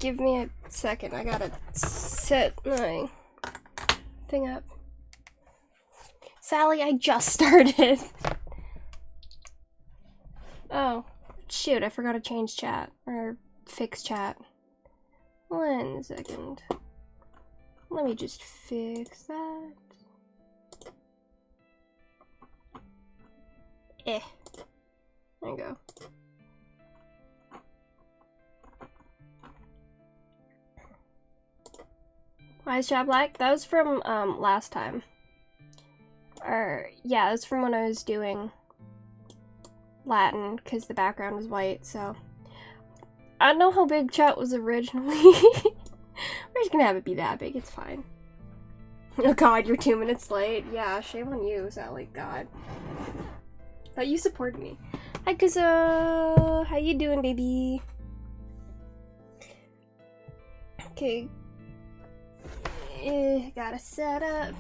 give me a second. I gotta set my thing up. Sally, I just started. Oh, shoot, I forgot to change chat, or fix chat. 1 second. Let me just fix that. There you go. Why is chat black? That was from, last time. Or, yeah, that was from when I was doing Latin, because the background was white, so. I don't know how big chat was originally. We're just gonna have it be that big, it's fine. Oh god, you're 2 minutes late. Yeah, shame on you, Sally, god. Thought you supported me. Hi, Kuzo! How you doing, baby? Okay. Gotta set up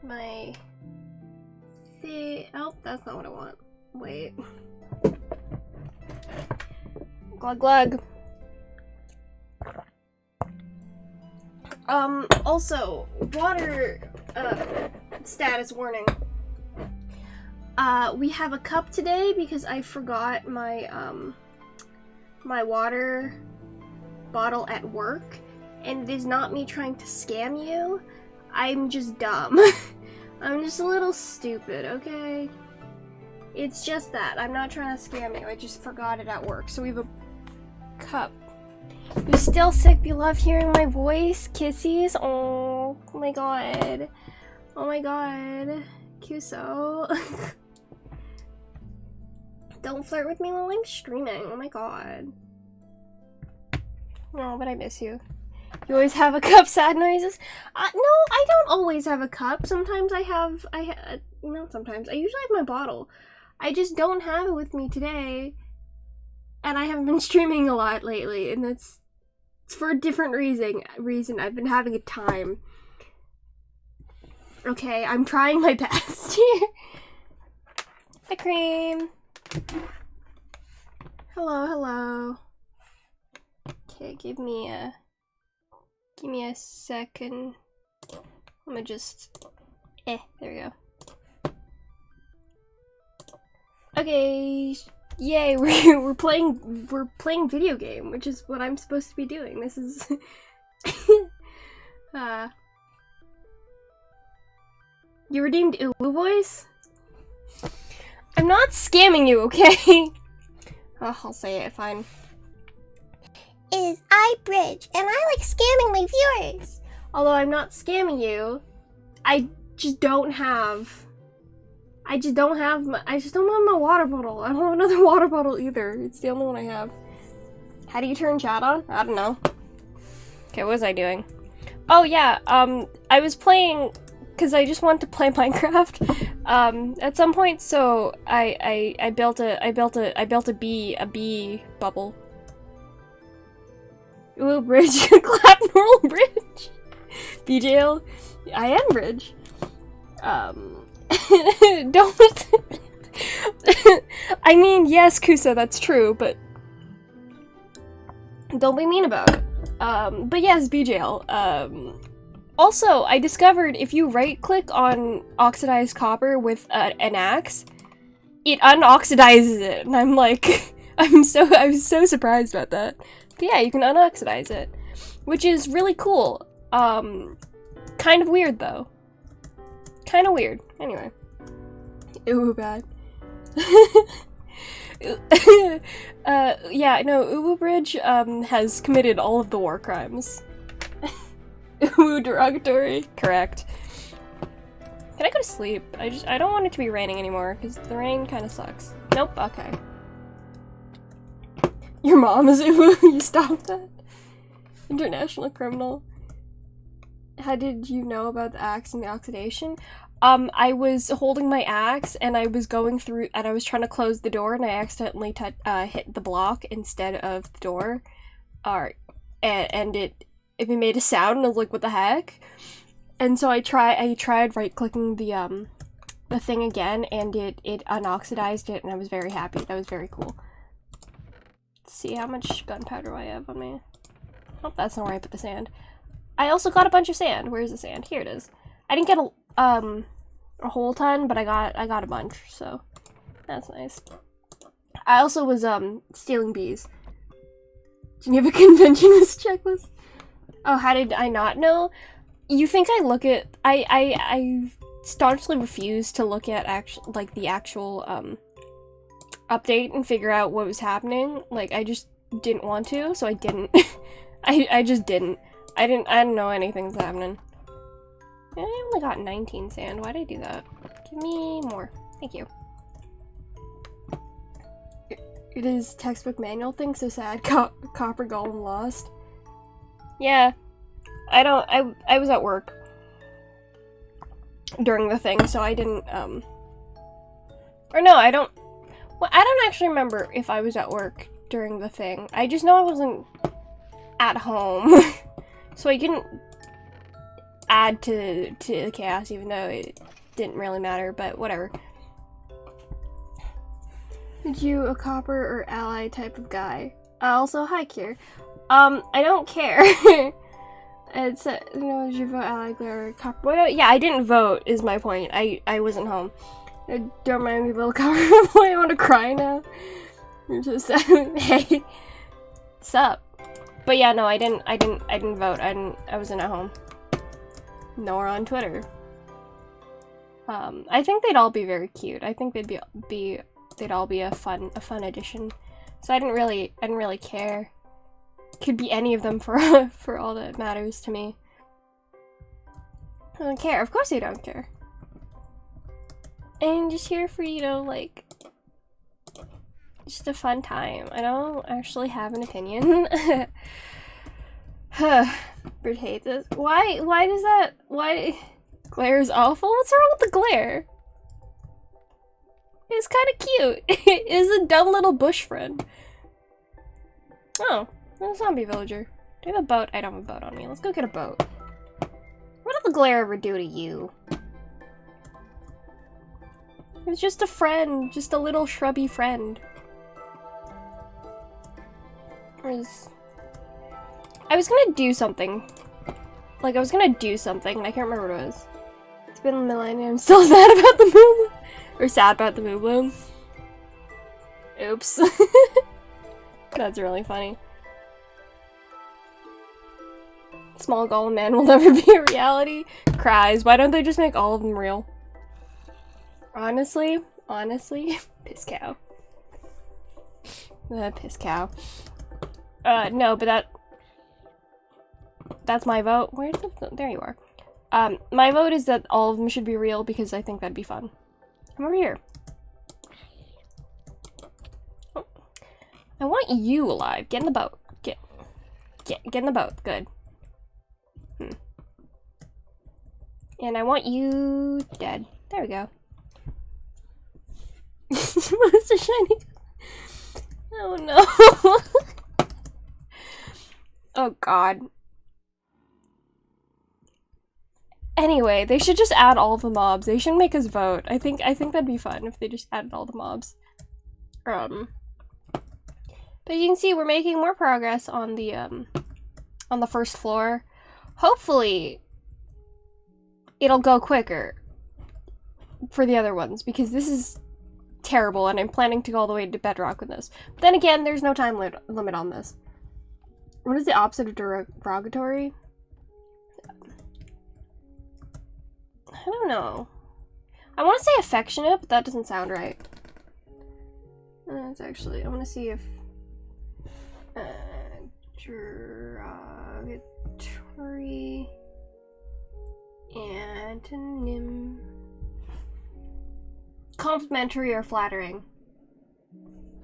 my thing. Oh, that's not what I want. Wait. Glug glug. Also, water, status warning. We have a cup today because I forgot my, my water bottle at work, and it is not me trying to scam you. I'm just dumb. I'm just a little stupid, okay? It's just that. I'm not trying to scam you. I just forgot it at work. So we have a cup. You're still sick? You love hearing my voice? Kissies? Oh my god. Oh my god. Kuso. Don't flirt with me while I'm streaming. Oh my god. No, but I miss you. You always have a cup, sad noises? No, I don't always have a cup. Sometimes not sometimes. I usually have my bottle. I just don't have it with me today. And I haven't been streaming a lot lately, and it's for a different reason. I've been having a time. Okay, I'm trying my best here. Hi, Cream. Hello, hello. Okay, give me a second. I'm gonna just, there we go. Okay, yay, we're playing video game, which is what I'm supposed to be doing. This is, you redeemed Uwu voice? I'm not scamming you, okay? Oh, I'll say it, fine. Is iBridge, and I like scamming my viewers. Although I'm not scamming you, I just don't have my water bottle. I don't have another water bottle either. It's the only one I have. How do you turn chat on? I don't know. Okay, what was I doing? Oh yeah, I was playing, cause I just wanted to play Minecraft, at some point, so I built a bee bubble. Ooh, bridge. Clap normal bridge. BJL. I am bridge. Don't. I mean, yes, Kusa, that's true, but don't be mean about it. But yes, BJL. Also, I discovered if you right-click on oxidized copper with an axe, it unoxidizes it, and I'm like, I was so surprised about that. But yeah, you can unoxidize it, which is really cool. Kind of weird though. Kind of weird. Anyway. Ooh, bad. Yeah, no, Uwu Bridge, has committed all of the war crimes. Uwu derogatory. Correct. Can I go to sleep? I don't want it to be raining anymore, because the rain kind of sucks. Nope, okay. Your mom is Uwu, you stop that? International criminal. How did you know about the axe and the oxidation? I was holding my axe, and I was going through, and I was trying to close the door, and I accidentally hit the block instead of the door. And it made a sound, and I was like, what the heck? And so I tried right-clicking the thing again, and it unoxidized it, and I was very happy. That was very cool. see how much gunpowder I have on me. Oh, that's not where I put the sand. I also got a bunch of sand. Where's the sand? Here it is. I didn't get a whole ton, but I got a bunch, so that's nice. I also was stealing bees. Geneva Conventionist checklist. Oh, how did I not know? You think I look at I staunchly refuse to look at the actual update and figure out what was happening. Like, I just didn't want to, so I didn't. I just didn't. I didn't know anything was happening. I only got 19 sand. Why did I do that? Give me more. Thank you. It is textbook manual thing, so sad. Copper Golem lost. Yeah. I was at work during the thing, so I didn't, or no, I don't actually remember if I was at work during the thing. I just know I wasn't at home. So I didn't add to the chaos, even though it didn't really matter, but whatever. Did you a copper or ally type of guy? Also, hi, Kier. I don't care. It's, you know, did you vote ally, glare, or copper? Well, yeah, I didn't vote, is my point. I wasn't home. Don't mind me, little copper boy, I want to cry now. You're so sad. Hey. Sup? But yeah, no, I didn't vote. I wasn't at home. Nor on Twitter. I think they'd all be very cute. I think they'd all be a fun addition. So I didn't really care. Could be any of them for all that matters to me. I don't care. Of course I don't care. And just here for, you know, like, just a fun time. I don't actually have an opinion. Brit hates this. Why does that, why? Glare is awful? What's wrong with the glare? It's kind of cute. It's a dumb little bush friend. Oh, a zombie villager. Do I have a boat? I don't have a boat on me. Let's go get a boat. What did the glare ever do to you? It was just a friend. Just a little shrubby friend. I was gonna do something. Like, I was gonna do something, and I can't remember what it was. It's been a millennium. I'm still sad about the moon. Or sad about the moon bloom. Oops. That's really funny. Small golem man will never be a reality. Cries. Why don't they just make all of them real? Honestly, piss cow. Piss cow. No, but that's my vote. Where's the, there you are. My vote is that all of them should be real because I think that'd be fun. Come over here. Oh. I want you alive. Get in the boat. Get in the boat. Good. And I want you dead. There we go. What's the shiny? Oh no. Oh god. Anyway, they should just add all the mobs. They shouldn't make us vote. I think that'd be fun if they just added all the mobs. But you can see we're making more progress on the first floor. Hopefully it'll go quicker for the other ones because this is terrible and I'm planning to go all the way to bedrock with this. But then again, there's no time limit on this. What is the opposite of derogatory? I don't know. I want to say affectionate, but that doesn't sound right. It's actually, I want to see if derogatory antonym. Complimentary or flattering.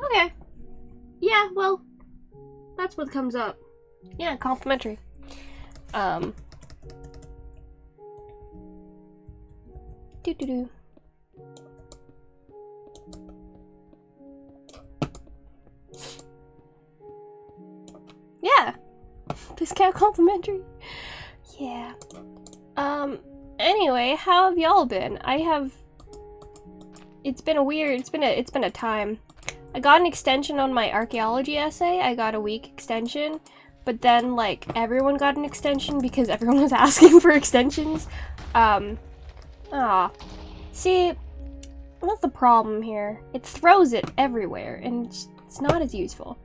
Okay. Yeah, well, that's what comes up. Yeah, complimentary. Doo-doo-doo. Yeah. This cat complimentary. Yeah. Anyway, how have y'all been? It's been a time. I got an extension on my archaeology essay. I got a week extension, but then like everyone got an extension because everyone was asking for extensions. See, what's the problem here? It throws it everywhere, and it's not as useful.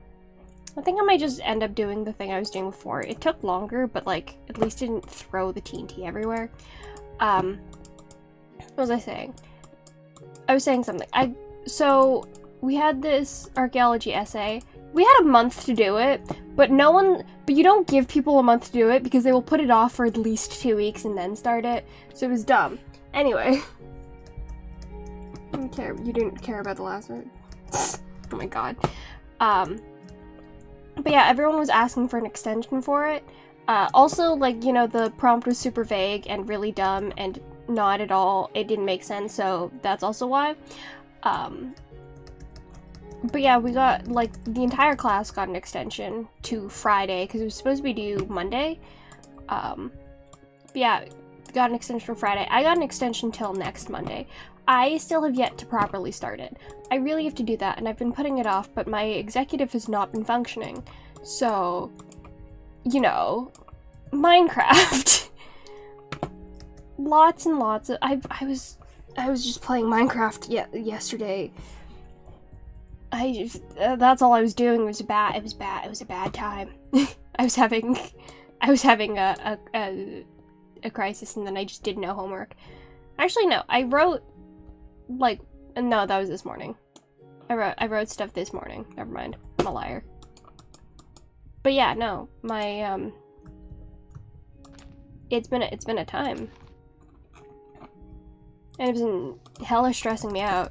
I think I might just end up doing the thing I was doing before. It took longer, but like at least it didn't throw the TNT everywhere. What was I saying? I was saying something. So we had this archaeology essay. We had a month to do it, but you don't give people a month to do it because they will put it off for at least 2 weeks and then start it. So it was dumb. Anyway. You didn't care about the last one. Oh my god. But yeah, everyone was asking for an extension for it. Also, like, you know, the prompt was super vague and really dumb and not at all, it didn't make sense, so that's also why. But yeah, we got, like, the entire class got an extension to Friday, because it was supposed to be due Monday. But yeah, got an extension for Friday. I got an extension till next Monday. I still have yet to properly start it. I really have to do that, and I've been putting it off, but my executive has not been functioning. So, you know, Minecraft. Lots and lots of, I was just playing Minecraft yesterday. That's all I was doing. It was a bad time. I was having a crisis, and then I just did no homework. Actually, no, I wrote, like, no, that was this morning. I wrote stuff this morning. Never mind. I'm a liar. But yeah, no, my, it's been a time. And it's been hella stressing me out.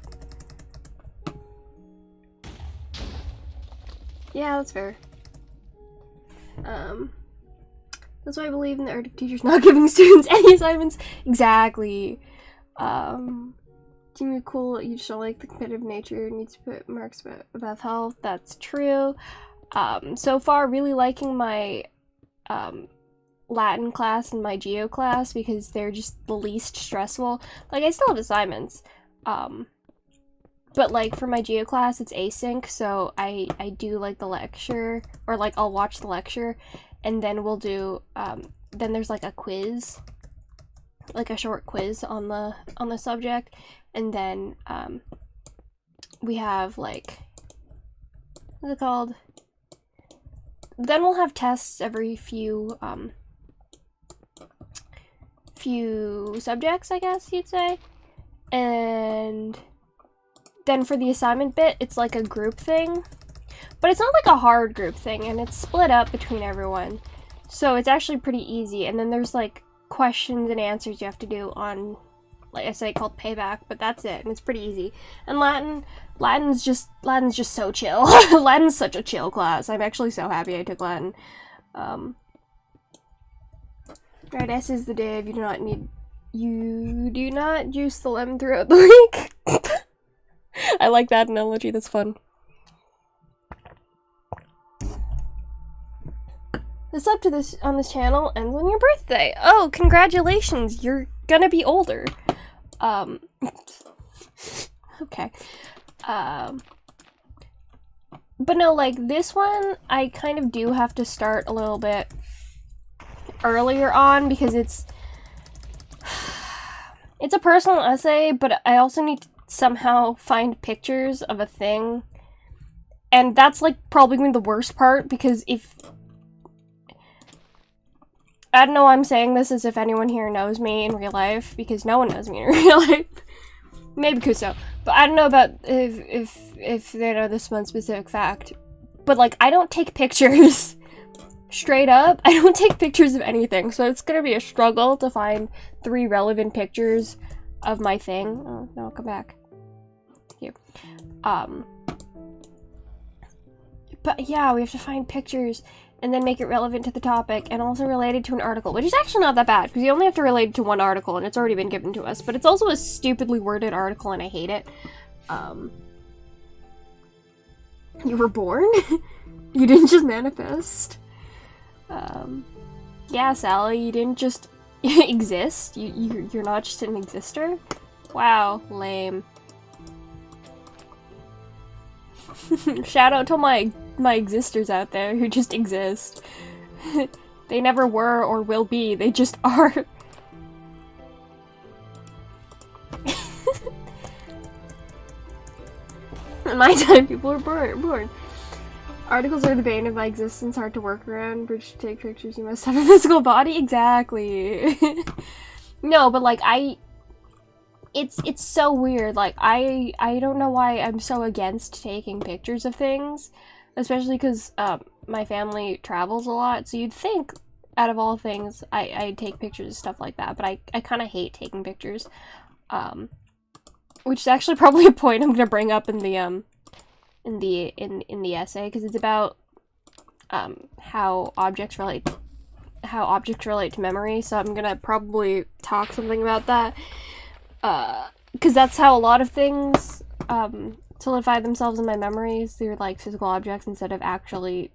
Yeah, that's fair. That's why I believe in the Arctic teachers not giving students any assignments. Exactly. Team, you're cool, you just don't like the competitive nature, needs to put marks about health. That's true. So far, really liking my, Latin class and my Geo class because they're just the least stressful. Like, I still have assignments, but like for my Geo class, it's async, so I do like the lecture, or like I'll watch the lecture, and then we'll do, then there's like a quiz, like a short quiz on the subject, and then we have like, what's it called? Then we'll have tests every few subjects, I guess you'd say. And then for the assignment bit, it's like a group thing. But it's not like a hard group thing, and it's split up between everyone. So it's actually pretty easy. And then there's like questions and answers you have to do on, like I say, called Payback, but that's it, and it's pretty easy. And Latin's just so chill. Latin's such a chill class. I'm actually so happy I took Latin. Right, S is the div. You do not juice the lemon throughout the week. I like that analogy, that's fun. The sub to this on this channel ends on your birthday. Oh, congratulations, you're gonna be older. Okay. But no, like, this one, I kind of do have to start a little bit earlier on, because it's a personal essay, but I also need to somehow find pictures of a thing. And that's, like, probably gonna be the worst part, because if... I don't know why I'm saying this as if anyone here knows me in real life, because no one knows me in real life. Maybe Kuso. But I don't know about if they know this one specific fact. But, like, I don't take pictures. Straight up, I don't take pictures of anything, so it's gonna be a struggle to find 3 relevant pictures of my thing. Oh, no, come back. Here. But yeah, we have to find pictures and then make it relevant to the topic and also related to an article, which is actually not that bad, because you only have to relate it to one article and it's already been given to us, but it's also a stupidly worded article and I hate it. You were born? You didn't just manifest? Yeah, Sally, you didn't just exist? You're not just an exister? Wow, lame. Shout out to my existers out there who just exist. They never were or will be, they just are. In my time, people were born. Articles are the bane of my existence, hard to work around. Bridge to take pictures, you must have a physical body? Exactly. No, but like, it's so weird. Like, I don't know why I'm so against taking pictures of things. Especially because, my family travels a lot, so you'd think, out of all things, I'd take pictures of stuff like that, but I kind of hate taking pictures. Which is actually probably a point I'm gonna bring up in the essay, because it's about how objects relate to memory. So I'm gonna probably talk something about that, because that's how a lot of things solidify themselves in my memories through like physical objects instead of actually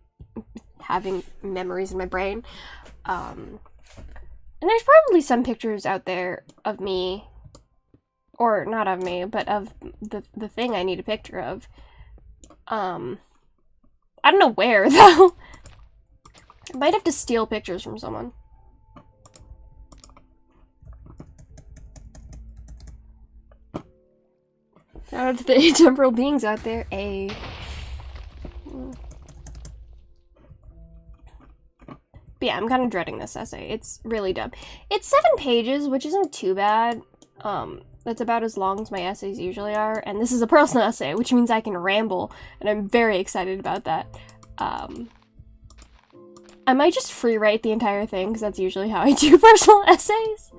having memories in my brain. And there's probably some pictures out there of me, or not of me, but of the thing I need a picture of. I don't know where, though. I might have to steal pictures from someone. Shout out to the atemporal beings out there. But yeah, I'm kind of dreading this essay. It's really dumb. It's 7 pages, which isn't too bad. That's about as long as my essays usually are, and this is a personal essay, which means I can ramble, and I'm very excited about that. I might just free write the entire thing, because that's usually how I do personal essays,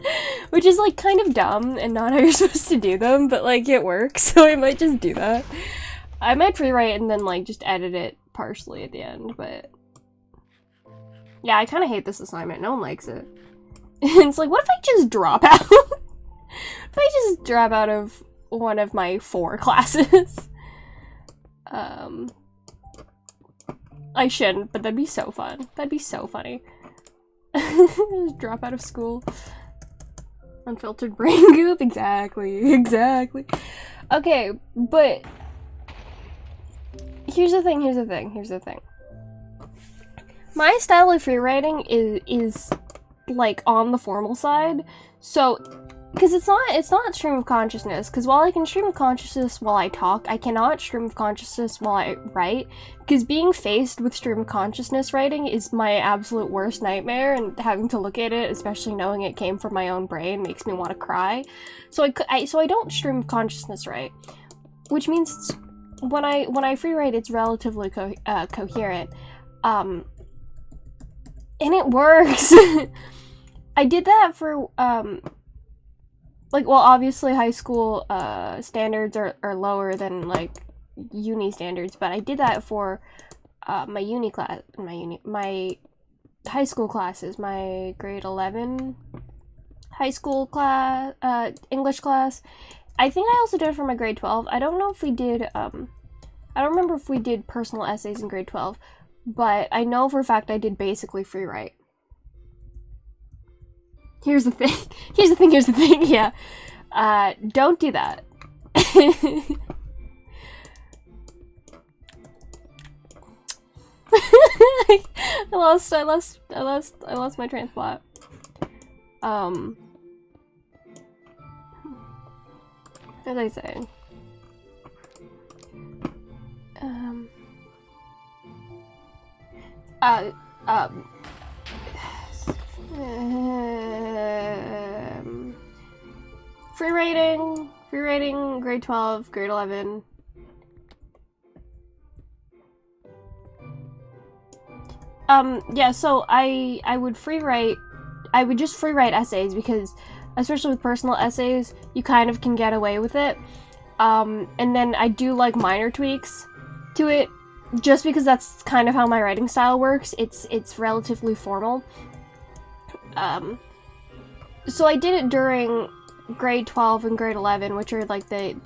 which is, like, kind of dumb, and not how you're supposed to do them, but, like, it works, so I might just do that. I might free write and then, like, just edit it partially at the end, but... yeah, I kind of hate this assignment. No one likes it. It's like, what if I just drop out? If I just drop out of one of my 4 classes? I shouldn't, but that'd be so fun. That'd be so funny. Just drop out of school. Unfiltered brain goop? Exactly. Exactly. Okay, but... here's the thing. My style of free writing is like, on the formal side. So... because it's not stream of consciousness, because while I can stream of consciousness while I talk, I cannot stream of consciousness while I write, because being faced with stream of consciousness writing is my absolute worst nightmare, and having to look at it, especially knowing it came from my own brain, makes me want to cry. So I don't stream of consciousness write, which means when I free write, it's relatively coherent, and it works. I did that for like, well, obviously high school standards are lower than, like, uni standards, but I did that for my high school classes, my grade 11 high school class, English class. I think I also did it for my grade 12. I don't know if we did, I don't remember if we did personal essays in grade 12, but I know for a fact I did basically free write. Here's the thing, yeah. Don't do that. I lost my train of thought. What was I saying? Free writing, grade 12, grade 11. Yeah, so I would just free write essays, because especially with personal essays, you kind of can get away with it. And then I do like minor tweaks to it, just because that's kind of how my writing style works. It's relatively formal. So I did it during grade 12 and grade 11, which are like the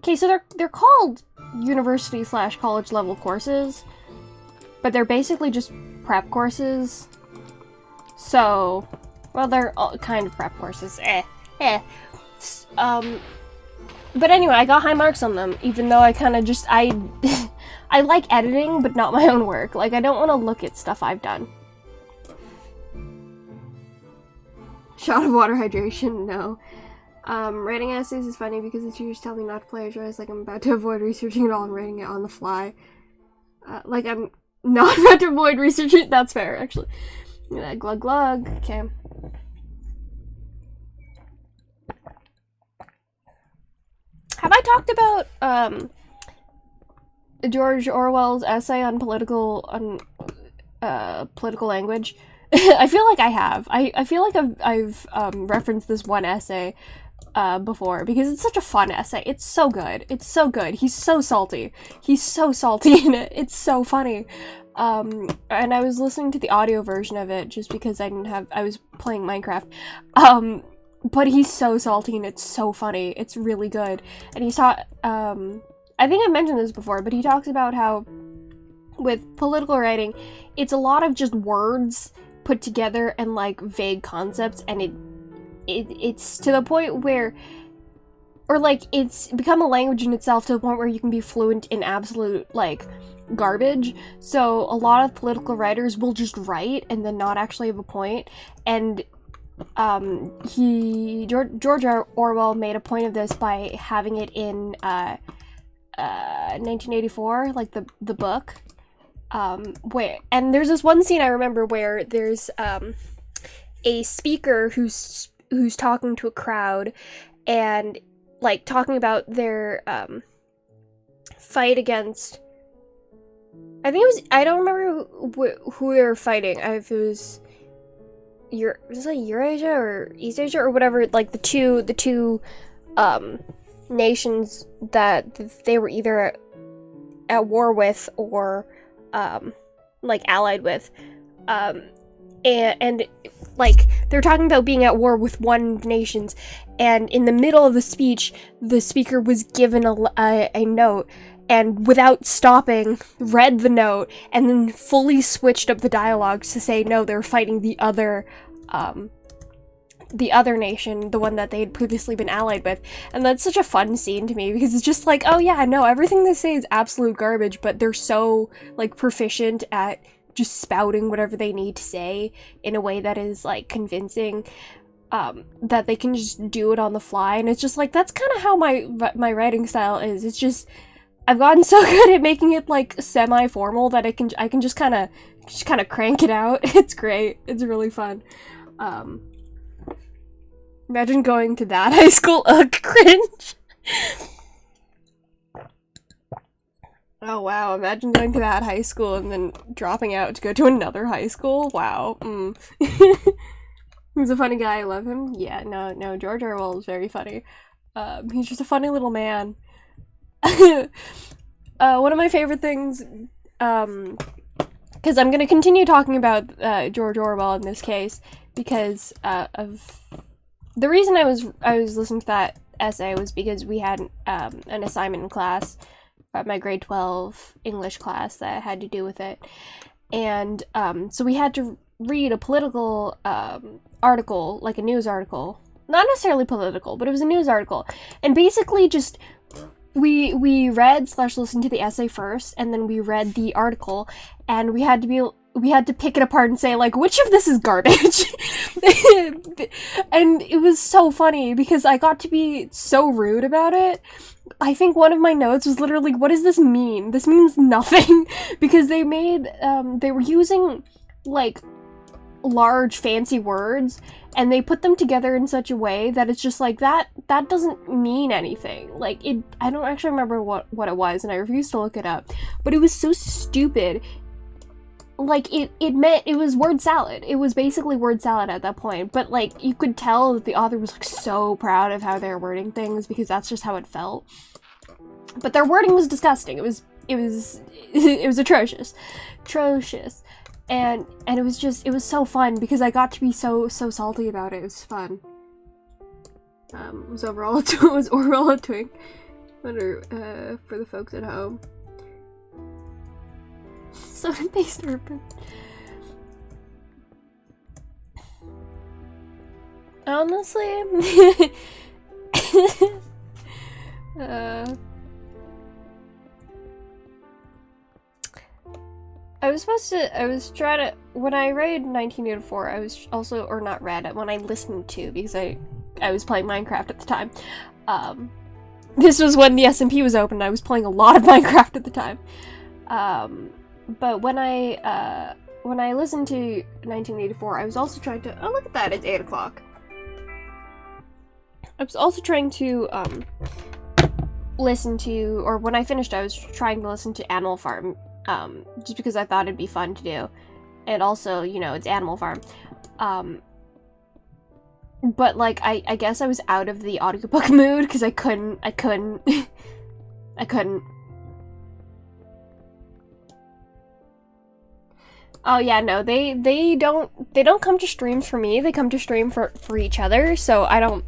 okay, so they're called university/college level courses, but they're basically just prep courses. So, well, they're all kind of prep courses. But anyway, I got high marks on them, even though I kind of just, I like editing, but not my own work. Like, I don't want to look at stuff I've done. Shot of water hydration, no. Writing essays is funny because the teachers tell me not to plagiarize, like I'm about to avoid researching it all and writing it on the fly. Like I'm not about to avoid researching, that's fair, actually. Glug glug, okay. Have I talked about, George Orwell's essay on political language? I feel like I have. I feel like I've referenced this one essay before because it's such a fun essay. It's so good. It's so good. He's so salty. He's so salty in it. It's so funny. And I was listening to the audio version of it just because I was playing Minecraft. But he's so salty and it's so funny. It's really good. And he's I think I mentioned this before, but he talks about how with political writing, it's a lot of just words put together and like vague concepts, and it's to the point where, or like it's become a language in itself to the point where you can be fluent in absolute like garbage. So a lot of political writers will just write and then not actually have a point. And George Orwell made a point of this by having it in 1984, like the book. And there's this one scene I remember where there's a speaker who's talking to a crowd and like talking about their fight against, I think it was, I don't remember who they were fighting. If it was was it Eurasia or East Asia or whatever, like the two nations that they were either at war with or like allied with, and like they're talking about being at war with one nation, and in the middle of the speech the speaker was given a note and without stopping read the note and then fully switched up the dialogue to say no, they're fighting the other nation, the one that they had previously been allied with. And that's such a fun scene to me because it's just like, oh yeah, no, everything they say is absolute garbage, but they're so like proficient at just spouting whatever they need to say in a way that is like convincing, that they can just do it on the fly. And it's just like, that's kind of how my writing style is. It's just, I've gotten so good at making it like semi-formal that I can just kind of crank it out. It's great. It's really fun. Imagine going to that high school. Ugh, cringe. Oh wow, imagine going to that high school and then dropping out to go to another high school. Wow. He's a funny guy, I love him. Yeah, no, George Orwell is very funny. He's just a funny little man. One of my favorite things, because I'm gonna continue talking about George Orwell in this case, because of the reason I was listening to that essay was because we had an assignment in class, my grade 12 English class, that had to do with it, and so we had to read a political article, like a news article, not necessarily political, but it was a news article, and basically just we read / listened to the essay first, and then we read the article, and we had to pick it apart and say, like, which of this is garbage? And it was so funny because I got to be so rude about it. I think one of my notes was literally, what does this mean? This means nothing. Because they were using, like, large fancy words, and they put them together in such a way that it's just like, that doesn't mean anything. Like, I don't actually remember what it was, and I refuse to look it up, but it was so stupid. Like, it meant, it was word salad. It was basically word salad at that point, but like, you could tell that the author was like so proud of how they're wording things, because that's just how it felt. But their wording was disgusting. It was atrocious. And it was so fun because I got to be so salty about it. It was fun. Was Orwell a twink? Wonder, for the folks at home. Soda-based urban. Honestly, When I read 1984, I was also, or not read, when I listened to, because I was playing Minecraft at the time. This was when the SMP was open, and I was playing a lot of Minecraft at the time. But when I listened to 1984, I was also trying to, oh look at that, it's 8 o'clock. I was also trying to, listen to, or when I finished, I was trying to listen to Animal Farm, just because I thought it'd be fun to do. And also, you know, it's Animal Farm. But, like, I guess I was out of the audiobook mood, because I couldn't. Oh yeah, no, they don't come to streams for me, they come to stream for each other, so I don't.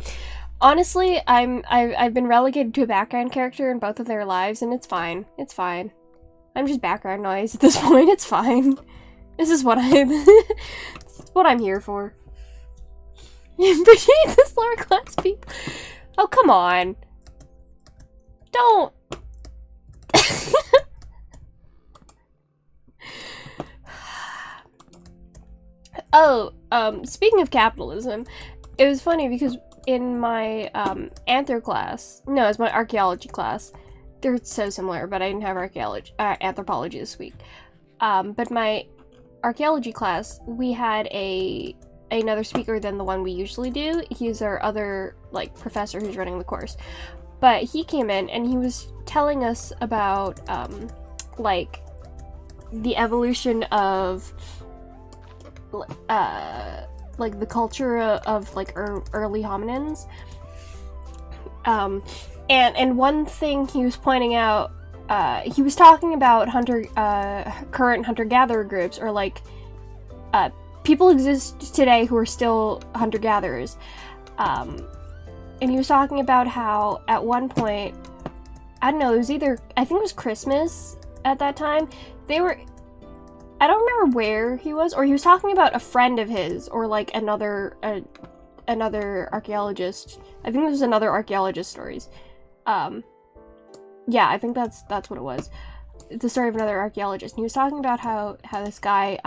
Honestly, I've been relegated to a background character in both of their lives, and it's fine. It's fine. I'm just background noise at this point, it's fine. This is what I'm here for. Appreciate this lower class people. Oh, come on. Don't. Oh, speaking of capitalism, it was funny because in my, anthro class, no, it's my archaeology class, they're so similar, but I didn't have anthropology this week. But my archaeology class, we had another speaker than the one we usually do. He's our other, like, professor who's running the course. But he came in and he was telling us about, like, the evolution of, like, the culture of like, early hominins. And one thing he was pointing out, he was talking about current hunter-gatherer groups, or, like, people exist today who are still hunter-gatherers. And he was talking about how, at one point, I don't know, it was I think it was Christmas at that time, I don't remember where he was, or he was talking about a friend of his, or, like, another archaeologist. I think it was another archaeologist stories. Yeah, I think that's what it was. The story of another archaeologist. And he was talking about how this guy,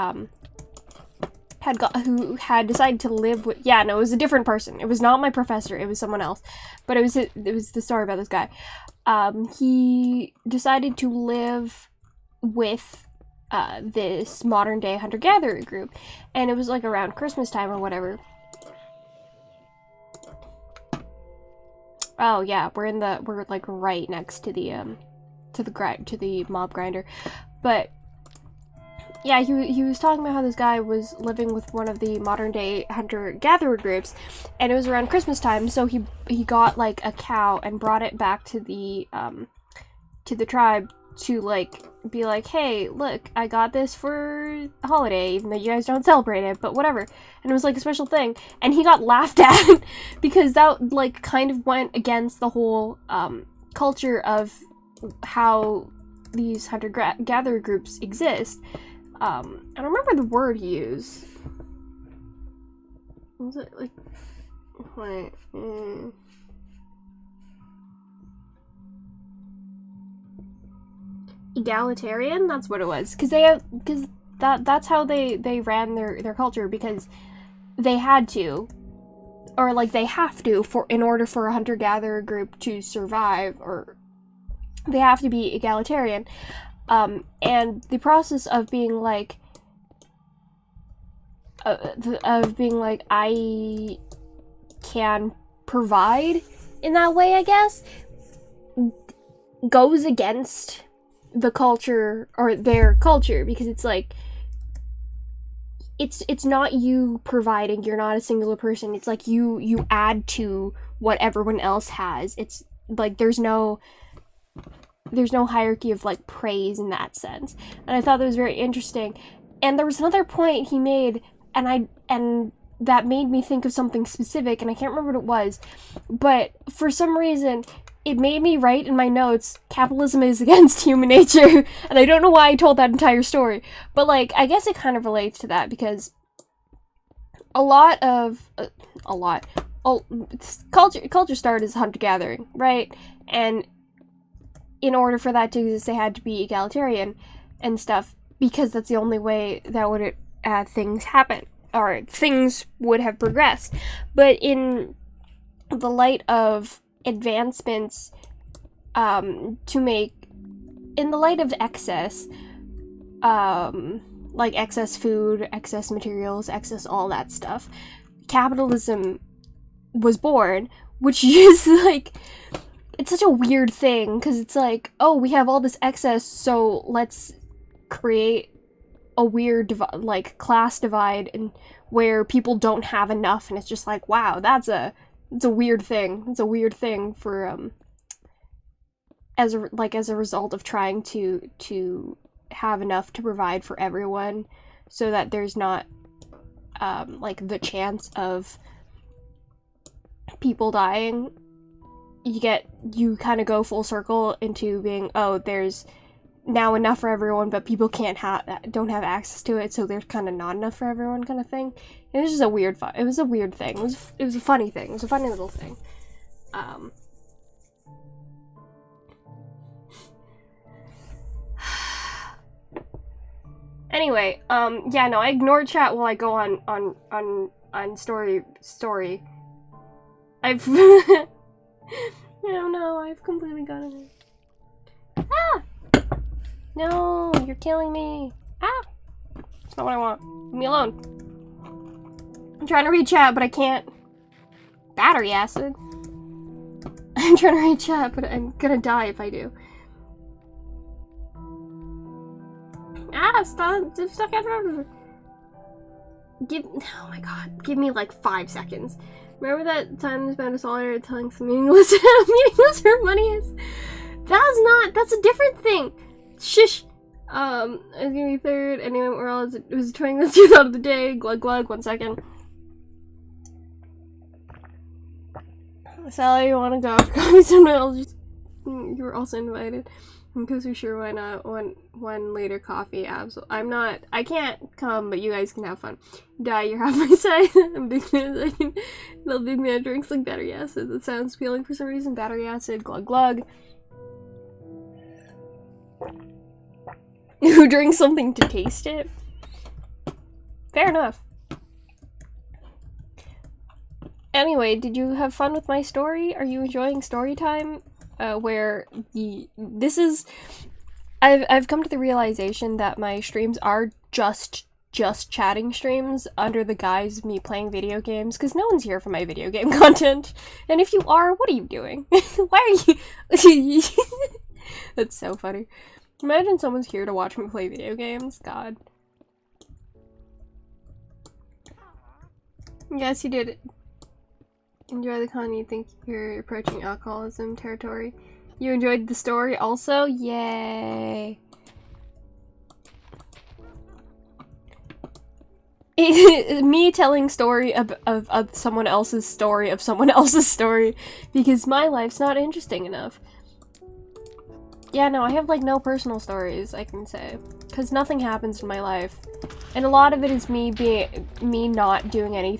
who had decided to live with, yeah, no, it was a different person. It was not my professor, it was someone else. But it was the story about this guy. He decided to live with this modern day hunter-gatherer group, and it was like around Christmas time or whatever. Oh yeah, we're like right next to the mob grinder. But yeah, he was talking about how this guy was living with one of the modern day hunter-gatherer groups, and it was around Christmas time, so he got, like, a cow and brought it back to the tribe to, like, be like, hey, look, I got this for a holiday, even though you guys don't celebrate it, but whatever. And it was, like, a special thing. And he got laughed at because that, like, kind of went against the whole, culture of how these hunter-gatherer groups exist. I don't remember the word he used. Was it, like, wait, egalitarian? That's what it was. Because that's how they ran their culture, because they had to, or, like, they have to, in order for a hunter-gatherer group to survive, or they have to be egalitarian. And the process of being like, I can provide in that way, I guess, goes against the culture, or their culture, because it's like, it's not you providing, you're not a singular person, it's like you add to what everyone else has. It's like there's no hierarchy of, like, praise in that sense. And I thought that was very interesting. And there was another point he made, and that made me think of something specific, and I can't remember what it was, but for some reason it made me write in my notes, capitalism is against human nature. And I don't know why I told that entire story, but, like, I guess it kind of relates to that, because culture started as hunter-gathering, right? and in order for that to exist, they had to be egalitarian and stuff, because that's the only way that would things happen, or things would have progressed. But in the light of advancements, in the light of excess, like excess food, excess materials, excess all that stuff, capitalism was born, which is like, it's such a weird thing, because it's like, oh, we have all this excess, so let's create a weird class divide, and where people don't have enough, and it's just like, wow, it's a weird thing. It's a weird thing for as a result of trying to have enough to provide for everyone, so that there's not the chance of people dying. You kind of go full circle into being, oh, there's now enough for everyone, but people don't have access to it, so there's kind of not enough for everyone, kind of thing. It was just a weird thing. It was a funny thing. It was a funny little thing. Anyway, yeah, no, I ignore chat while I go on story. I've I don't know, I've completely gotten it. Ah! No, you're killing me. Ah! That's not what I want. Leave me alone. I'm trying to read chat, but I can't. Battery acid. I'm trying to read chat, but I'm gonna die if I do. Ah, stop. Oh my god. Give me like 5 seconds. Remember that time spent a solitaire telling some meaningless her money is? That's a different thing. Shush. I was gonna be third. Anyway, we're all it was trying this you thought of the day. Glug glug, 1 second. Sally, you wanna go? Call someone else. You were also invited. Because we're sure why not. One later coffee. Absolutely. I can't come, but you guys can have fun. Die, you're half my size. I'm a big fan. Little big man drinks like battery acid. That sounds appealing for some reason. Battery acid, glug glug. Who drinks something to taste it? Fair enough. Anyway, did you have fun with my story? Are you enjoying story time? I've come to the realization that my streams are just chatting streams under the guise of me playing video games, because no one's here for my video game content. And if you are, what are you doing? Why are you? That's so funny. Imagine someone's here to watch me play video games. God. Yes, you did. Enjoy the con, you think you're approaching alcoholism territory. You enjoyed the story also? Yay! Me telling story of someone else's story of someone else's story, because my life's not interesting enough. Yeah, no, I have like no personal stories I can say, because nothing happens in my life. And a lot of it is me not doing a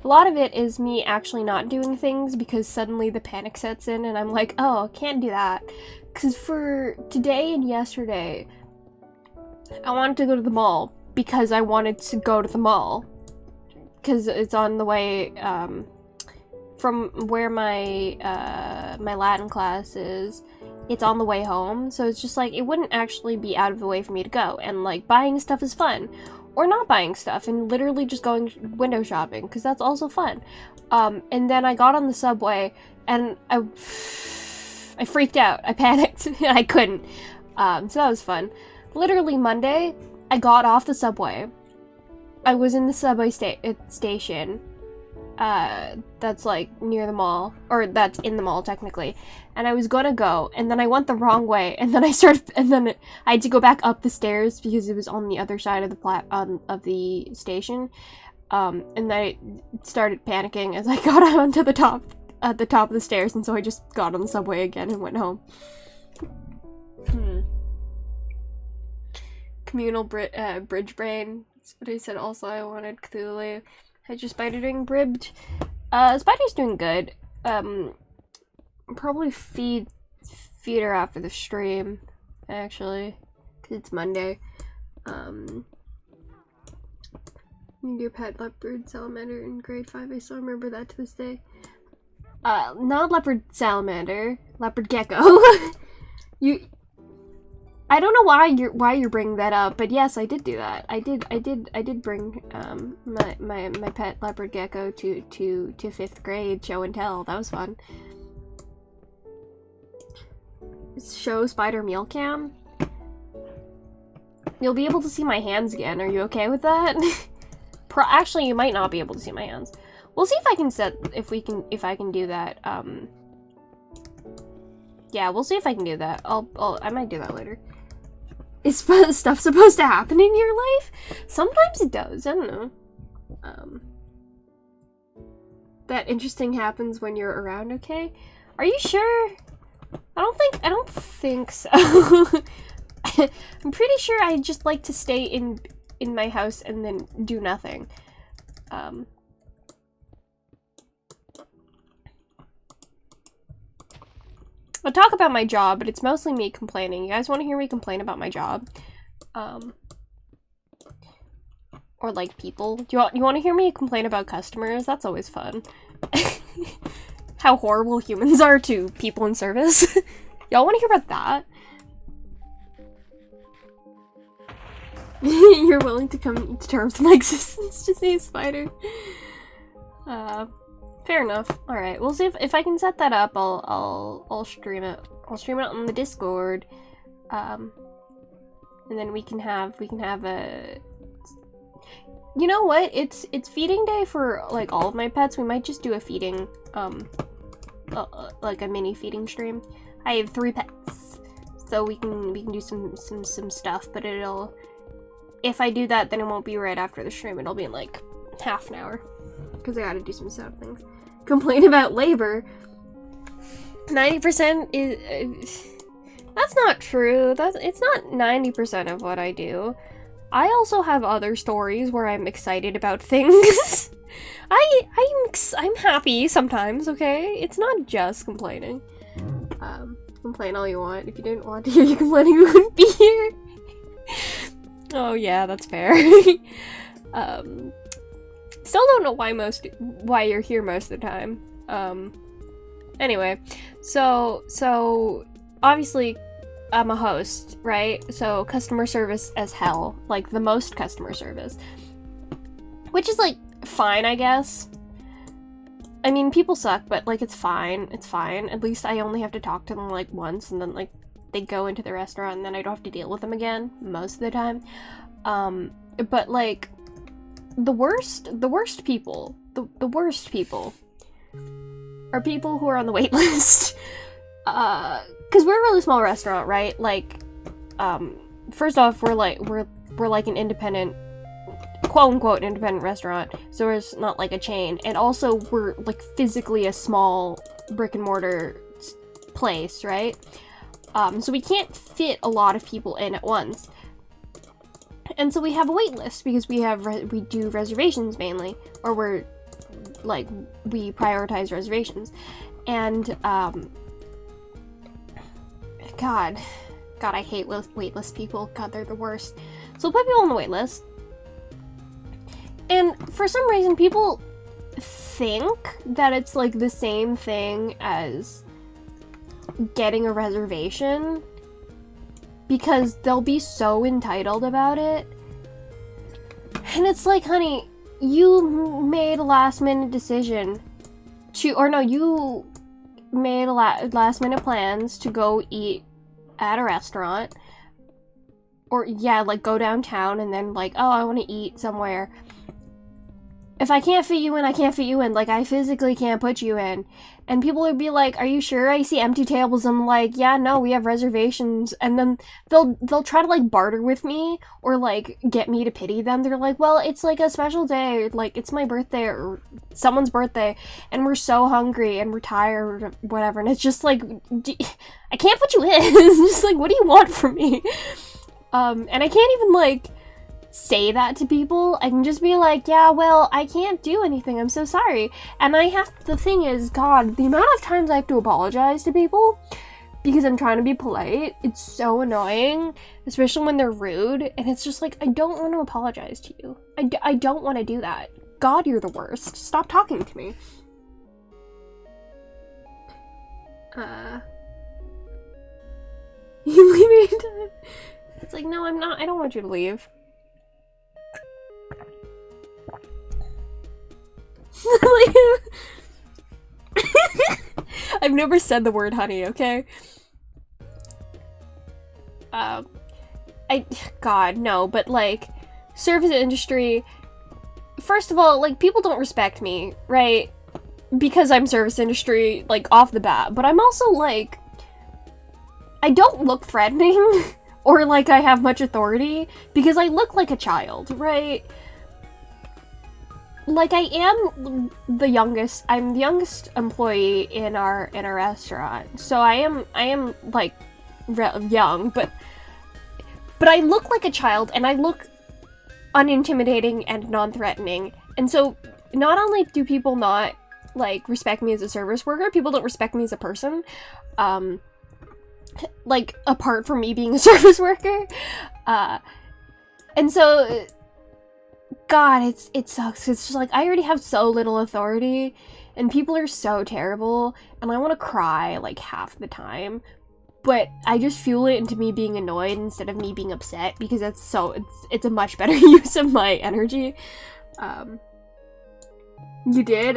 lot of it is me actually not doing things because suddenly the panic sets in and I'm like, oh, can't do that. Because for today and yesterday, I wanted to go to the mall because I wanted to go to the mall. Because it's on the way, from where my Latin class is. It's on the way home, so it's just like, it wouldn't actually be out of the way for me to go, and like, buying stuff is fun, or not buying stuff, and literally just going window shopping, because that's also fun. And then I got on the subway, and I freaked out, I panicked, and I couldn't, so that was fun. Literally Monday, I got off the subway, I was in the subway station, that's like near the mall, or that's in the mall technically, and I was gonna go, and then I went the wrong way, and then I had to go back up the stairs because it was on the other side of the of the station, and I started panicking as I got onto the top of the stairs, and so I just got on the subway again and went home. Communal bridge brain. That's what I said. Also, I wanted Cthulhu. How's your spider doing, Bribbed? Spider's doing good. probably feed her after the stream, actually, because it's Monday. Your pet leopard salamander in grade 5. I still remember that to this day. Not leopard salamander, leopard gecko. I don't know why you're bringing that up, but yes, I did do that. I did bring my pet leopard gecko to 5th grade show and tell. That was fun. Show spider meal cam. You'll be able to see my hands again. Are you okay with that? Actually, you might not be able to see my hands. We'll see if I can if I can do that. Yeah, we'll see if I can do that. I might do that later. Is stuff supposed to happen in your life? Sometimes it does. I don't know. That interesting happens when you're around. Okay, are you sure? I don't think so. I'm pretty sure I just like to stay in my house and then do nothing. I'll talk about my job, but it's mostly me complaining. You guys want to hear me complain about my job? Or like people? You want to hear me complain about customers? That's always fun. How horrible humans are to people in service. Y'all want to hear about that? You're willing to come to terms with my existence to see a spider. Fair enough. Alright, we'll see if I can set that up. I'll stream it. I'll stream it on the Discord. And then we can have a... You know what? It's feeding day for like all of my pets. We might just do a feeding like a mini feeding stream. I have 3 pets. So we can do some stuff, but it'll... If I do that, then it won't be right after the stream. It'll be in like half an hour. Because I gotta do some stuff things. Complain about labor. 90% is... that's not true. It's not 90% of what I do. I also have other stories where I'm excited about things. I'm happy sometimes, okay? It's not just complaining. Complain all you want. If you didn't want to hear you complaining, you wouldn't be here. Oh yeah, that's fair. Still don't know why you're here most of the time. Anyway, so obviously I'm a host, right? So customer service as hell, like the most customer service, which is like fine, I guess. I mean, people suck, but like it's fine. It's fine. At least I only have to talk to them like once, and then like they go into the restaurant, and then I don't have to deal with them again most of the time. But like the worst people are people who are on the wait list. Because we're a really small restaurant, right? Like, first off, we're like an independent, quote-unquote independent restaurant, so it's not like a chain, and also we're like physically a small brick-and-mortar place, right? So we can't fit a lot of people in at once. And so we have a wait list because we do reservations mainly, or we prioritize reservations. And God, I hate waitlist people. God, they're the worst. So we'll put people on the wait list. And for some reason, people think that it's like the same thing as getting a reservation, because they'll be so entitled about it. And it's like, honey, you made a last minute decision you made a last minute plans to go eat at a restaurant, or yeah, like go downtown, and then like, oh, I want to eat somewhere. If I can't fit you in, I can't fit you in. Like, I physically can't put you in. And people would be like, are you sure? I see empty tables. I'm like, yeah, no, we have reservations. And then they'll try to like barter with me, or like get me to pity them. They're like, well, it's like a special day, like it's my birthday or someone's birthday, and we're so hungry and we're tired or whatever. And it's just like, I can't put you in. It's just like, what do you want from me? And I can't even like say that to people. I can just be like, yeah, well, I can't do anything. I'm so sorry. And the thing is, God, the amount of times I have to apologize to people because I'm trying to be polite, it's so annoying, especially when they're rude. And it's just like, I don't want to apologize to you. I don't want to do that. God, you're the worst. Stop talking to me. You leave me? It's like, no, I'm not. I don't want you to leave. I've never said the word honey, okay? God, no, but like, service industry, first of all, like, people don't respect me, right? Because I'm service industry, like, off the bat, but I'm also, like, I don't look threatening, or like I have much authority, because I look like a child, right? Like, I am the youngest, I'm the youngest employee in our restaurant, so I am, like, young, but I look like a child, and I look unintimidating and non-threatening, and so not only do people not, like, respect me as a service worker, people don't respect me as a person, like, apart from me being a service worker, and so, God, it sucks. It's just like, I already have so little authority, and people are so terrible, and I want to cry, like, half the time, but I just fuel it into me being annoyed instead of me being upset, because it's a much better use of my energy. You did?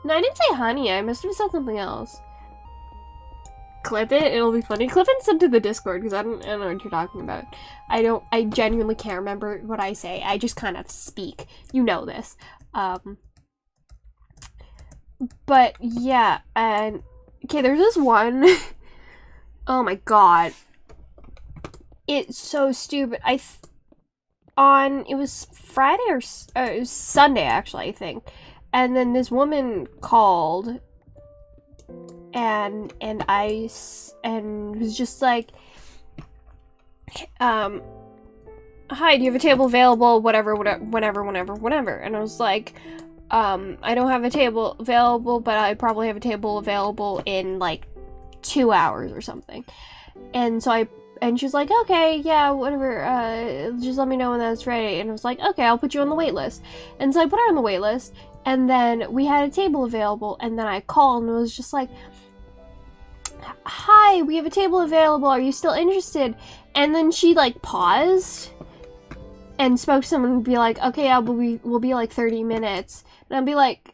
No, I didn't say honey, I must have said something else. Clip it, it'll be funny. Clip it and send to the Discord, because I don't know what you're talking about. I genuinely can't remember what I say. I just kind of speak. You know this. But yeah, and okay, there's this one. Oh my God. It's so stupid. It was Friday or it was Sunday actually, I think. And then this woman called and was just like, hi, do you have a table available? Whenever. And I was like, I don't have a table available, but I probably have a table available in like 2 hours or something. And so she was like, okay, yeah, whatever, just let me know when that's ready. And I was like, okay, I'll put you on the wait list. And so I put her on the wait list, and then we had a table available, and then I called and was just like, hi, we have a table available, are you still interested? And then she like paused and spoke to someone and be like, okay, we'll be like 30 minutes. And I'll be like,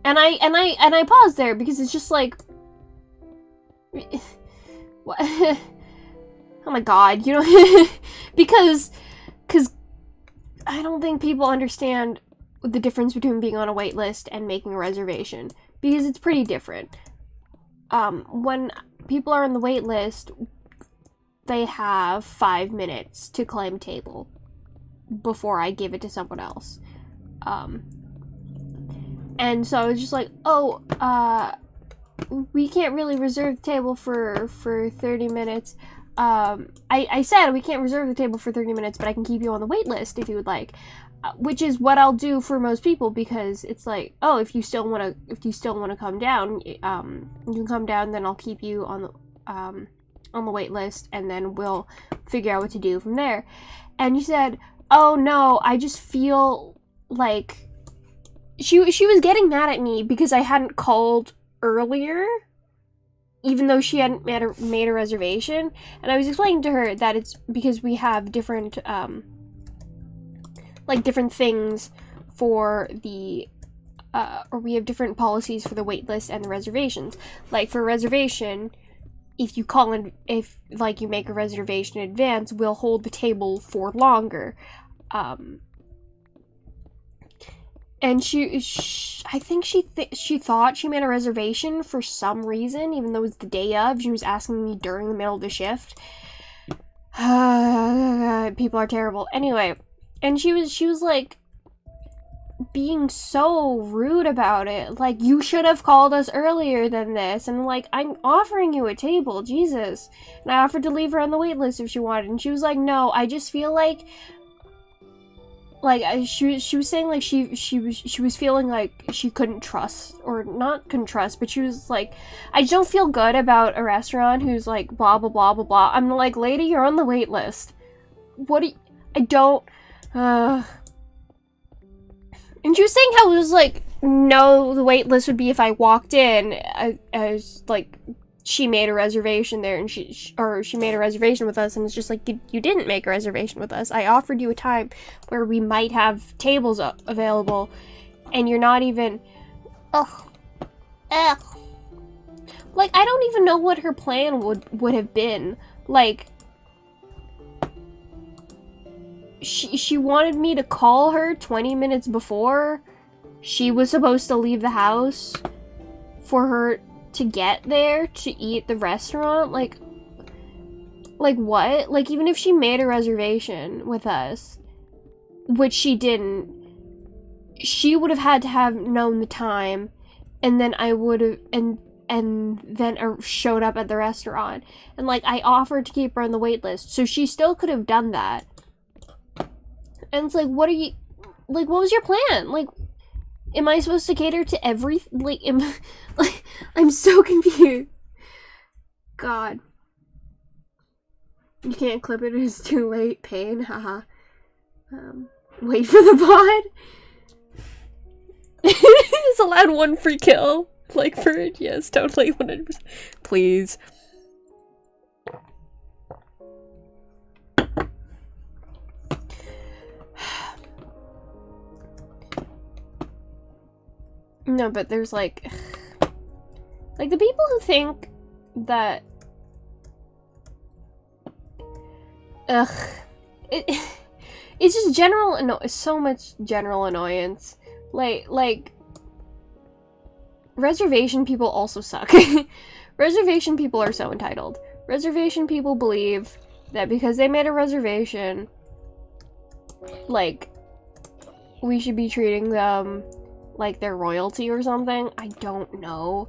and I paused there because it's just like, what? Oh my God, you know, because I don't think people understand the difference between being on a wait list and making a reservation, because it's pretty different. When people are on the wait list, they have 5 minutes to claim table before I give it to someone else. And so I was just like, oh, we can't really reserve the table for 30 minutes. I said we can't reserve the table for 30 minutes, but I can keep you on the wait list if you would like. Which is what I'll do for most people, because it's like, oh, if you still want to come down, you can come down, then I'll keep you on the wait list, and then we'll figure out what to do from there. And she said, oh no, I just feel like she was getting mad at me because I hadn't called earlier, even though she hadn't made a reservation. And I was explaining to her that it's because we have different different things for the or we have different policies for the wait list and the reservations. Like, for a reservation, if you call in, if like you make a reservation in advance, we'll hold the table for longer. And I think she thought she made a reservation for some reason, even though it was the day of. She was asking me during the middle of the shift. People are terrible. Anyway, and she was like, being so rude about it. Like, you should have called us earlier than this. And like, I'm offering you a table, Jesus. And I offered to leave her on the wait list if she wanted. And she was like, no, I just feel like she was saying like she was feeling like she couldn't trust, or not couldn't trust, but she was like, I just don't feel good about a restaurant who's like blah blah blah blah blah. I'm like, lady, you're on the wait list. What do you, I don't and she was saying how it was like, no, the wait list would be if I walked in. I was like, she made a reservation there, and she made a reservation with us, and it's just like, you didn't make a reservation with us. I offered you a time where we might have tables available, and you're not even, ugh. Like, I don't even know what her plan would have been. Like, she wanted me to call her 20 minutes before she was supposed to leave the house for her to get there to eat the restaurant. Like what? Like, even if she made a reservation with us, which she didn't, she would have had to have known the time, and then I would have, and then showed up at the restaurant. And like, I offered to keep her on the wait list, so she still could have done that. And it's like, what are you, like, what was your plan? Like, am I supposed to cater to everything? Like, I'm so confused. God. You can't clip it, it's too late. Pain, haha. Wait for the pod. It's allowed one free kill. Like, for it, yes, totally, 100%. Please. No, but there's like the people who think that, it's just general, so much general annoyance. Like, reservation people also suck. Reservation people are so entitled. Reservation people believe that because they made a reservation, like, we should be treating them like they're royalty or something. I don't know.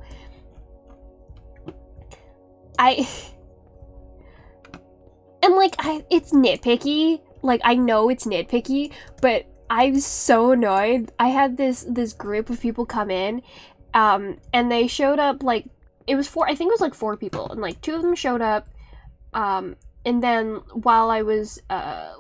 And like, it's nitpicky. Like, I know it's nitpicky, but I was so annoyed. I had this group of people come in, and they showed up, like, it was I think it was like 4 people, and like 2 of them showed up, and then while I was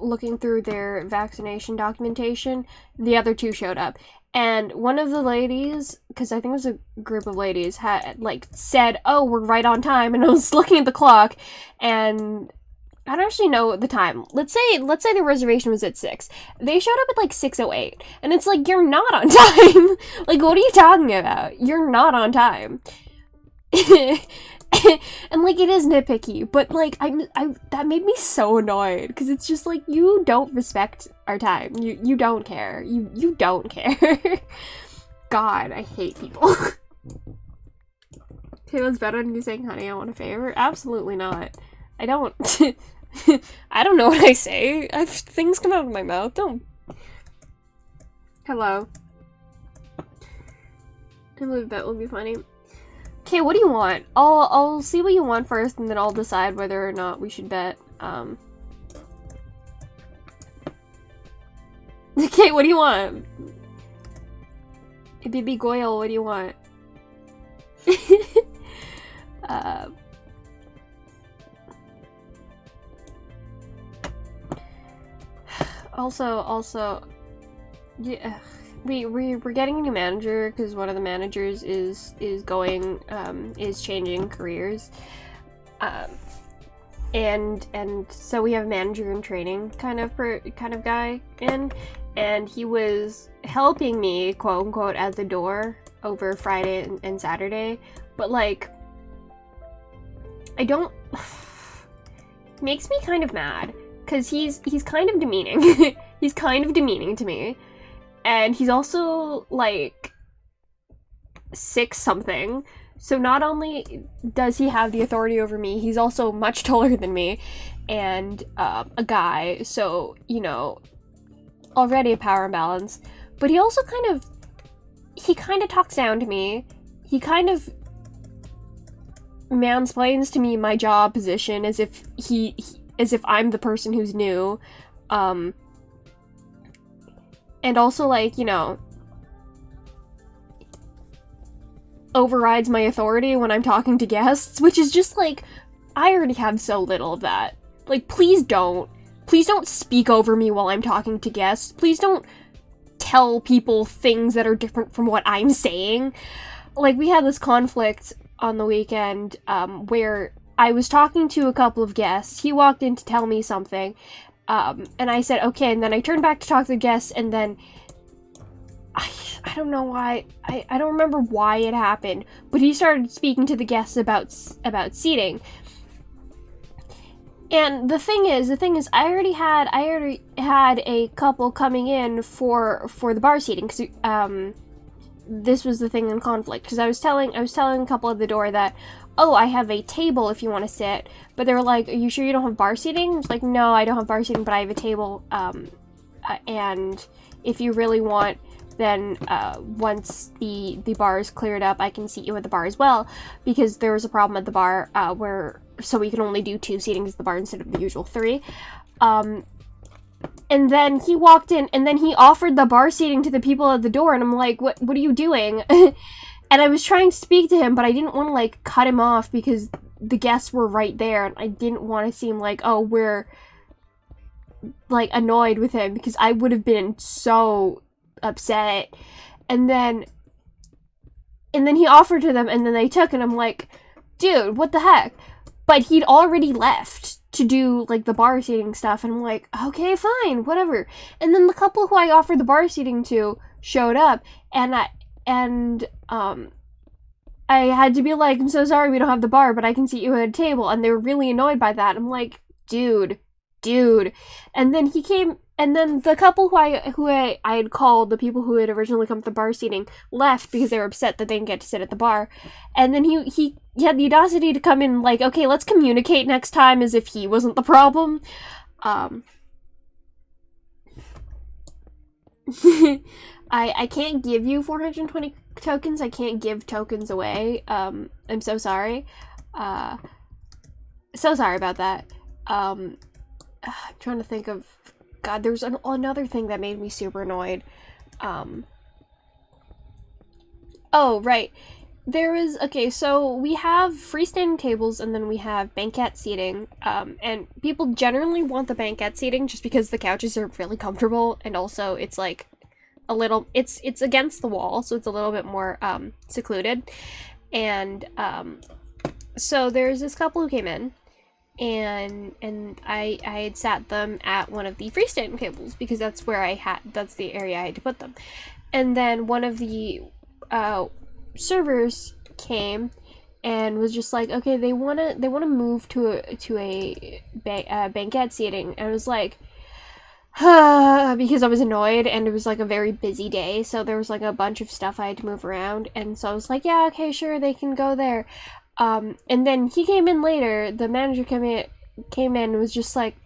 looking through their vaccination documentation, the other 2 showed up. And one of the ladies, because I think it was a group of ladies, had like said, oh, we're right on time, and I was looking at the clock, and I don't actually know the time. Let's say the reservation was at 6. They showed up at like 6:08, and it's like, you're not on time. Like, what are you talking about? You're not on time. And like, it is nitpicky, but like, that made me so annoyed, because it's just like, you don't respect our time. You don't care. You don't care. God, I hate people. Taylor's better than you saying, honey, I want a favor? Absolutely not. I don't. I don't know what I say. Things come out of my mouth. Don't. Hello. I believe that will be funny. Okay, what do you want? I'll see what you want first, and then I'll decide whether or not we should bet. Okay, what do you want? Bibi Goyle, what do you want? Also, yeah, we're getting a new manager, because one of the managers is changing careers, and so we have a manager in training kind of guy in, and he was helping me, quote unquote, at the door over Friday and Saturday, but like, I don't. It makes me kind of mad, because he's kind of demeaning. He's kind of demeaning to me. And he's also, like, 6-something. So not only does he have the authority over me, he's also much taller than me. And a guy. So, you know, already a power imbalance. but he also kind of talks down to me. He kind of mansplains to me my job position as if as if I'm the person who's new. And also, like, you know, overrides my authority when I'm talking to guests, which is just like, I already have so little of that. Like, please don't speak over me while I'm talking to guests. Please don't tell people things that are different from what I'm saying. Like, we had this conflict on the weekend, where I was talking to a couple of guests. He walked in to tell me something, and I said, okay, and then I turned back to talk to the guests, and then I don't know why, I don't remember why it happened, but he started speaking to the guests about seating. And the thing is, I already had a couple coming in for the bar seating, because this was the thing in conflict, because I was telling a couple at the door that, oh, I have a table if you want to sit, but they were like, are you sure you don't have bar seating? I was like, no, I don't have bar seating, but I have a table, and if you really want, then once the bar is cleared up, I can seat you at the bar as well, because there was a problem at the bar so we can only do 2 seatings at the bar instead of the usual 3. And then he walked in, and then he offered the bar seating to the people at the door, and I'm like, what are you doing? And I was trying to speak to him, but I didn't want to, like, cut him off because the guests were right there, and I didn't want to seem like, oh, we're, like, annoyed with him, because I would have been so upset. And then he offered to them, and then they took, and I'm like, dude, what the heck? But he'd already left to do, like, the bar seating stuff, and I'm like, okay, fine, whatever. And then the couple who I offered the bar seating to showed up, and I had to be like, I'm so sorry we don't have the bar, but I can seat you at a table, and they were really annoyed by that. I'm like, dude. And then he came, and then the couple who I had called, the people who had originally come to the bar seating, left because they were upset that they didn't get to sit at the bar. And then he had the audacity to come in like, okay, let's communicate next time, as if he wasn't the problem. I can't give you 420 tokens. I can't give tokens away. I'm so sorry. So sorry about that. I'm trying to think of... God, there's another thing that made me super annoyed. Oh, right. Okay, so we have freestanding tables, and then we have banquette seating, and people generally want the banquette seating just because the couches are really comfortable, and also it's like a little, it's against the wall, so it's a little bit more, secluded. And, so there's this couple who came in, and I had sat them at one of the freestanding tables, because that's the area I had to put them. And then one of the, servers came and was just like, okay, they want to move to a banquette seating. And I was like, because I was annoyed, and it was like a very busy day, so there was like a bunch of stuff I had to move around, and so I was like, yeah, okay, sure, they can go there. And then he came in later, the manager came in and was just like,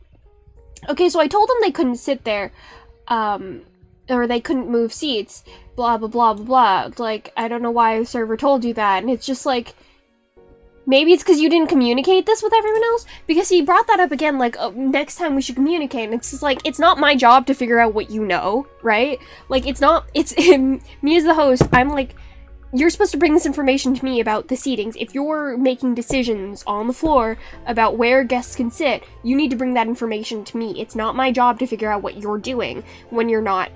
okay, so I told them they couldn't sit there, or they couldn't move seats, blah, blah, blah, blah, blah. Like, I don't know why the server told you that, and it's just like, maybe it's because you didn't communicate this with everyone else? Because he brought that up again, like, oh, next time we should communicate, and it's just like, it's not my job to figure out what you know, right? Like, it's me as the host, I'm like, you're supposed to bring this information to me about the seatings. If you're making decisions on the floor about where guests can sit, you need to bring that information to me. It's not my job to figure out what you're doing when you're not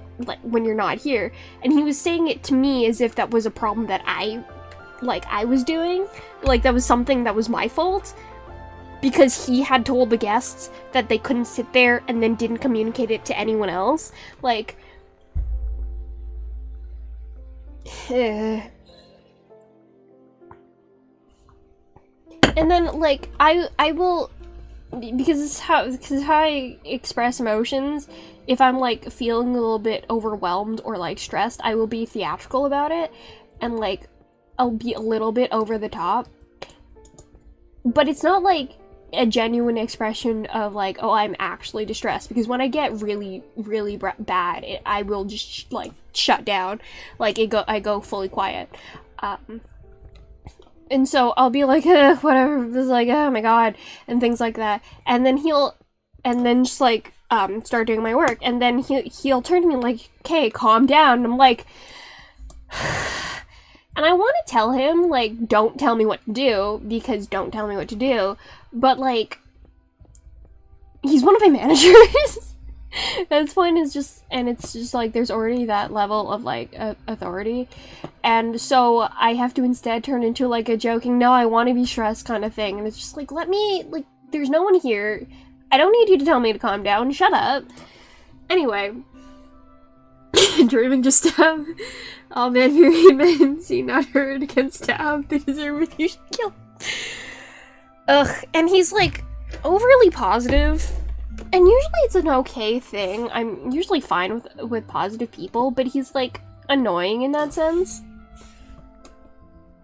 here. And he was saying it to me as if that was a problem that I was doing. Like, that was something that was my fault. Because he had told the guests that they couldn't sit there and then didn't communicate it to anyone else. Like... And then, like, I will, because this is how I express emotions, if I'm, like, feeling a little bit overwhelmed or, like, stressed, I will be theatrical about it, and, like, I'll be a little bit over the top. But it's not like a genuine expression of like, oh, I'm actually distressed, because when I get really, really bad, I will just like shut down, like I go fully quiet, and so I'll be like, whatever, just like, oh my god, and things like that, and then just like start doing my work, and then he'll turn to me like, okay, calm down, and I'm like, and I want to tell him, like, don't tell me what to do, because don't tell me what to do, but, like, he's one of my managers. That's point is just, and it's just, like, there's already that level of, like, authority, and so I have to instead turn into, like, a joking, no, I want to be stressed kind of thing, and it's just, like, let me, like, there's no one here, I don't need you to tell me to calm down, shut up. Anyway. Dreaming just stab. All men who hate men, see not heard, can stab. They deserve it, you should kill. Ugh, and he's like overly positive. And usually it's an okay thing. I'm usually fine with positive people, but he's like annoying in that sense.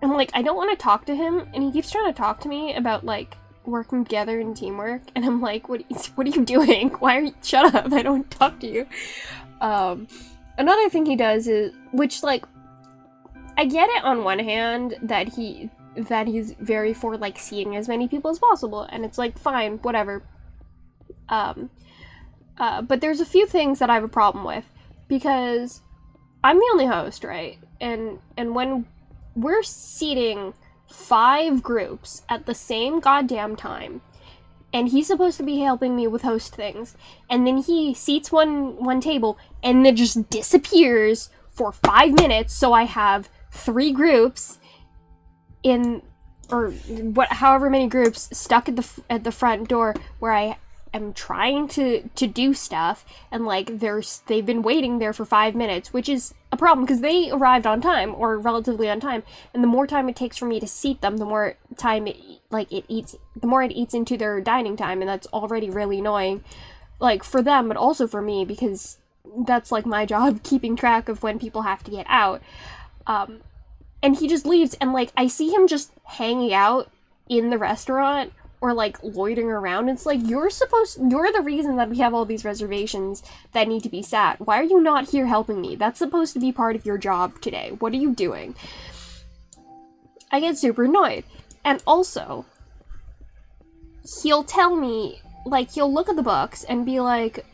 And like I don't want to talk to him, and he keeps trying to talk to me about like working together and teamwork, and I'm like, what are you doing? Why are you, shut up, I don't want to talk to you. Another thing he does is, which, like, I get it on one hand that he's very for, like, seeing as many people as possible, and it's, like, fine, whatever. But there's a few things that I have a problem with, because I'm the only host, right? And when we're seating 5 groups at the same goddamn time, and he's supposed to be helping me with host things, and then he seats one table, and then just disappears for 5 minutes, so I have 3 groups in, or however many groups stuck at the front door where I am trying to do stuff, and like they've been waiting there for 5 minutes, which is a problem because they arrived on time, or relatively on time, and the more time it takes for me to seat them, the more time it eats into their dining time, and that's already really annoying, like for them, but also for me, because that's like my job, keeping track of when people have to get out. And he just leaves, and like I see him just hanging out in the restaurant or like loitering around. It's like, you're the reason that we have all these reservations that need to be sat. Why are you not here helping me? That's supposed to be part of your job today. What are you doing? I get super annoyed. And also, he'll tell me, like, he'll look at the books and be like,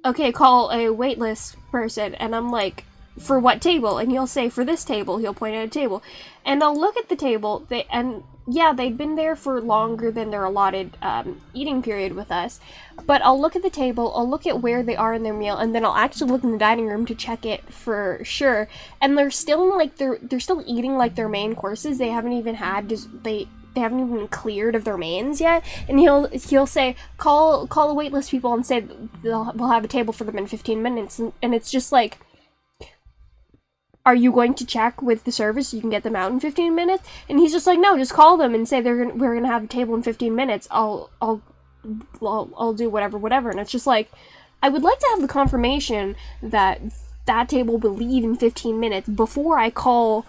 okay, call a waitlist person, and I'm like, for what table? And he'll say, for this table. He'll point at a table. And I'll look at the table, they'd been there for longer than their allotted eating period with us, but I'll look at the table, I'll look at where they are in their meal, and then I'll actually look in the dining room to check it for sure, and they're still like, they're still eating like their main courses. They haven't even had, they haven't even cleared of their mains yet, and he'll say, call the waitlist people and say we'll have a table for them in 15 minutes, and it's just like, are you going to check with the service so you can get them out in 15 minutes? And he's just like, no, just call them and say we're gonna have a table in 15 minutes. I'll do whatever. And it's just like, I would like to have the confirmation that that table will leave in 15 minutes before I call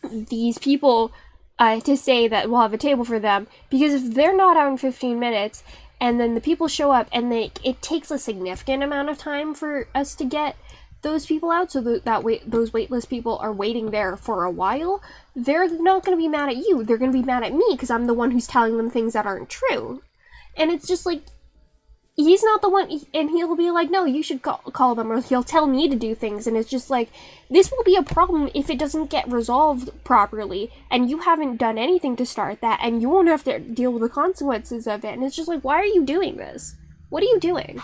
these people to say that we'll have a table for them. Because if they're not out in 15 minutes, and then the people show up, and it takes a significant amount of time for us to get those people out, so those waitlist people are waiting there for a while, they're not going to be mad at you, they're going to be mad at me, because I'm the one who's telling them things that aren't true. And it's just like, he's not the one, and he'll be like, no, you should call them, or he'll tell me to do things, and it's just like, this will be a problem if it doesn't get resolved properly, and you haven't done anything to start that, and you won't have to deal with the consequences of it, and it's just like, why are you doing this? What are you doing?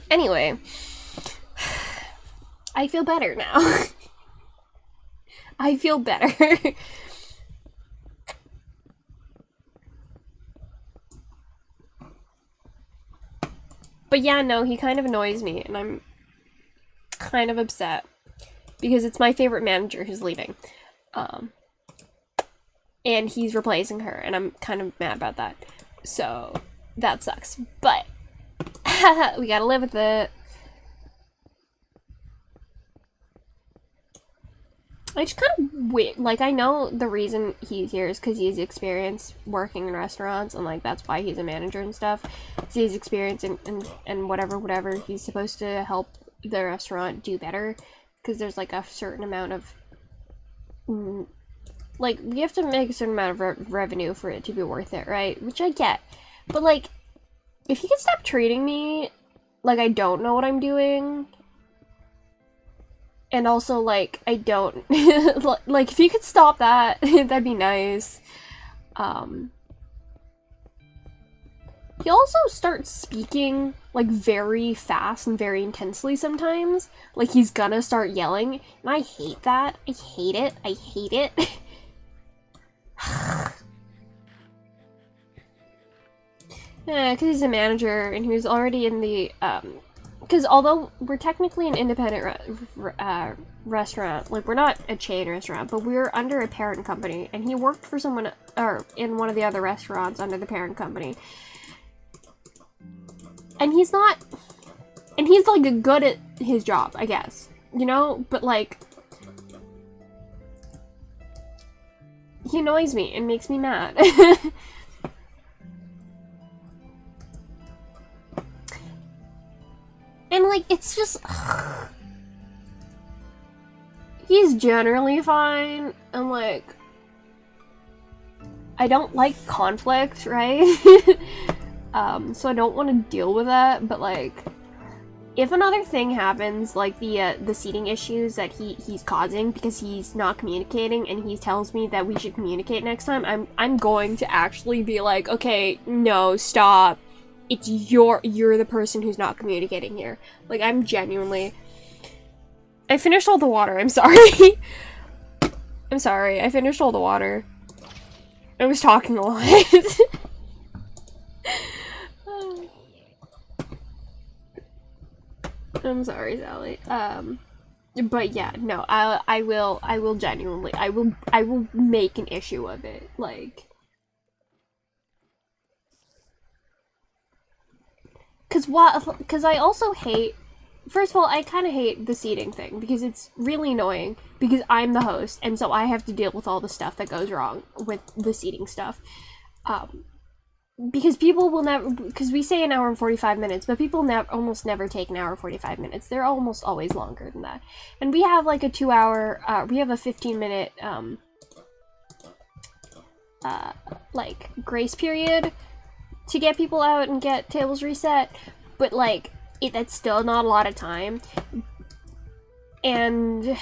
Anyway, I feel better now. I feel better. But yeah, no, he kind of annoys me, and I'm kind of upset, because it's my favorite manager who's leaving. And he's replacing her, and I'm kind of mad about that. So, that sucks. But we gotta live with it. I just kind of wait. Like, I know the reason he's here is because he's experienced working in restaurants, and like that's why he's a manager and stuff. So he's experienced and whatever. He's supposed to help the restaurant do better because there's like a certain amount of like we have to make a certain amount of revenue for it to be worth it, right? Which I get, but like if you could stop treating me like I don't know what I'm doing. And also, like, I don't, like, if you could stop that, that'd be nice. He also starts speaking, like, very fast and very intensely sometimes. Like, he's gonna start yelling, and I hate that. I hate it. I hate it. Yeah, because he's a manager, and he was already in the, because although we're technically an independent restaurant, like we're not a chain restaurant, but we're under a parent company, and he worked for someone, or in one of the other restaurants under the parent company. And he's not, and he's like good at his job, I guess, you know, but like, he annoys me and makes me mad. And, like, it's just... he's generally fine, and, like... I don't like conflict, right? So I don't want to deal with that, but, like... If another thing happens, like the seating issues that he's causing because he's not communicating, and he tells me that we should communicate next time, I'm going to actually be like, okay, no, stop. It's you're the person who's not communicating here. Like, I'm genuinely... I finished all the water, I'm sorry. I'm sorry, I finished all the water. I was talking a lot. I'm sorry, Sally. But yeah, no, I will genuinely, I will make an issue of it, like... Because I also hate... First of all, I kind of hate the seating thing, because it's really annoying, because I'm the host, and so I have to deal with all the stuff that goes wrong with the seating stuff. Because people will never... Because we say an hour and 45 minutes, but people almost never take an hour and 45 minutes. They're almost always longer than that. And we have, like, a 2-hour... we have a 15-minute, like, grace period to get people out and get tables reset, but like that's still not a lot of time. And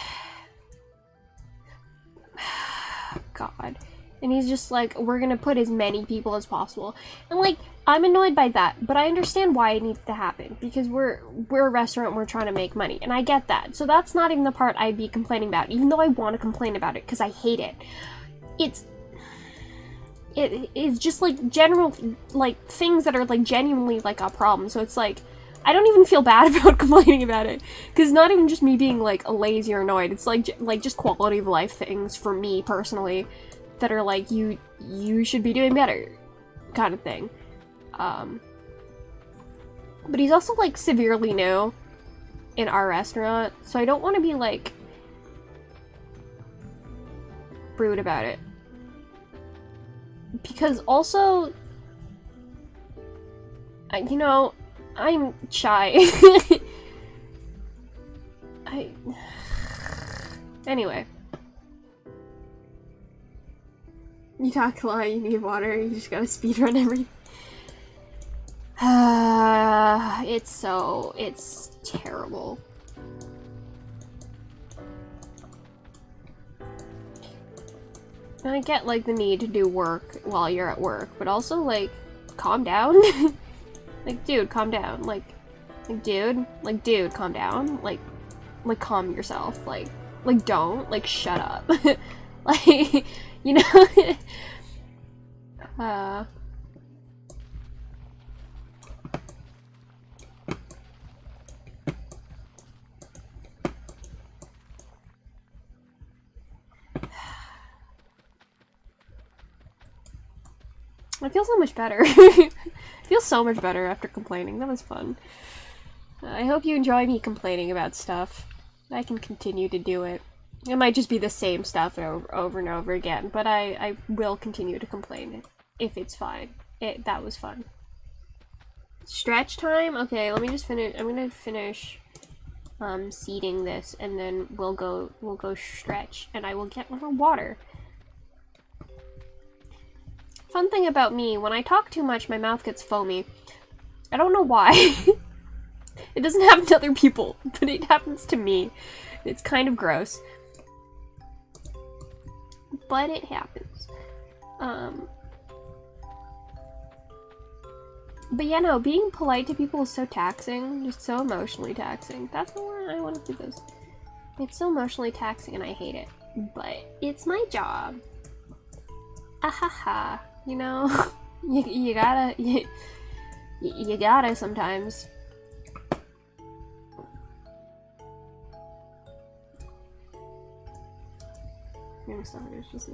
God, and he's just like, we're gonna put as many people as possible, and like I'm annoyed by that, but I understand why it needs to happen, because we're a restaurant, we're trying to make money, and I get that. So that's not even the part I'd be complaining about, even though I want to complain about it because I hate it. It's just like general, like, things that are like genuinely like a problem. So it's like, I don't even feel bad about complaining about it, because not even just me being like lazy or annoyed, it's like just quality of life things for me personally that are like, you should be doing better kind of thing. But he's also like severely new in our restaurant, so I don't want to be like rude about it. Because also, you know, I'm shy. Anyway. You talk a lot, you need water, you just gotta speedrun everything. It's terrible. And I get, like, the need to do work while you're at work, but also, like, calm down. Like, dude, calm down. Like, dude, calm down. Like, calm yourself. Like, don't. Like, shut up. Like, you know? I feel so much better. I feel so much better after complaining. That was fun. I hope you enjoy me complaining about stuff. I can continue to do it. It might just be the same stuff over and over again, but I will continue to complain if it's fine. That was fun. Stretch time? Okay, let me just finish. I'm gonna finish seeding this, and then we'll go stretch, and I will get more water. Fun thing about me, when I talk too much, my mouth gets foamy. I don't know why. It doesn't happen to other people, but it happens to me. It's kind of gross. But it happens. But yeah, no, being polite to people is so taxing. Just so emotionally taxing. That's why I want to do this. It's so emotionally taxing and I hate it. But it's my job. Ahaha. You know? you gotta... You gotta sometimes.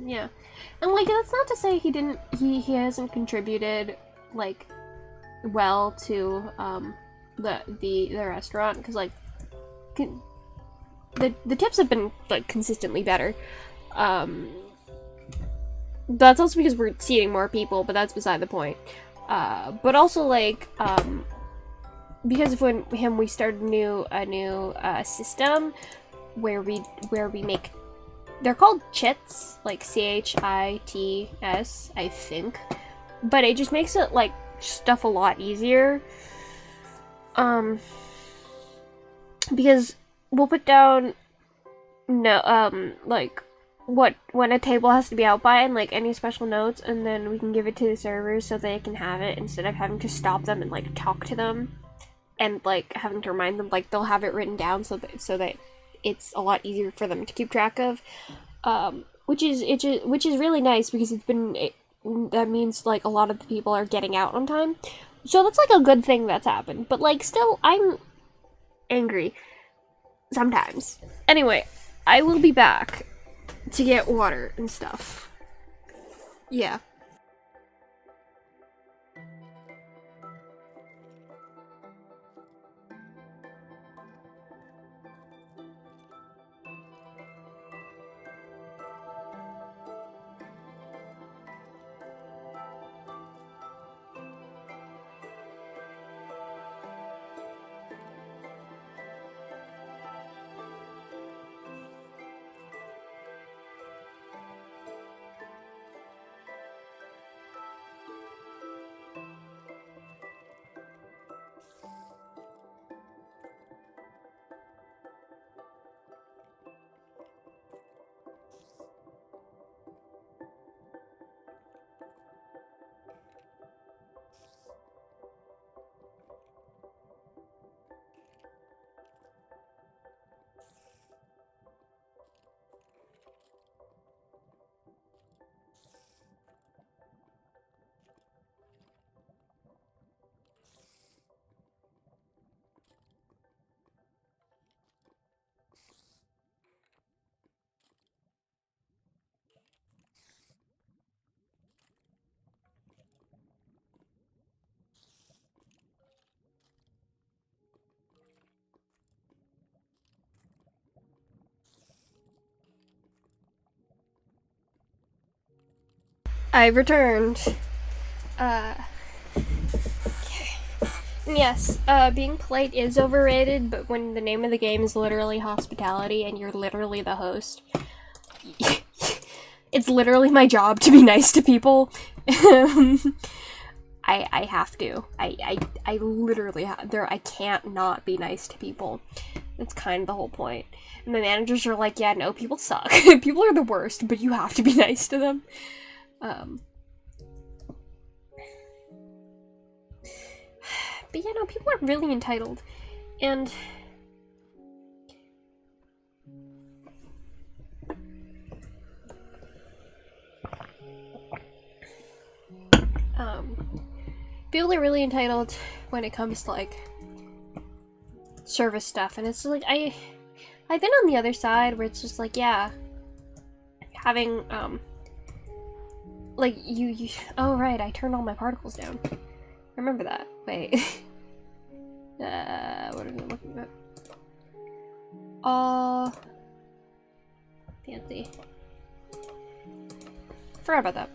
Yeah. And like, that's not to say he hasn't contributed, like, well to the restaurant, because like the tips have been like consistently better. That's also because we're seating more people, but that's beside the point. But also like because of we started a new system where we make, they're called chits, like CHITS, I think, but it just makes it like stuff a lot easier, because we'll put down like when a table has to be out by and like any special notes, and then we can give it to the servers so they can have it instead of having to stop them and like talk to them and like having to remind them. Like they'll have it written down so that it's a lot easier for them to keep track of, which is really nice, because that means like a lot of the people are getting out on time, so that's like a good thing that's happened. But like still, I'm angry sometimes. Anyway, I will be back to get water and stuff. Yeah. I returned. Yes, being polite is overrated, but when the name of the game is literally hospitality and you're literally the host, it's literally my job to be nice to people. I have to. I literally I can't not be nice to people. That's kind of the whole point. And my managers are like, yeah, no, people suck. People are the worst, but you have to be nice to them. But yeah, no, people are really entitled. And people are really entitled when it comes to like service stuff, and it's like I've been on the other side where it's just like, yeah, having like you oh right, I turned all my particles down. Remember that. Wait. What am I looking at? Fancy. Forgot about that.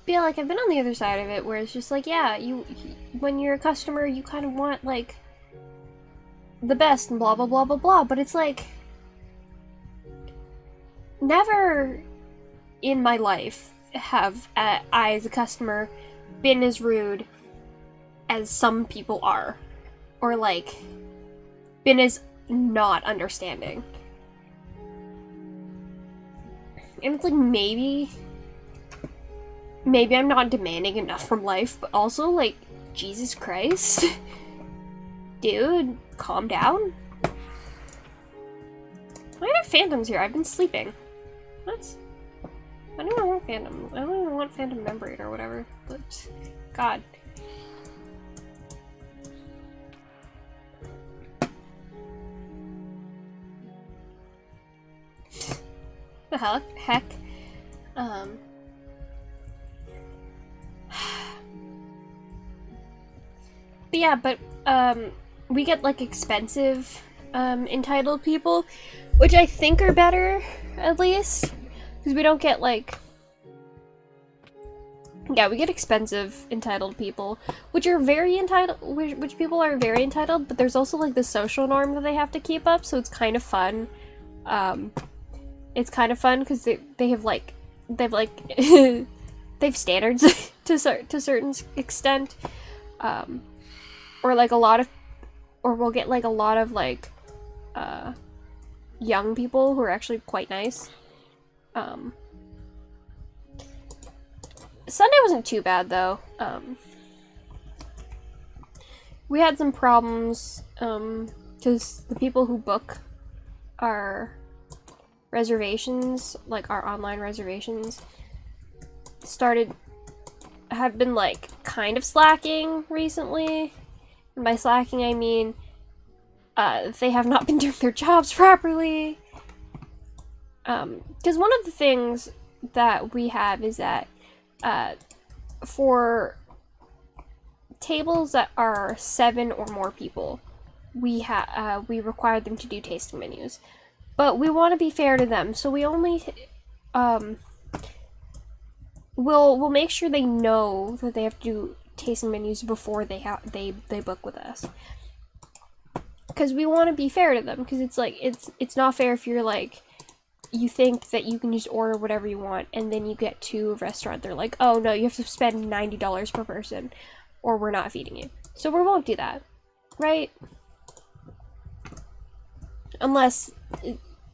But yeah, like, I've been on the other side of it, where it's just like, yeah, when you're a customer, you kind of want, like, the best and blah, blah, blah, blah, blah, but it's like, never in my life have I, as a customer, been as rude as some people are, or, like, been as not understanding. And it's like, maybe I'm not demanding enough from life, but also, like, Jesus Christ. Dude, calm down. Why are phantoms here? I've been sleeping. What? I don't even want phantom. I don't even want phantom membrane or whatever, but God. The heck? But yeah, but we get like expensive entitled people, which I think are better, at least, because we don't get like, yeah, we get expensive entitled people, which are very entitled, which people are very entitled, but there's also like the social norm that they have to keep up, so it's kind of fun. It's kind of fun because they have like, they've standards to certain extent, or like a lot of, or we'll get like a lot of like young people who are actually quite nice. Sunday wasn't too bad though. We had some problems because the people who book our reservations, like our online reservations, have been like kind of slacking recently. And by slacking I mean they have not been doing their jobs properly. Because one of the things that we have is that for tables that are 7 or more people, we require them to do tasting menus. But we want to be fair to them, so we only we'll make sure they know that they have to do tasting menus before they book with us. Because we want to be fair to them, because it's like it's not fair if you're like, you think that you can just order whatever you want, and then you get to a restaurant, they're like, oh no, you have to spend $90 per person, or we're not feeding you. So we won't do that, right? Unless,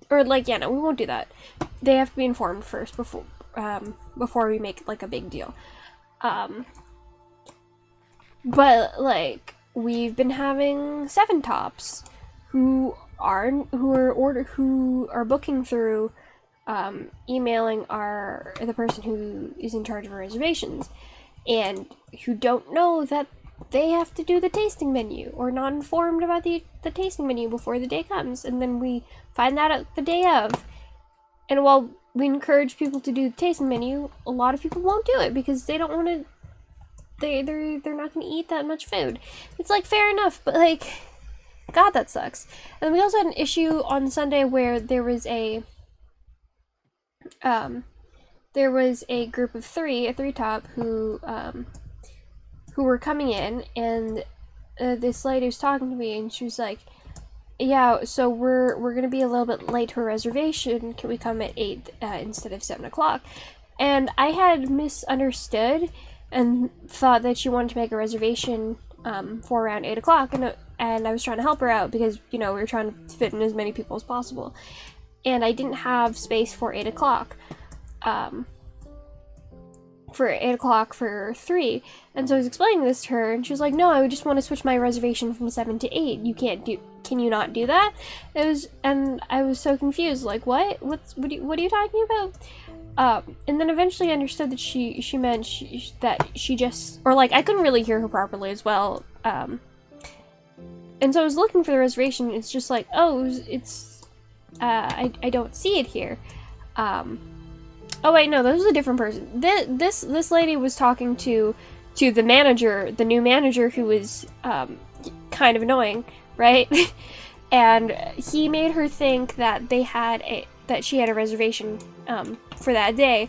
or like, yeah, no, we won't do that. They have to be informed first before we make like a big deal. But like, we've been having 7 tops who are booking through emailing the person who is in charge of our reservations, and who don't know that they have to do the tasting menu, or not informed about the tasting menu before the day comes, and then we find that out the day of. And while we encourage people to do the tasting menu, a lot of people won't do it because they don't want to. They're not going to eat that much food. It's like, fair enough, but like, God, that sucks. And then we also had an issue on Sunday where there was a group of 3, a 3-top, who were coming in, and this lady was talking to me, and she was like, yeah, so we're gonna be a little bit late to a reservation. Can we come at 8 instead of 7 o'clock? And I had misunderstood and thought that she wanted to make a reservation for around 8 o'clock, and I was trying to help her out because, you know, we were trying to fit in as many people as possible. And I didn't have space for 8 o'clock. For 8 o'clock for 3, and so I was explaining this to her, and she was like, no, I just want to switch my reservation from 7 to 8. Can you not do that? And I was so confused, like, what are you talking about? And then eventually I understood that she meant that she just, or like, I couldn't really hear her properly as well, and so I was looking for the reservation. It's just like, oh, I don't see it here. Oh wait, no, this was a different person. This lady was talking to the manager, the new manager, who was kind of annoying, right? and he made her think that she had a reservation for that day,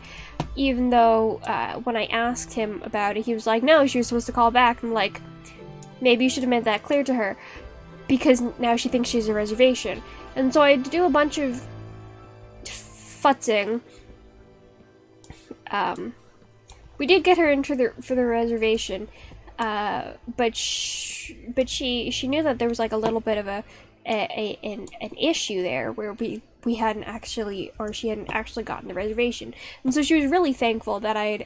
even though when I asked him about it, he was like, no, she was supposed to call back. I'm like, maybe you should have made that clear to her, because now she thinks she has a reservation. And so I had to do a bunch of futzing. We did get her into for the reservation, but she knew that there was like a little bit of an issue there where we hadn't actually, or she hadn't actually gotten the reservation. And so she was really thankful that I'd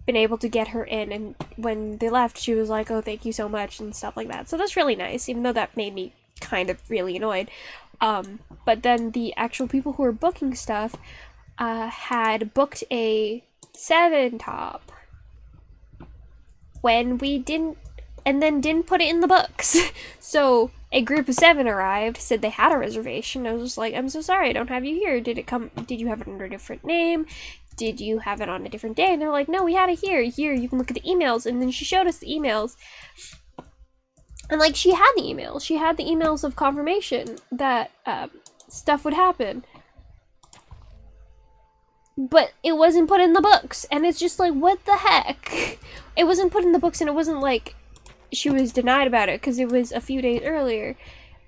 been able to get her in, and when they left, she was like, oh, thank you so much, and stuff like that. So that's really nice, even though that made me kind of really annoyed. But then the actual people who were booking stuff had booked a 7 top when we didn't, and then didn't put it in the books. So a group of 7 arrived, said they had a reservation. I was just like, I'm so sorry, I don't have you here. Did you have it under a different name? Did you have it on a different day? And they're like, no, we had it here. Here, you can look at the emails. And then she showed us the emails. And, like, she had the emails. She had the emails of confirmation that stuff would happen. But it wasn't put in the books. And it's just like, what the heck? It wasn't put in the books, and it wasn't like she was denied about it, because it was a few days earlier.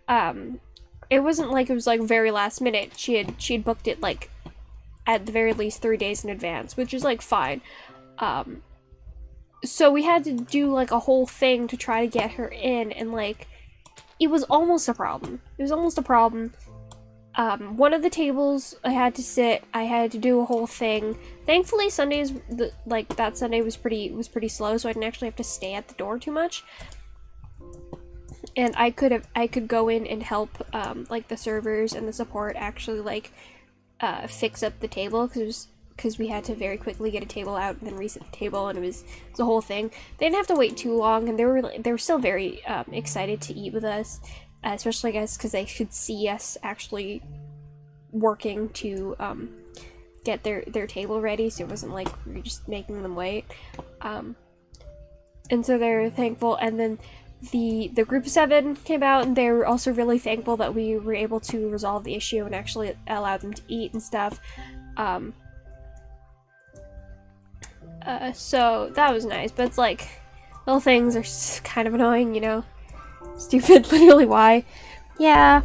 It wasn't like it was, like, very last minute. She had booked it, like, at the very least 3 days in advance, which is, like, fine. So we had to do, like, a whole thing to try to get her in, and, like, it was almost a problem. It was almost a problem. One of the tables I had to sit, I had to do a whole thing. Thankfully, Sundays, that Sunday was pretty slow, so I didn't actually have to stay at the door too much. And I could go in and help, like, the servers and the support actually, like, fix up the table, because we had to very quickly get a table out and then reset the table, and it was a whole thing. They didn't have to wait too long, and they were still very excited to eat with us, especially, I guess, because they could see us actually working to get their table ready, so it wasn't like we were just making them wait. And so they're thankful, and then the group of 7 came out, and they were also really thankful that we were able to resolve the issue and actually allow them to eat and stuff. So that was nice, but it's like, little things are kind of annoying, you know? Stupid, literally, why? Yeah.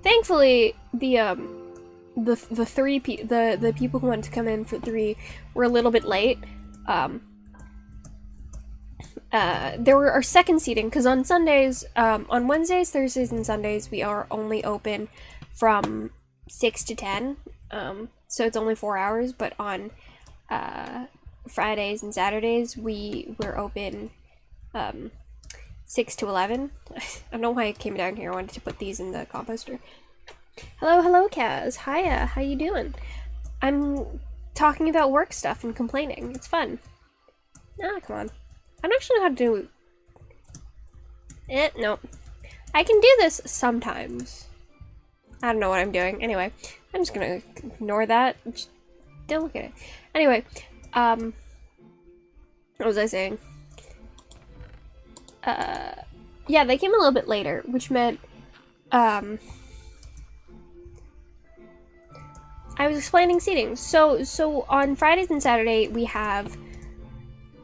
Thankfully, the people who wanted to come in for 3 were a little bit late. There were our second seating, because on Sundays, on Wednesdays, Thursdays, and Sundays, we are only open from 6 to 10, so it's only 4 hours, but on Fridays and Saturdays, we're open 6 to 11. I don't know why I came down here. I wanted to put these in the composter. Hello, Kaz. Hiya, how you doing? I'm talking about work stuff and complaining. It's fun. Ah, come on. I don't actually know how to do it. No. I can do this sometimes. I don't know what I'm doing. Anyway, I'm just gonna ignore that. Just don't look at it. Anyway, what was I saying? Yeah, they came a little bit later, which meant, I was explaining seating. So on Fridays and Saturday, we have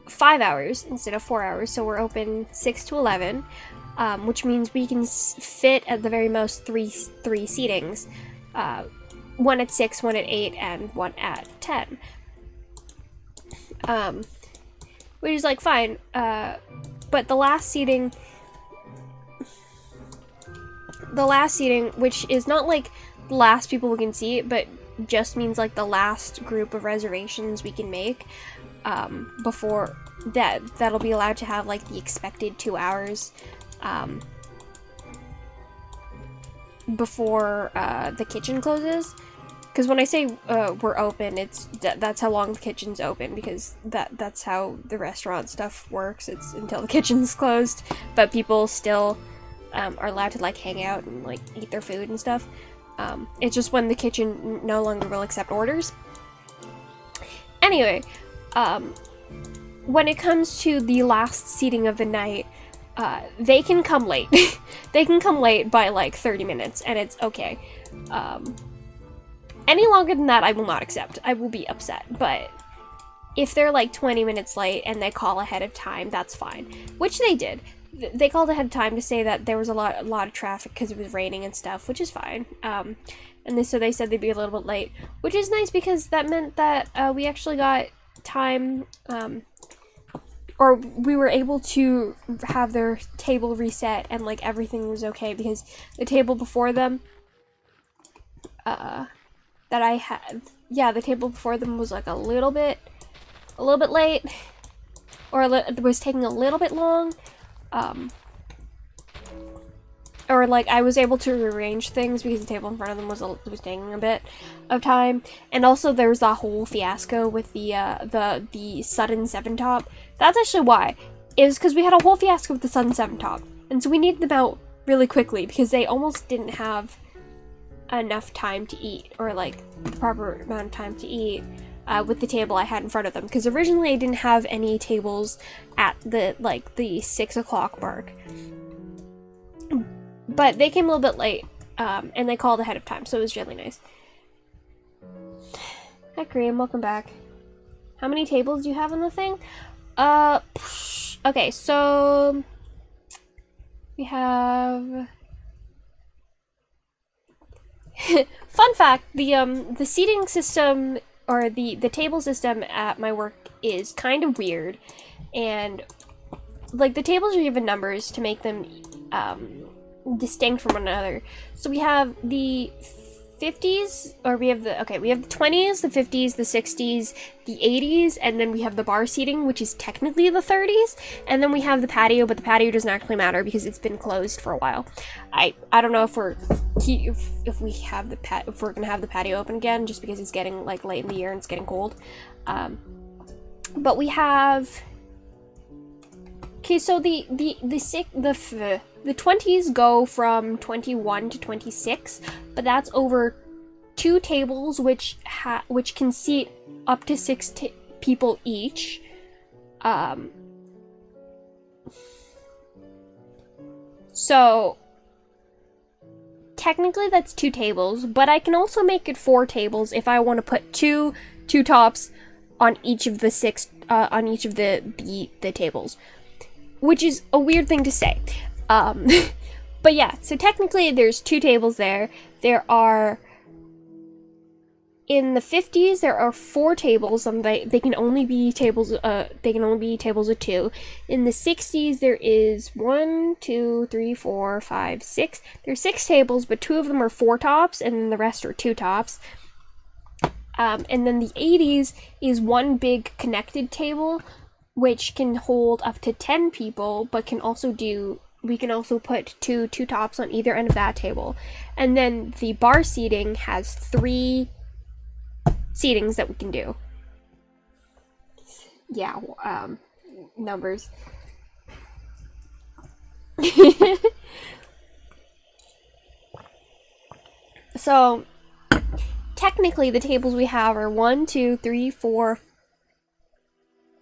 5 hours instead of 4 hours, so we're open 6 to 11, which means we can fit at the very most three seatings, 1 at 6, 1 at 8, and 1 at 10, which is like fine, but the last seating, which is not like the last people we can see, but just means like the last group of reservations we can make, before that'll be allowed to have like the expected 2 hours before the kitchen closes. Because when I say we're open, that's how long the kitchen's open, because that's how the restaurant stuff works. It's until the kitchen's closed, but people still are allowed to like hang out and like eat their food and stuff. It's just when the kitchen no longer will accept orders. Anyway, when it comes to the last seating of the night, they can come late. They can come late by like 30 minutes, and it's okay. Any longer than that, I will not accept. I will be upset, but if they're like 20 minutes late and they call ahead of time, that's fine. Which they did. They called ahead of time to say that there was a lot of traffic because it was raining and stuff, which is fine. So they said they'd be a little bit late, which is nice because that meant that we actually got time, or we were able to have their table reset and like everything was okay, because the table before them, that I had, the table before them was like a little bit late, or it was taking a little bit long, or like I was able to rearrange things because the table in front of them was taking a bit of time. And also there was that whole fiasco with the sudden 7 top. That's actually why. It was because we had a whole fiasco with the sudden 7 top, and so we needed them out really quickly because they almost didn't have enough time to eat, or like the proper amount of time to eat. With the table I had in front of them, because originally I didn't have any tables at the 6 o'clock mark, but they came a little bit late, and they called ahead of time, so it was really nice. Hi Kareem, welcome back. How many tables do you have on the thing? Okay, so we have fun fact, the seating system, or the table system at my work, is kind of weird, and like the tables are given numbers to make them distinct from one another. So we have the 50s, or we have the 20s, the 50s, the 60s, the 80s, and then we have the bar seating, which is technically the 30s, and then we have the patio, but the patio doesn't actually matter because it's been closed for a while. I don't know if we're gonna have the patio open again, just because it's getting like late in the year and it's getting cold. But we have, okay, so the 20s go from 21 to 26, but that's over 2 tables, which can seat up to 6 people each. So technically that's 2 tables, but I can also make it 4 tables if I want to put two tops on each of the 6 on each of the tables, which is a weird thing to say. But yeah, so technically there's 2 tables there. There are, in the 50s, there are 4 tables. They can only be tables. They can only be tables of 2. In the 60s, there is 1, 2, 3, 4, 5, 6. There's 6 tables, but 2 of them are 4 tops, and then the rest are 2 tops. And then the 80s is 1 big connected table, which can hold up to 10 people, but can also we can also put two tops on either end of that table. And then the bar seating has 3 seatings that we can do. Yeah, numbers. So, technically the tables we have are 1, 2, 3, 4...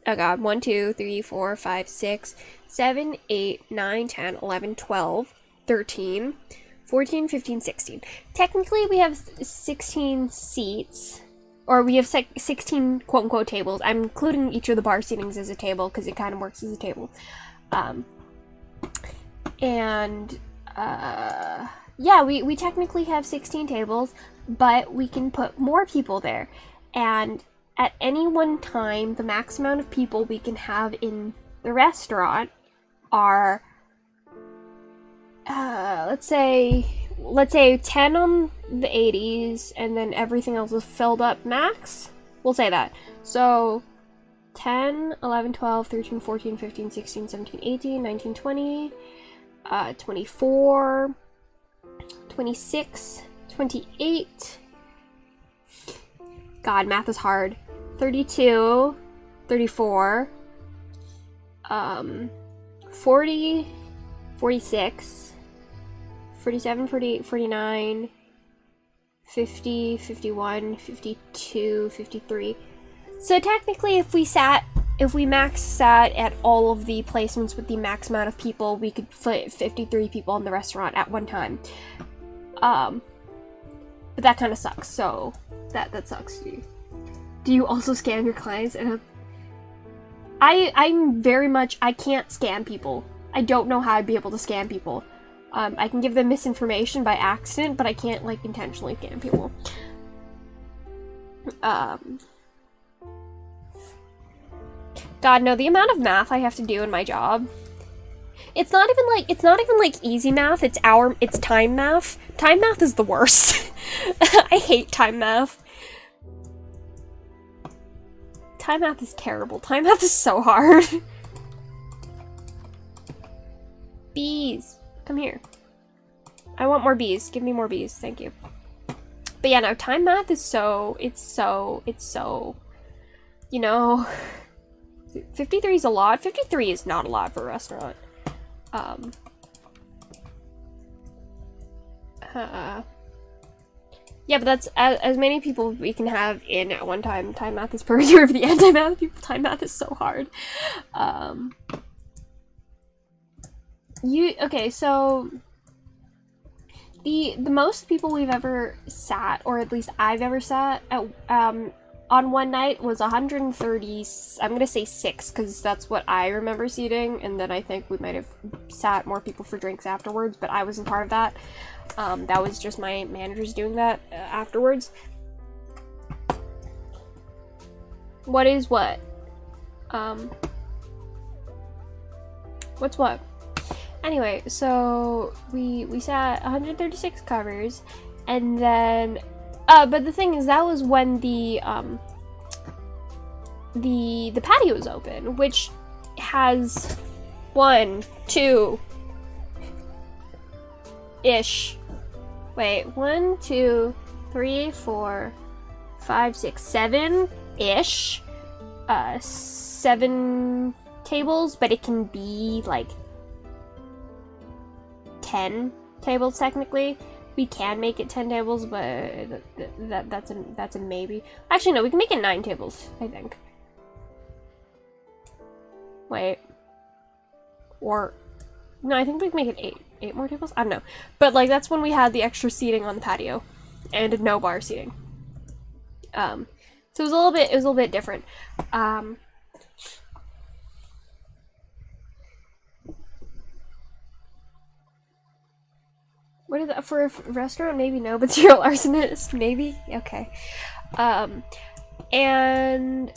Oh god, 1, 2, 3, 4, 5, 6, 7, 8, 9, 10, 11, 12, 13, 14, 15, 16. Technically, we have 16 seats, or we have 16 quote-unquote tables. I'm including each of the bar seatings as a table, because it kind of works as a table. Yeah, we technically have 16 tables, but we can put more people there. And at any one time, the max amount of people we can have in the restaurant are, let's say 10 on the 80s, and then everything else is filled up max. We'll say that. So 10, 11, 12, 13, 14, 15, 16, 17, 18, 19, 20, 24, 26, 28. God, math is hard. 32, 34, 40, 46, 47, 48, 49, 50, 51, 52, 53. So technically if we sat if we max sat at all of the placements with the max amount of people, we could fit 53 people in the restaurant at one time. But that kind of sucks, so that sucks. Do you also scam your clients? I'm very much, I can't scam people. I don't know how I'd be able to scam people. I can give them misinformation by accident, but I can't, like, intentionally scam people. God, no, the amount of math I have to do in my job. It's not even like easy math, it's time math. Time math is the worst. I hate time math. Time math is terrible. Time math is so hard. Bees. Come here. I want more bees. Give me more bees. Thank you. But yeah, no, time math is it's so, you know, 53 is a lot. 53 is not a lot for a restaurant. Yeah, but that's as many people we can have in at one time. Time math is per year for the anti-math people. Time math is so hard. Okay, so the most people we've ever sat, or at least I've ever sat at, on one night was 130, I'm gonna say 6, because that's what I remember seating, and then I think we might have sat more people for drinks afterwards, but I wasn't part of that. That was just my managers doing that afterwards. What is what? What's what? Anyway, so we sat 136 covers, and then but the thing is, that was when the patio was open, which has 1, 2 ish. Wait, 1, 2, 3, 4, 5, 6, 7 ish. 7 tables, but it can be like 10 tables technically. We can make it 10 tables, but that's a maybe. Actually, no, we can make it 9 tables, I think. Wait. Or no, I think we can make it 8 more tables? I don't know. But like that's when we had the extra seating on the patio and no bar seating. So it was a little bit different. What is that for a restaurant? Maybe no, but serial arsonist, maybe? Okay. And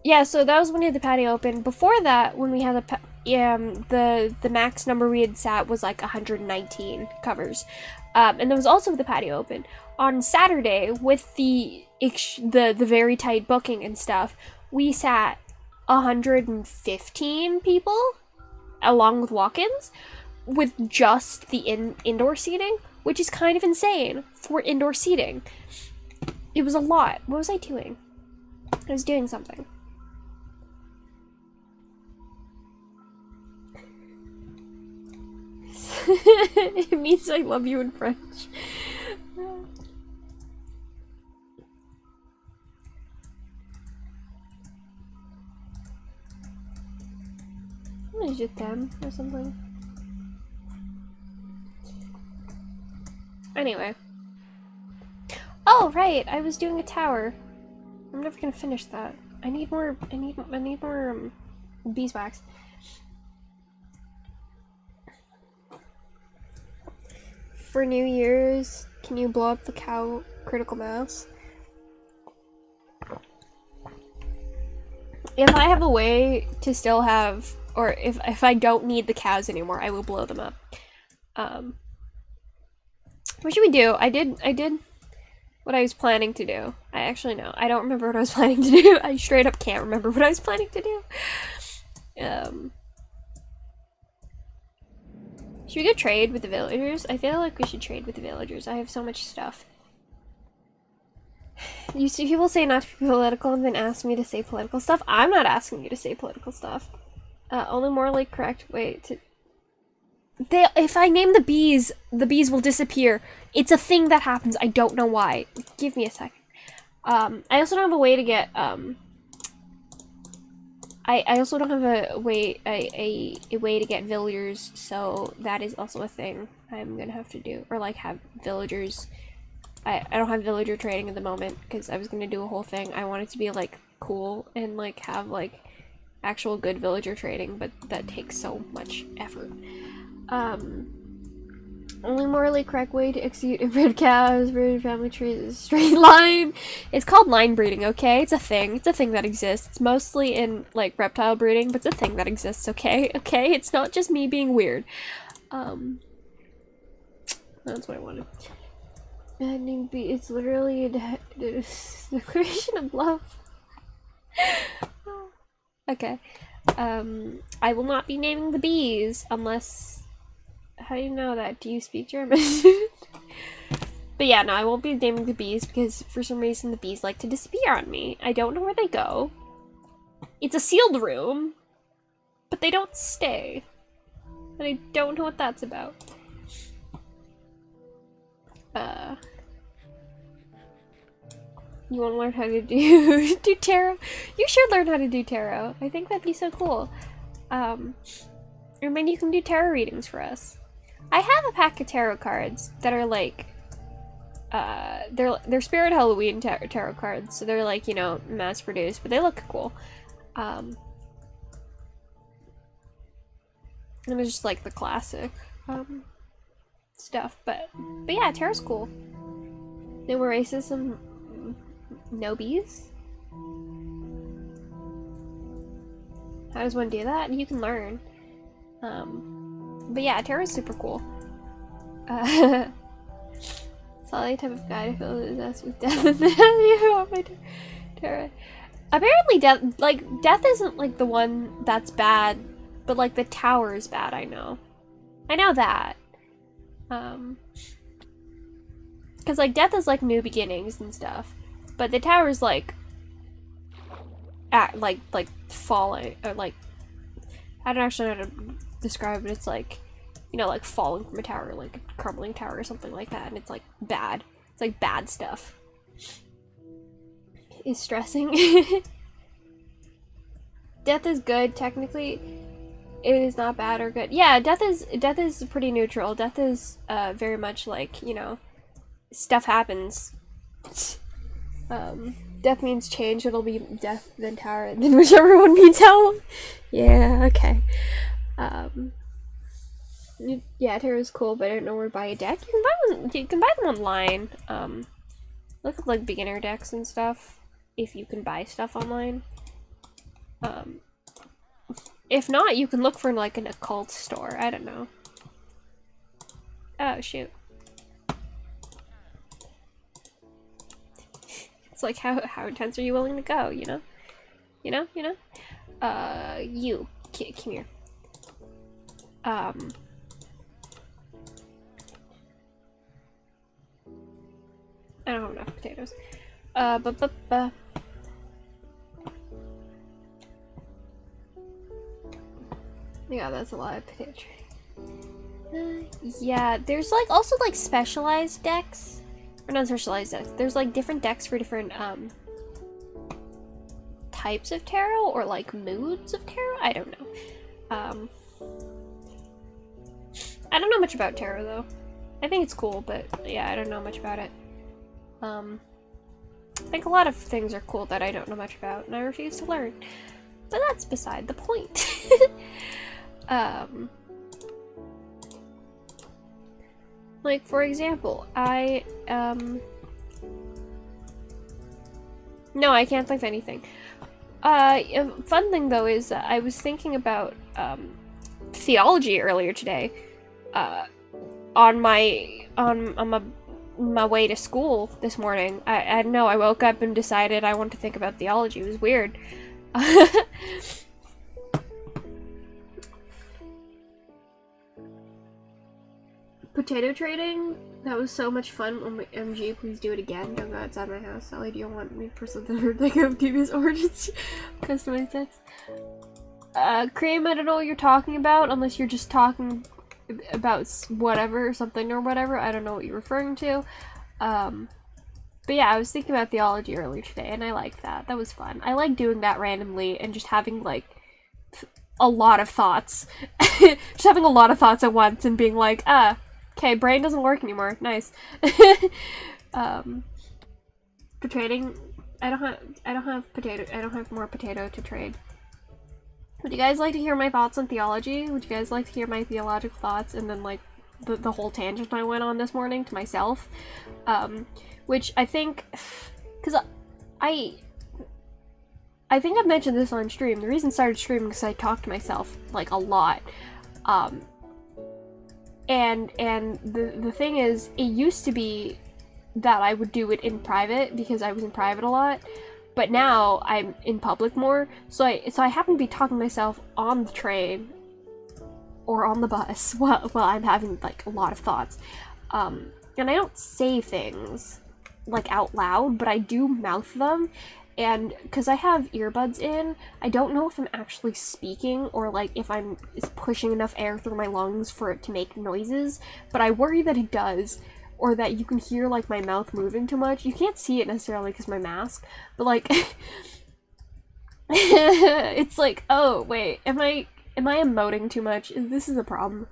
yeah, so that was when we had the patio open. Before that, when we had the max number we had sat was like 119 covers. And there was also the patio open. On Saturday, with the very tight booking and stuff, we sat 115 people, along with walk-ins, with just the indoor seating, which is kind of insane for indoor seating. It was a lot. What was I doing? I was doing something. It means I love you in French. I'm gonna je t'aime or something. Anyway. Oh, right! I was doing a tower. I'm never gonna finish that. I need more beeswax. For New Year's, can you blow up the cow critical mass? If I have a way to still have, or if I don't need the cows anymore, I will blow them up. What should we do? I did what I was planning to do. I actually know. I don't remember what I was planning to do. I straight up can't remember what I was planning to do. Should we go trade with the villagers? I feel like we should trade with the villagers. I have so much stuff. You see people say not to be political and then ask me to say political stuff. I'm not asking you to say political stuff. Only morally correct way to... if I name the bees will disappear. It's a thing that happens. I don't know why. Give me a second. I also don't have a way to get, I also don't have a way to get villagers, so that is also a thing I'm gonna have to do, or like have villagers. I don't have villager trading at the moment because I was gonna do a whole thing. I want it to be like cool and like have like actual good villager trading, but that takes so much effort. Only morally correct way to execute inbred cows, breed family trees is a straight line. It's called line breeding, okay? It's a thing. It's a thing that exists. Mostly in, like, reptile breeding, but it's a thing that exists, okay? Okay? It's not just me being weird. That's what I wanted. It's literally a declaration of love. Okay. I will not be naming the bees unless... How do you know that? Do you speak German? But yeah, no, I won't be naming the bees because for some reason the bees like to disappear on me. I don't know where they go. It's a sealed room, but they don't stay. And I don't know what that's about. You want to learn how to do tarot? You should learn how to do tarot. I think that'd be so cool. Or maybe you can do tarot readings for us. I have a pack of tarot cards that are like, they're Spirit Halloween tarot cards, so they're like, you know, mass produced, but they look cool. And it's just like the classic, stuff, but yeah, tarot's cool. No more racism, no bees? How does one do that? You can learn. But yeah, tarot's super cool. Solid type of guy to fill his ass with death and then you want my tarot. Apparently death isn't like the one that's bad, but like the tower is bad, I know. I know that. Cause like death is like new beginnings and stuff. But the tower is like like falling, or like I don't actually know how to describe it. It's like, you know, like falling from a tower, like a crumbling tower or something like that, and it's like bad. It's like bad stuff. It's stressing. Death is good, technically. It is not bad or good. Yeah, death is pretty neutral. Death is very much like, you know, stuff happens. Death means change. It'll be death, then tower, and then whichever one means hell. Yeah, okay. Yeah, tarot is cool, but I don't know where to buy a deck. You can buy them online. Look at like beginner decks and stuff, if you can buy stuff online. If not, you can look for like an occult store. I don't know. Oh shoot. It's like how intense are you willing to go, you know? You know? You come here. I don't have enough potatoes. Yeah, that's a lot of potato trading. Yeah, there's like also like specialized decks. Or not specialized decks. There's like different decks for different types of tarot or like moods of tarot. I don't know. I don't know much about tarot though. I think it's cool, but yeah, I don't know much about it. I think a lot of things are cool that I don't know much about, and I refuse to learn. But that's beside the point. Like, for example, no, I can't think of anything. A fun thing, though, is I was thinking about, theology earlier today, on my way to school this morning. I don't know, I woke up and decided I wanted to think about theology. It was weird. Potato trading? That was so much fun. Oh my MG, please do it again. Don't go outside my house. Sally, do you want me for something to think of Devious Origins? Customized text. Cream, I don't know what you're talking about, unless you're just talking about whatever, something or whatever. I don't know what you're referring to. But yeah, I was thinking about theology earlier today, and I liked that. That was fun. I like doing that randomly and just having, like, a lot of thoughts. Just having a lot of thoughts at once and being like, okay, brain doesn't work anymore. Nice. For trading, I don't have more potato to trade. Would you guys like to hear my thoughts on theology? Would you guys like to hear my theological thoughts and then like the whole tangent I went on this morning to myself? Which I think, because I think I've mentioned this on stream. The reason I started streaming because I talked to myself like a lot. And the thing is, it used to be that I would do it in private because I was in private a lot. But now I'm in public more, so I happen to be talking to myself on the train or on the bus while I'm having like a lot of thoughts. And I don't say things like out loud, but I do mouth them. And because I have earbuds in, I don't know if I'm actually speaking or like if I'm pushing enough air through my lungs for it to make noises, but I worry that it does. Or that you can hear, like, my mouth moving too much. You can't see it necessarily because my mask, but, like, it's like, oh, wait, am I emoting too much? This is a problem.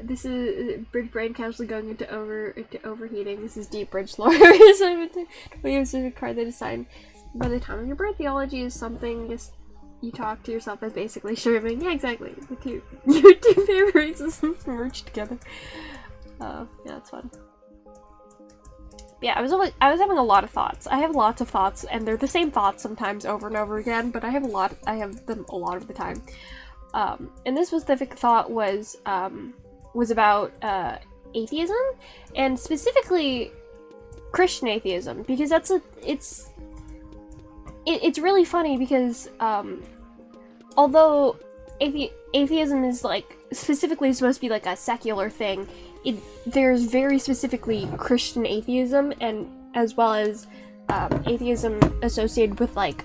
This is bridge brain casually going into overheating. This is deep bridge lore. So we use a card that is signed by the time of your birth. Theology is something just you talk to yourself as basically streaming. Yeah, exactly. Your two favorite races merged together. Yeah, that's fun. Yeah, I was having a lot of thoughts. I have lots of thoughts, and they're the same thoughts sometimes over and over again, but I have them a lot of the time. And this specific thought was about atheism, and specifically Christian atheism, because it's really funny because although atheism is like specifically supposed to be like a secular thing, there's very specifically Christian atheism, and as well as atheism associated with like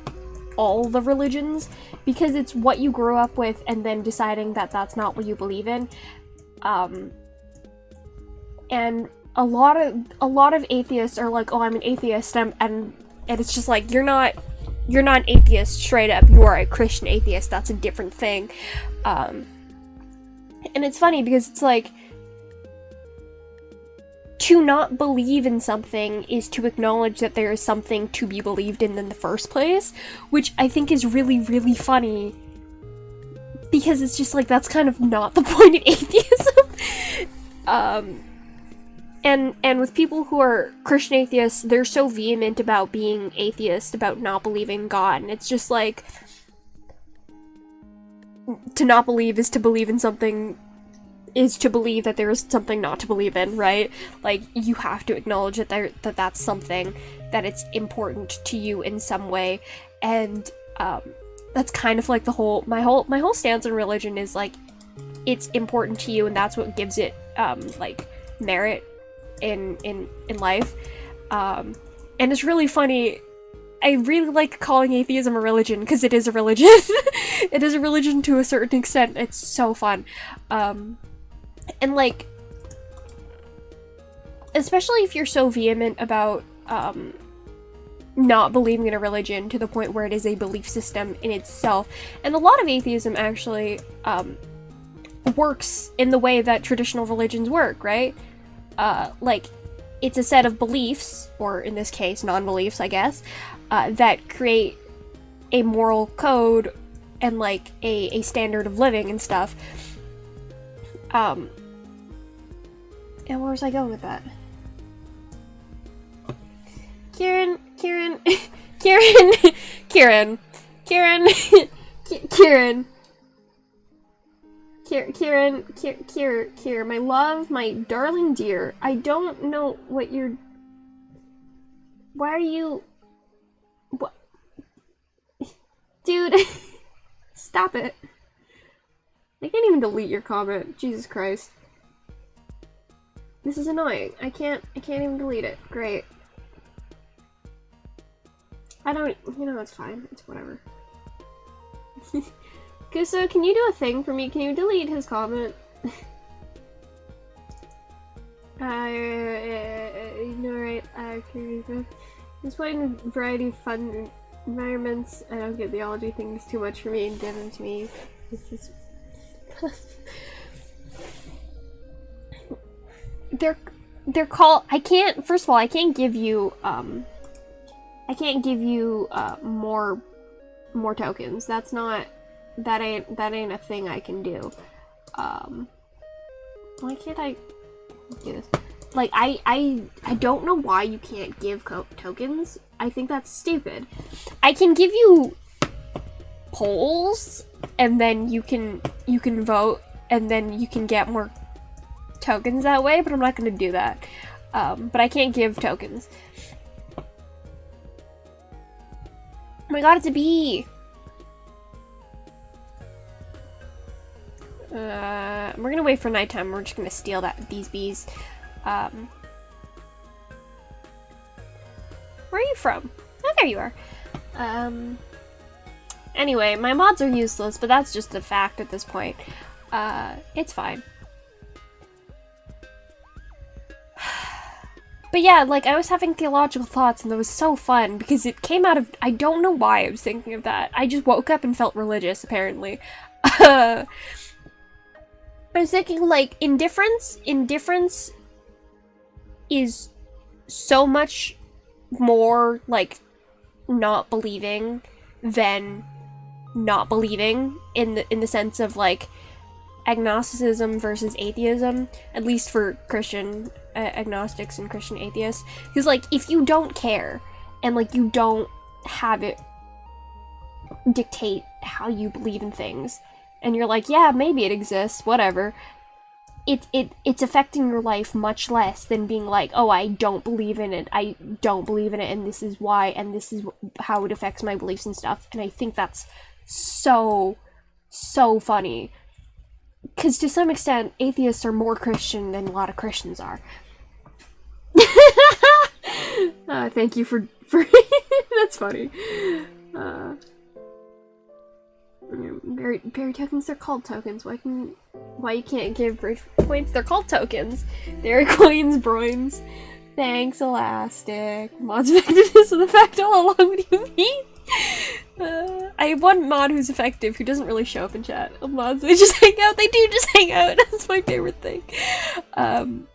all the religions, because it's what you grow up with and then deciding that that's not what you believe in. And a lot of atheists are like, oh, I'm an atheist, and it's just like, you're not an atheist straight up, you are a Christian atheist, that's a different thing. And it's funny because it's like, to not believe in something is to acknowledge that there is something to be believed in the first place, which I think is really, really funny, because it's just like, that's kind of not the point of atheism. And with people who are Christian atheists, they're so vehement about being atheist, about not believing in God, and it's just like, to not believe is to believe in something, is to believe that there is something not to believe in, right? Like, you have to acknowledge that that's something, that it's important to you in some way, and that's kind of like my whole stance on religion is like, it's important to you, and that's what gives it like merit in life. And it's really funny. I really like calling atheism a religion, because it is a religion. It is a religion to a certain extent. It's so fun. And like, especially if you're so vehement about not believing in a religion to the point where it is a belief system in itself. And a lot of atheism actually works in the way that traditional religions work, right? Like, it's a set of beliefs, or in this case, non-beliefs, I guess, that create a moral code and like a standard of living and stuff. And where was I going with that? Kieran, my love, my darling dear, I don't know what you're... Why are you... What? Dude, stop it. I can't even delete your comment, Jesus Christ. This is annoying. I can't even delete it. Great. I don't... You know, it's fine. It's whatever. So, can you do a thing for me? Can you delete his comment? No, right. He's playing a variety of fun environments. I don't get the ology things too much for me and give them to me. This is they're called. I can't. First of all, I can't give you more tokens. That's not. That ain't a thing I can do. Why can't I do this? Like, I don't know why you can't give tokens. I think that's stupid. I can give you polls, and then you can vote, and then you can get more tokens that way, but I'm not gonna do that. But I can't give tokens. Oh my god, it's a bee! We're gonna wait for nighttime. We're just gonna steal these bees. Where are you from? Oh, there you are. Anyway, my mods are useless, but that's just a fact at this point. It's fine. But yeah, like, I was having theological thoughts, and that was so fun, because it came out of- I don't know why I was thinking of that. I just woke up and felt religious, apparently. I was thinking, like, indifference is so much more, like, not believing than not believing, in the sense of, like, agnosticism versus atheism, at least for Christian agnostics and Christian atheists. Because, like, if you don't care, and, like, you don't have it dictate how you believe in things, and you're like, yeah, maybe it exists, whatever, it's affecting your life much less than being like, oh, I don't believe in it, and this is why, and this is how it affects my beliefs and stuff. And I think that's so funny. Because to some extent, atheists are more Christian than a lot of Christians are. Thank you for that's funny. Berry tokens, they're called tokens. Why you can't give brave points? They're called tokens. Dairy coins, broins. Thanks, Elastic. Mod's effectiveness with effect all along. What do you mean? I have one mod who's effective who doesn't really show up in chat. Mods, they just hang out. They do just hang out. That's my favorite thing. I'm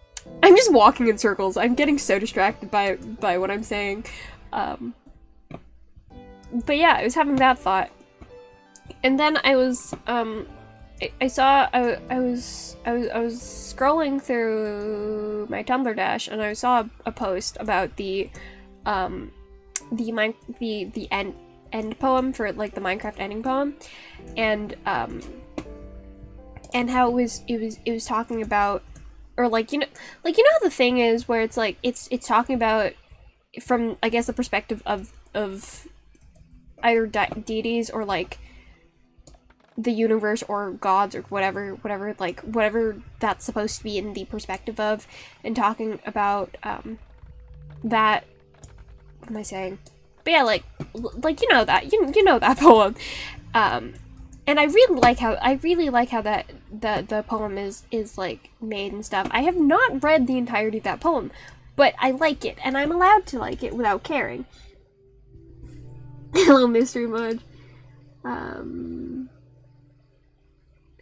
just walking in circles. I'm getting so distracted by what I'm saying. But yeah, I was having that thought. And then I was, I was scrolling through my Tumblr dash, and I saw a post about the end poem for, like, the Minecraft ending poem, and how it was talking about, or, like, you know how the thing is where it's like it's talking about from, I guess, the perspective of either deities or, like, the universe or gods or whatever that's supposed to be in the perspective of, and talking about that. What am I saying? But yeah, like you know that you know that poem, and I really like how that the poem is like made and stuff. I have not read the entirety of that poem, but I like it, and I'm allowed to like it without caring. Hello, Mystery Mud.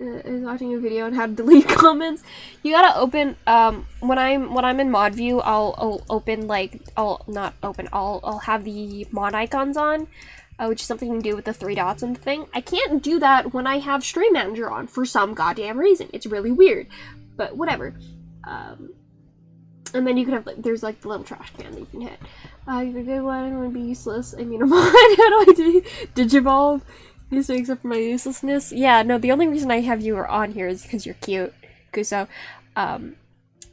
Is watching a video on how to delete comments. You gotta open, when I'm in mod view, I'll open, like, I'll have the mod icons on, which is something you can do with the 3 dots and the thing. I can't do that when I have Stream Manager on for some goddamn reason. It's really weird, but whatever. And then you can have, like, there's, like, the little trash can that you can hit. You're a good one, I'm gonna be useless. I mean, I'm on. How do I digivolve? This makes up for my uselessness. Yeah, no, the only reason I have you on here is because you're cute, Kuso.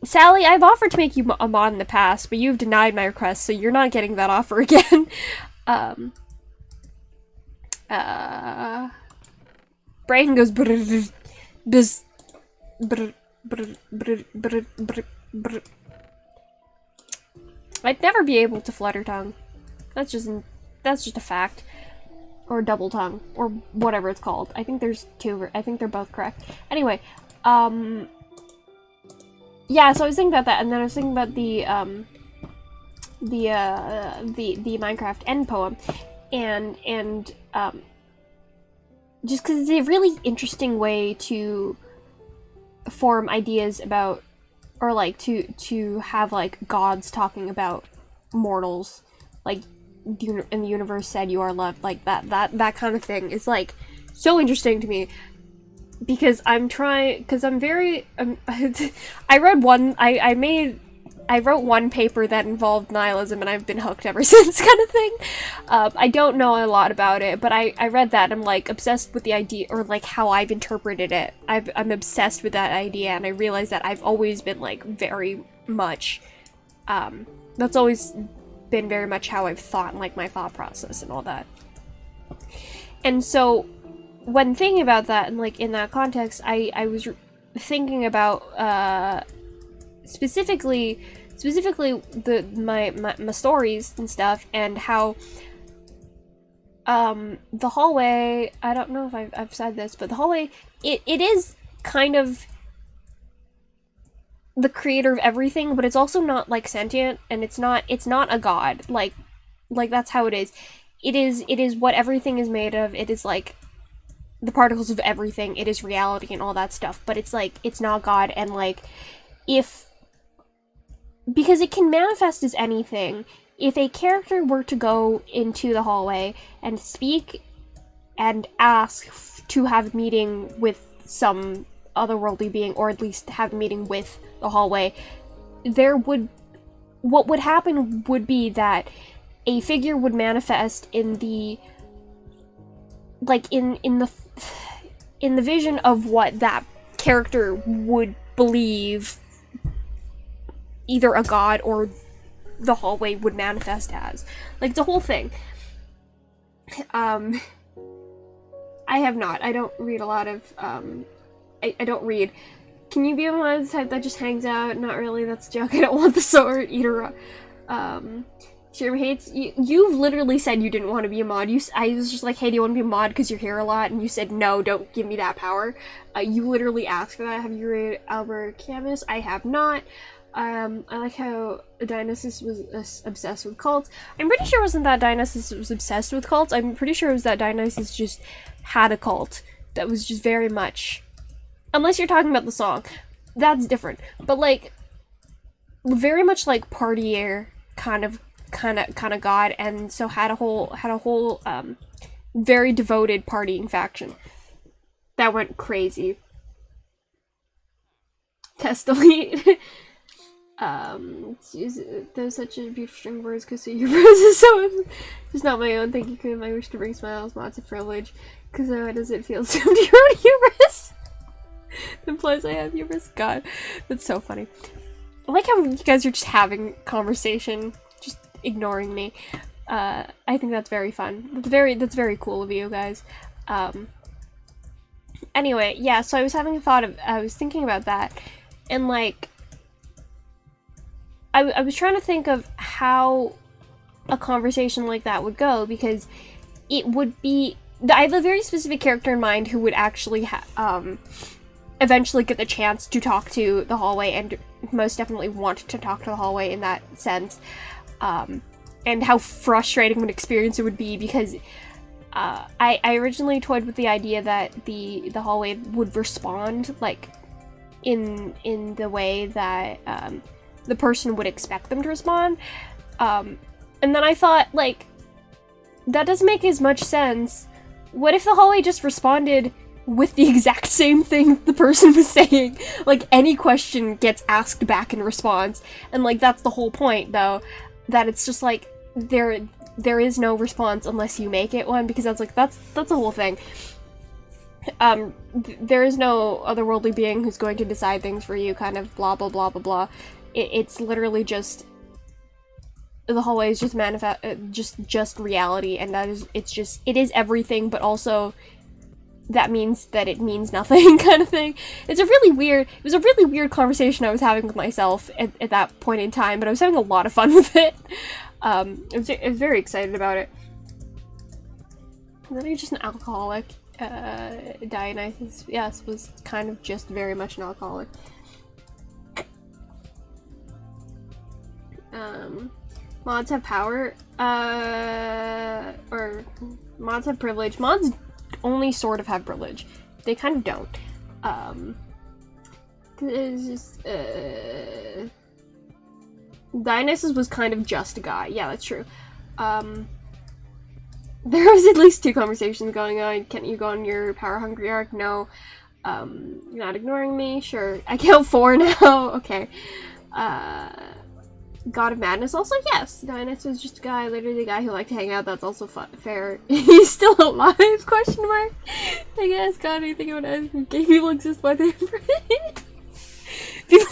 Sally, I've offered to make you a mod in the past, but you've denied my request, so you're not getting that offer again. Brain goes brrr, biz, brrr, brrr, brrr, brrr, brrr, brrr. I'd never be able to flutter tongue. That's just a fact. Or double tongue, or whatever it's called. I think there's 2, I think they're both correct. Anyway, yeah, so I was thinking about that, and then I was thinking about the Minecraft end poem, and just because it's a really interesting way to form ideas about, or like to have like gods talking about mortals, like in the universe said you are loved, like that kind of thing is like so interesting to me, because I'm very I wrote one paper that involved nihilism, and I've been hooked ever since, kind of thing. I don't know a lot about it, but I read that, and I'm like obsessed with the idea, or like how I've interpreted it. I'm obsessed with that idea, and I realize that I've always been like very much, that's always been very much how I've thought, and like my thought process and all that. And so when thinking about that, and like in that context, I was thinking about specifically my stories and stuff, and how the hallway, I don't know if I've said this, but the hallway, it is kind of the creator of everything, but it's also not like sentient, and it's not a god, like that's how it is. It is what everything is made of. It is like the particles of everything. It is reality and all that stuff, but it's like, it's not God. And like, because it can manifest as anything. If a character were to go into the hallway and speak and ask to have a meeting with some otherworldly being, or at least have a meeting with the hallway, what would happen would be that a figure would manifest in the, like, in the vision of what that character would believe either a god or the hallway would manifest as. Like, it's a whole thing. I don't read a lot of, I don't read. Can you be one of the type that just hangs out? Not really, that's a joke. I don't want the sword. Eater, Jeremy hates you. You've literally said you didn't want to be a mod. I was just like, hey, do you want to be a mod because you're here a lot? And you said, no, don't give me that power. You literally asked for that. Have you read Albert Camus? I have not. I like how Dionysus was obsessed with cults. I'm pretty sure it wasn't that Dionysus was obsessed with cults. I'm pretty sure it was that Dionysus just had a cult that was just very much... Unless you're talking about the song. That's different. But, like, very much like partier kind of god, and so had a whole very devoted partying faction that went crazy. Test delete. There's such a beautiful string of words, because your rose is so just not my own. Thank you, Kim. I wish to bring smiles, lots of privilege. Because how does it feel to be around hubris? Implies I have hubris. God, that's so funny. I like how you guys are just having conversation, just ignoring me. I think that's very fun. That's very cool of you guys. Anyway, yeah, so I was thinking about that, and like, I was trying to think of how a conversation like that would go, because it would be, I have a very specific character in mind who would actually eventually get the chance to talk to the hallway, and most definitely want to talk to the hallway in that sense, and how frustrating of an experience it would be, because I originally toyed with the idea that the hallway would respond like in the way that the person would expect them to respond, and then I thought, like, that doesn't make as much sense. What if the hallway just responded with the exact same thing the person was saying? Like, any question gets asked back in response, and like, that's the whole point, though, that it's just like there is no response unless you make it one, because that's the whole thing. There is no otherworldly being who's going to decide things for you, kind of blah blah blah blah blah. It's literally just, the hallway is just just reality, and it is everything, but also that means that it means nothing, kind of thing. It was a really weird conversation I was having with myself at that point in time, but I was having a lot of fun with it. I was very excited about it. And then you're just an alcoholic. Dionysus, yes, was kind of just very much an alcoholic. Mods have power, or mods have privilege. Mods only sort of have privilege. They kind of don't. It's just, Dionysus was kind of just a guy. Yeah, that's true. There was at least 2 conversations going on. Can't you go on your power hungry arc? No. You're not ignoring me? Sure. I count 4 now. Okay. God of Madness also? Yes. Dionysus was just a guy, literally a guy who liked to hang out. That's also fair. He's still alive? Question mark. I guess. God, anything I would ask. Gay people exist, why they people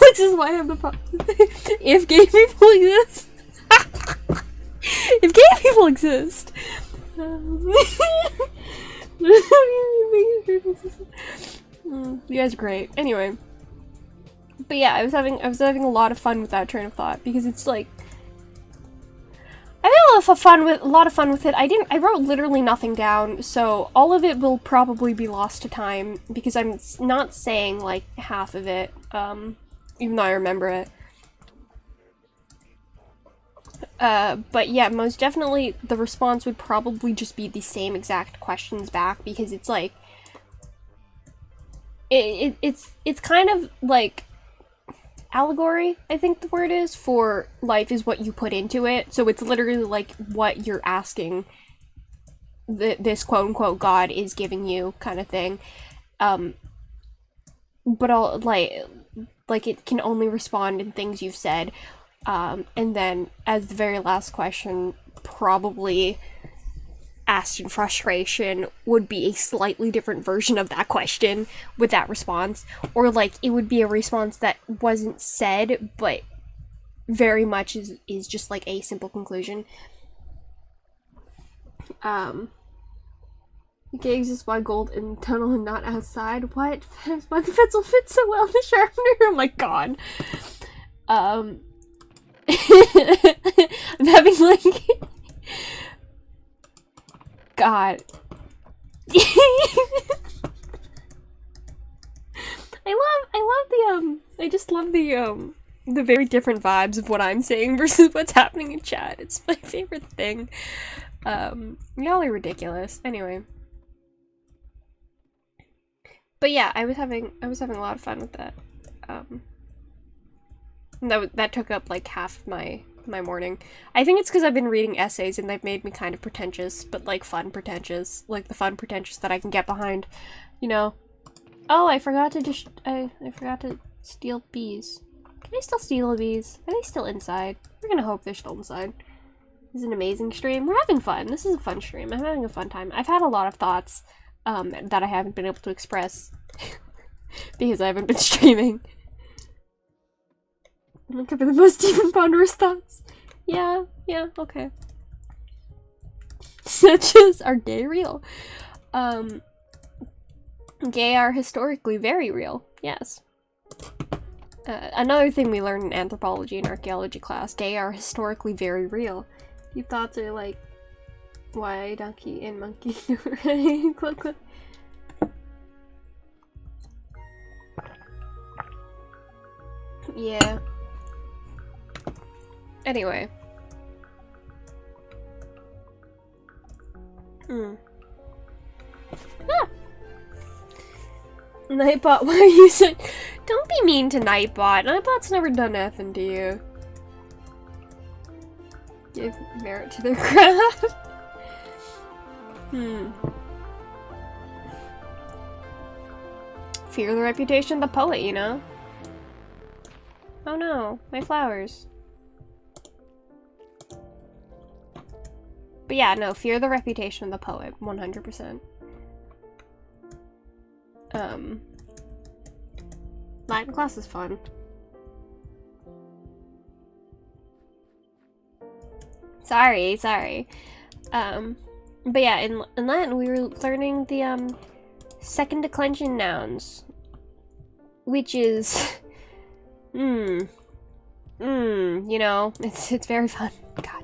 exist, why have the problem? If gay people exist. If gay people exist. You guys are great. Anyway. But yeah, I was having a lot of fun with that train of thought because it's like I had a lot of fun with it. I wrote literally nothing down, so all of it will probably be lost to time because I'm not saying like half of it, even though I remember it. But yeah, most definitely the response would probably just be the same exact questions back because it's like it's kind of like allegory, I think the word is, for life is what you put into it. So it's literally like what you're asking this quote-unquote God is giving you kind of thing. But all like it can only respond in things you've said. And then as the very last question, probably asked in frustration, would be a slightly different version of that question with that response. Or like it would be a response that wasn't said, but very much is just like a simple conclusion. Gay exists why gold in tunnel and not outside? What? Why the pencil fits so well in the sharpener? Oh my god. I'm having like God. I just love the very different vibes of what I'm saying versus what's happening in chat. It's my favorite thing. Y'all are ridiculous. Anyway. But yeah, I was having a lot of fun with that. That took up like half of my morning. I think it's because I've been reading essays and they've made me kind of pretentious, but like fun pretentious. Like the fun pretentious that I can get behind, you know. Oh, I forgot to I forgot to steal bees. Can I still steal bees? Are they still inside? We're gonna hope they're still inside. This is an amazing stream. We're having fun. This is a fun stream. I'm having a fun time. I've had a lot of thoughts that I haven't been able to express because I haven't been streaming. It could be the most deep and ponderous thoughts. Yeah, okay. Such as, are gay real? Gay are historically very real, yes. Another thing we learned in anthropology and archaeology class, gay are historically very real. Your thoughts are like, why donkey and monkey? Click, click. Yeah. Anyway. Ah! Nightbot, why are you so— Don't be mean to Nightbot. Nightbot's never done nothing to you. Give merit to their craft. Fear the reputation of the poet, you know? Oh no, my flowers. But yeah, no, fear the reputation of the poet, 100%. Latin class is fun. Sorry. But yeah, in Latin we were learning the, second declension nouns. Which is, you know, it's very fun. God.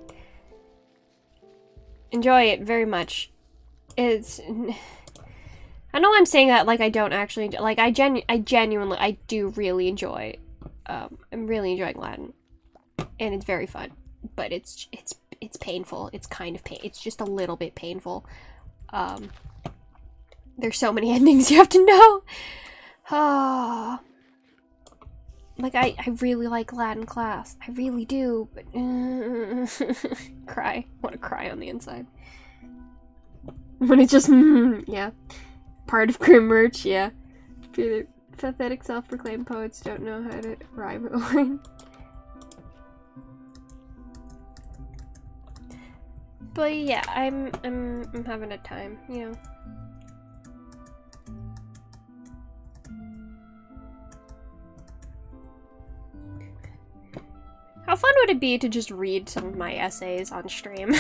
Enjoy it very much. I know I'm saying that like I don't actually, like I genuinely, I do really enjoy, I'm really enjoying Latin. And it's very fun. but it's painful. It's kind of it's just a little bit painful. There's so many endings you have to know. Like, I really like Latin class. I really do, but cry. I want to cry on the inside. When it's just, yeah. Part of Grim Merch, yeah. Pathetic self-proclaimed poets don't know how to rhyme or line. But yeah, I'm having a time, you know. How fun would it be to just read some of my essays on stream?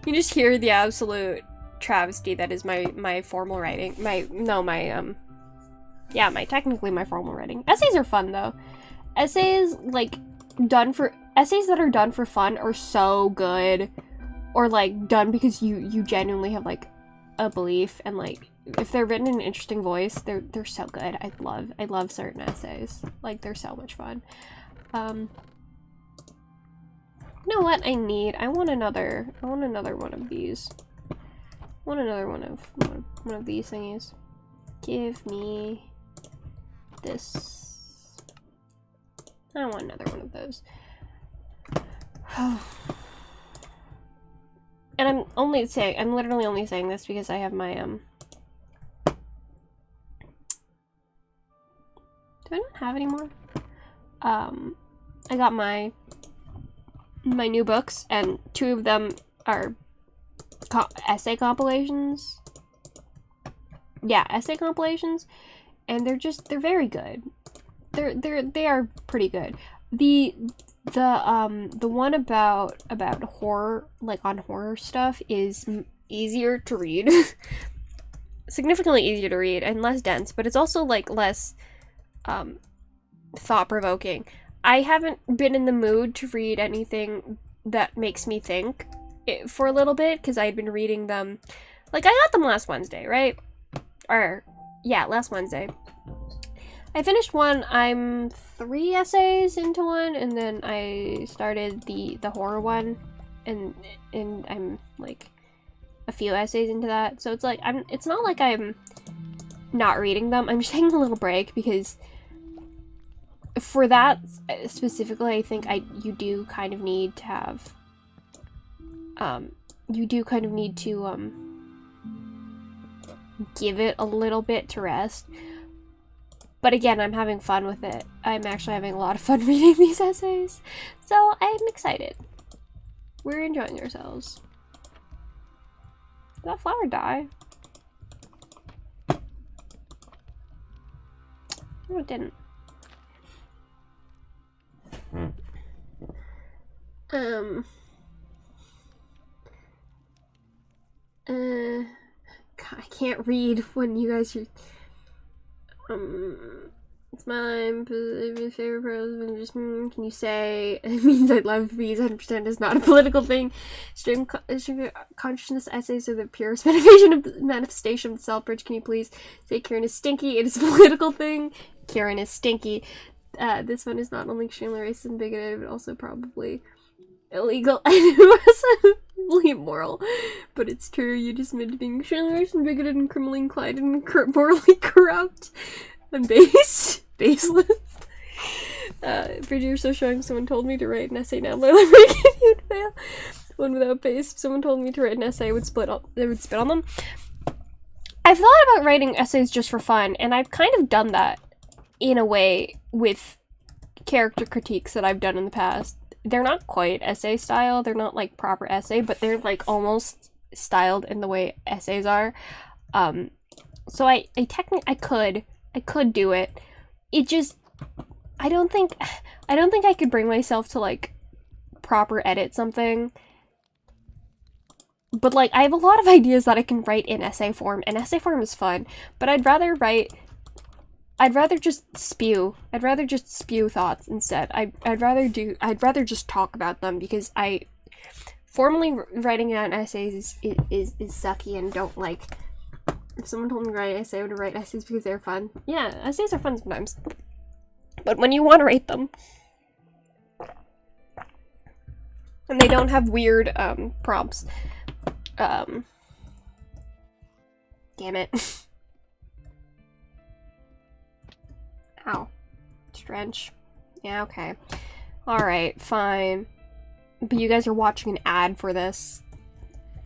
You just hear the absolute travesty that is my formal writing. Technically my formal writing. Essays are fun though. Essays essays that are done for fun are so good. Or like done because you genuinely have like a belief, and like if they're written in an interesting voice, they're so good. I love certain essays. Like, they're so much fun. You know what I need? I want another one of these. I want another one of these thingies. Give me this. I want another one of those. And I'm literally only saying this because I have my, do I not have any more? I got my new books, and 2 of them are essay compilations. Yeah, essay compilations, and they're very good. They are pretty good. The one about horror, like on horror stuff, is easier to read. Significantly easier to read and less dense, but it's also like less thought-provoking. I haven't been in the mood to read anything that makes me think for a little bit, because I had been reading them, like, I got them last Wednesday, right? Or, yeah, last Wednesday. I finished one. I'm 3 essays into one, and then I started the horror one, and I'm like a few essays into that. So it's like it's not like I'm not reading them. I'm just taking a little break because for that specifically, I think you do kind of need to have give it a little bit to rest. But again, I'm having fun with it. I'm actually having a lot of fun reading these essays. So I'm excited. We're enjoying ourselves. Did that flower die? No, it didn't. God, I can't read when you guys are... It's my favorite person. Just can you say it means I love bees? I understand it's not a political thing. Stream consciousness essays are the purest manifestation of the Selfridge. Can you please say Kieran is stinky? It is a political thing. Kieran is stinky. This one is not only extremely racist and bigoted, but also probably illegal and immoral. But it's true. You just admitted being extremely racist and bigoted and criminally inclined and morally corrupt. And baseless. Bridget, you're so strong. Someone told me to write an essay now. My life you'd fail. One without base. If someone told me to write an essay, I would spit on them. I've thought about writing essays just for fun, and I've kind of done that in a way with character critiques that I've done in the past. They're not quite essay style. They're not like proper essay, but they're like almost styled in the way essays are. So I could do it. It just, I don't think I could bring myself to like proper edit something. But like, I have a lot of ideas that I can write in essay form, and essay form is fun, but I'd rather just spew thoughts instead. I'd rather just talk about them, because formally writing down essays is sucky, and don't like. If someone told me to write an essay, I would write essays because they're fun. Yeah, essays are fun sometimes. But when you want to write them, And they don't have weird, prompts. Damn it. Ow. Drench. Yeah, okay. Alright, fine. But you guys are watching an ad for this.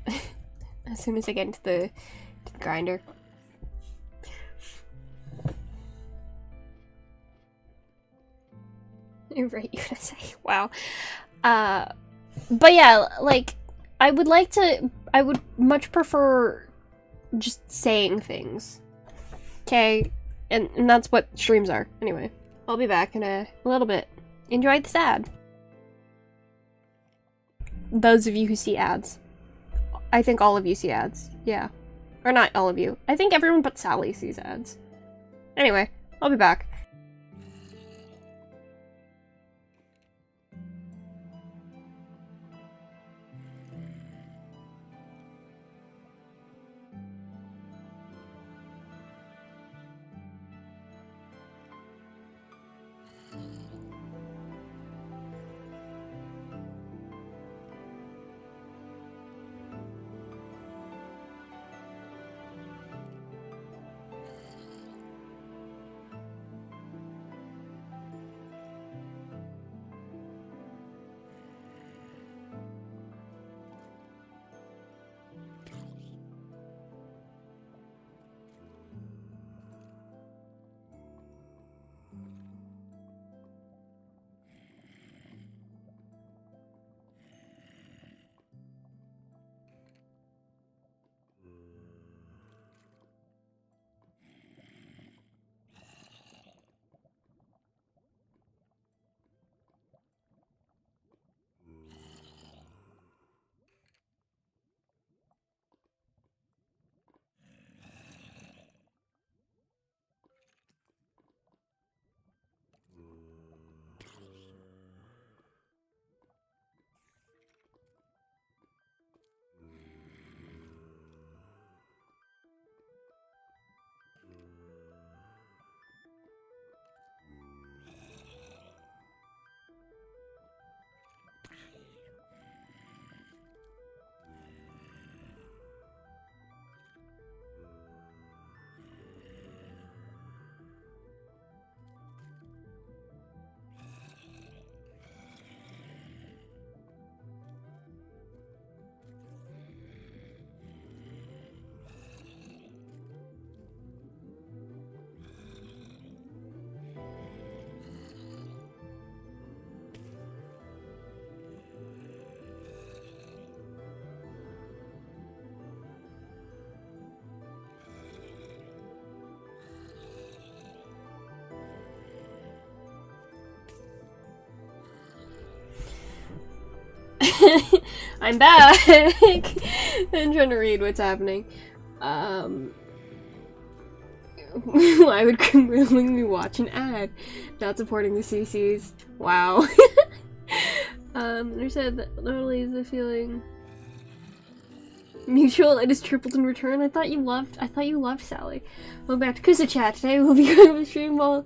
As soon as I get into the grinder. You're right, you're gonna say. Wow. But yeah, like, I would much prefer just saying things. Okay? And that's what streams are. Anyway, I'll be back in a little bit. Enjoy this ad. Those of you who see ads. I think all of you see ads. Yeah. Or not all of you. I think everyone but Sally sees ads. Anyway, I'll be back. I'm back! I'm trying to read what's happening. I would willingly watch an ad. Not supporting the CCs. Wow. They said that not only is the feeling mutual, it is tripled in return. I thought you loved Sally. Welcome back to Kusa Chat. Today we'll be going to stream while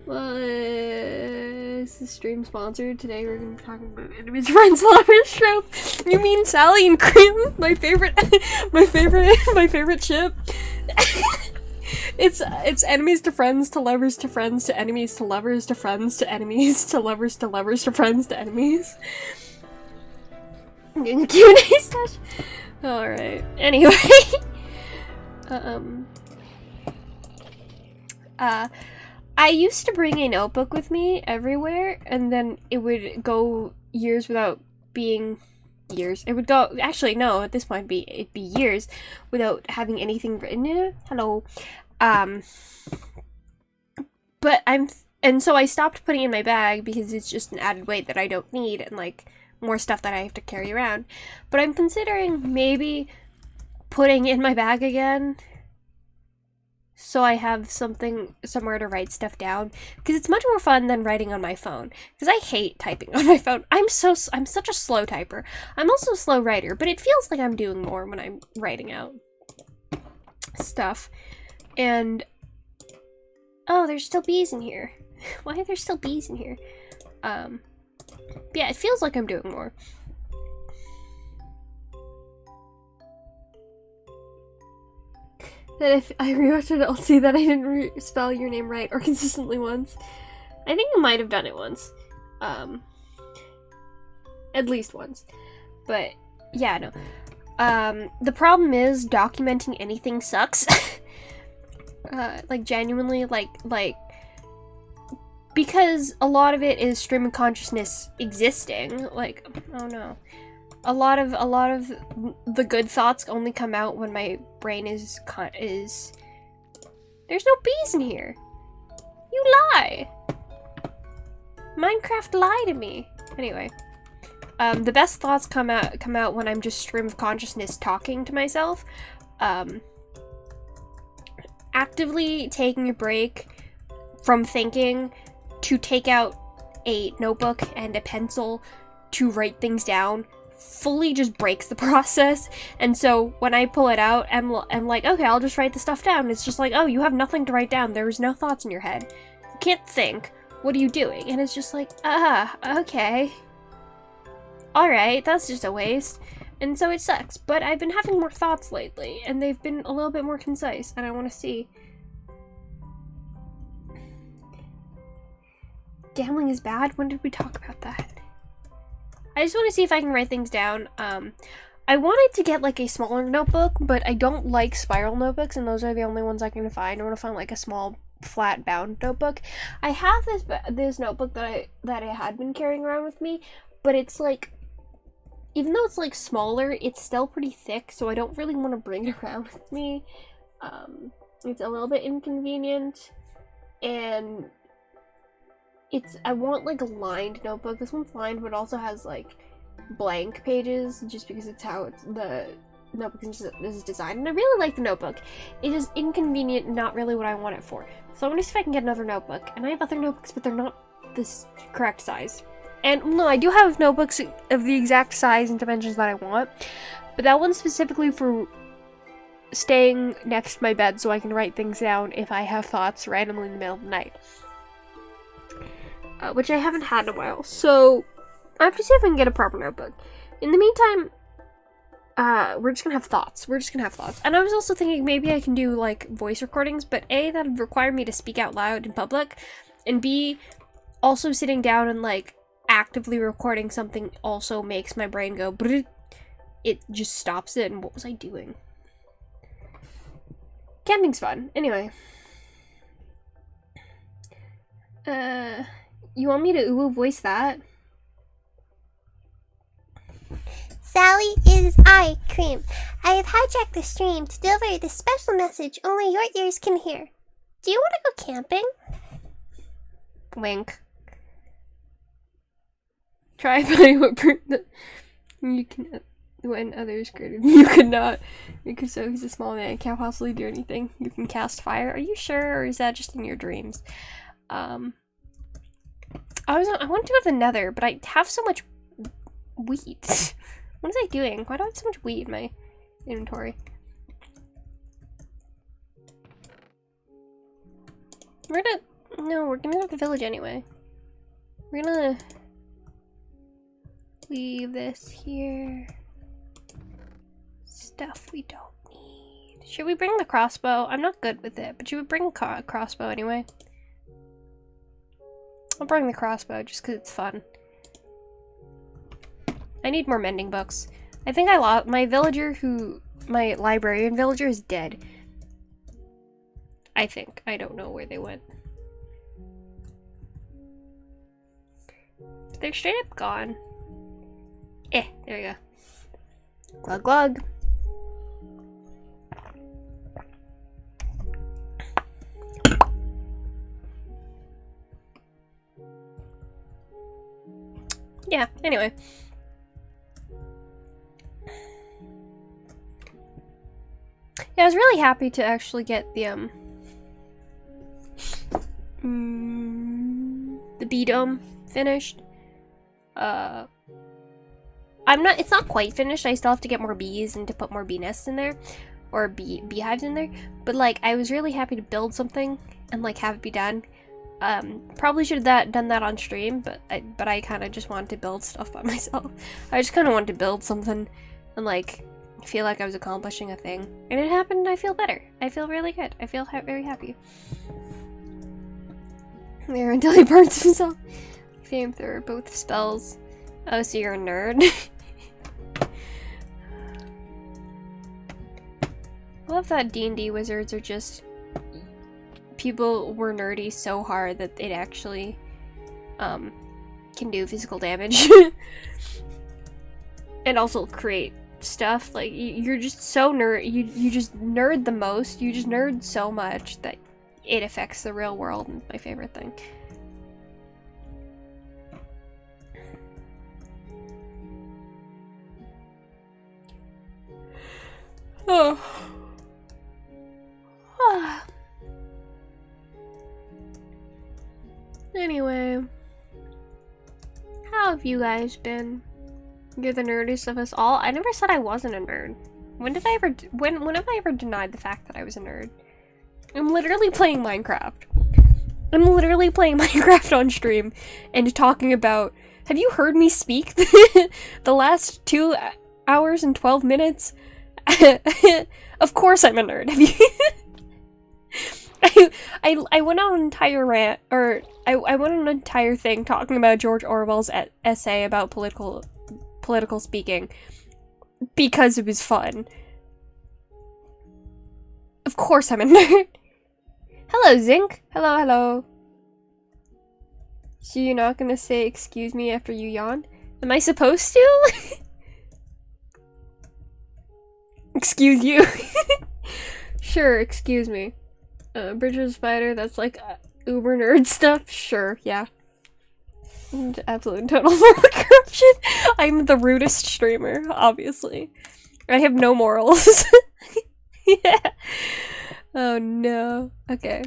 well, is the stream sponsored? Today we're gonna be talking about enemies, friends, lovers trope. You mean Sally and Cream? My favorite chip. It's enemies to friends to lovers to friends to enemies to lovers to friends to enemies to lovers to lovers to friends to enemies. In Q&A session. All right. Anyway. I used to bring a notebook with me everywhere, and then it would go years without being years. It would go, actually, no, at this point, it'd be years without having anything written in it. Hello. But and so I stopped putting it in my bag because it's just an added weight that I don't need, and, like, more stuff that I have to carry around. But I'm considering maybe putting in my bag again, so I have somewhere to write stuff down, because it's much more fun than writing on my phone, because I hate typing on my phone. I'm such a slow typer. I'm also a slow writer, but it feels like I'm doing more when I'm writing out stuff. And oh, there's still bees in here. Why are there still bees in here? But yeah, it feels like I'm doing more. That if I rewatch it, I'll see that I didn't spell your name right or consistently once. I think I might have done it once. At least once. But, yeah, no. The problem is documenting anything sucks. Like, genuinely, like, because a lot of it is stream of consciousness existing. Like, oh no. A lot of the good thoughts only come out when my brain is there's no bees in here. You lie. Minecraft lied to me. Anyway, the best thoughts come out when I'm just stream of consciousness talking to myself. Actively taking a break from thinking to take out a notebook and a pencil to write things down fully just breaks the process. And so when I pull it out, I'm like, okay, I'll just write the stuff down. It's just like, oh, you have nothing to write down. There's no thoughts in your head. You can't think. What are you doing? And it's just like, okay. Alright, that's just a waste. And so it sucks. But I've been having more thoughts lately, and they've been a little bit more concise, and I want to see. Gambling is bad? When did we talk about that? I just want to see if I can write things down. I wanted to get like a smaller notebook, but I don't like spiral notebooks, and those are the only ones I can find. I want to find like a small, flat bound notebook. I have this notebook that I had been carrying around with me, but it's like, even though it's like smaller, it's still pretty thick, so I don't really want to bring it around with me. It's a little bit inconvenient, and I want like a lined notebook. This one's lined, but also has like blank pages, just because it's how the notebook is designed. And I really like the notebook. It is inconvenient, not really what I want it for. So I'm gonna see if I can get another notebook. And I have other notebooks, but they're not this correct size. And no, I do have notebooks of the exact size and dimensions that I want, but that one's specifically for staying next to my bed so I can write things down if I have thoughts randomly in the middle of the night. Which I haven't had in a while, so I have to see if I can get a proper notebook. In the meantime, we're just gonna have thoughts. And I was also thinking maybe I can do, like, voice recordings, but A, that would require me to speak out loud in public, and B, also sitting down and, like, actively recording something also makes my brain go, it just stops it, and what was I doing? Camping's fun. Anyway. You want me to voice that? Sally, it is I, Cream. I have hijacked the stream to deliver this special message only your ears can hear. Do you want to go camping? Wink. Try finding what you can when others created. You could not. Because so he's a small man, can't possibly do anything. You can cast fire. Are you sure, or is that just in your dreams? I want to go to the Nether, but I have so much wheat. What was I doing? Why do I have so much wheat in my inventory? We're gonna go to the village anyway. We're gonna leave this here. Stuff we don't need. Should we bring the crossbow? I'm not good with it, but should we bring a crossbow anyway? I'll bring the crossbow just because it's fun. I need more mending books. I think I lost my my librarian villager is dead. I think. I don't know where they went. They're straight up gone. There we go. Glug glug. Yeah, anyway. Yeah, I was really happy to actually get the bee dome finished. It's not quite finished. I still have to get more bees and to put more bee nests in there, or beehives in there. But like, I was really happy to build something and like have it be done. Probably should have done that on stream, but I kind of just wanted to build stuff by myself. I just kind of wanted to build something and like feel like I was accomplishing a thing, and it happened. And I feel better. I feel really good. I feel very happy. There until he burns himself. Flamethrower, both spells. Oh, so you're a nerd. I love that D&D wizards are just people were nerdy so hard that it actually can do physical damage and also create stuff. Like you're just so you just nerd the most. You just nerd so much that it affects the real world. And it's my favorite thing. Oh. Anyway, how have you guys been? You're the nerdiest of us all. I never said I wasn't a nerd. When have I ever denied the fact that I was a nerd? I'm literally playing Minecraft. I'm literally playing Minecraft on stream and talking about. Have you heard me speak the last 2 hours and 12 minutes? Of course I'm a nerd. Have you? I went on an entire rant, or I went on an entire thing talking about George Orwell's essay about political speaking because it was fun. Of course I'm a nerd. Hello, Zinc. Hello. So you're not gonna say excuse me after you yawn? Am I supposed to? Excuse you. Sure, excuse me. Bridge of the Spider, that's like uber nerd stuff? Sure, yeah. Absolute and total form of corruption. I'm the rudest streamer, obviously. I have no morals. Yeah. Oh no. Okay.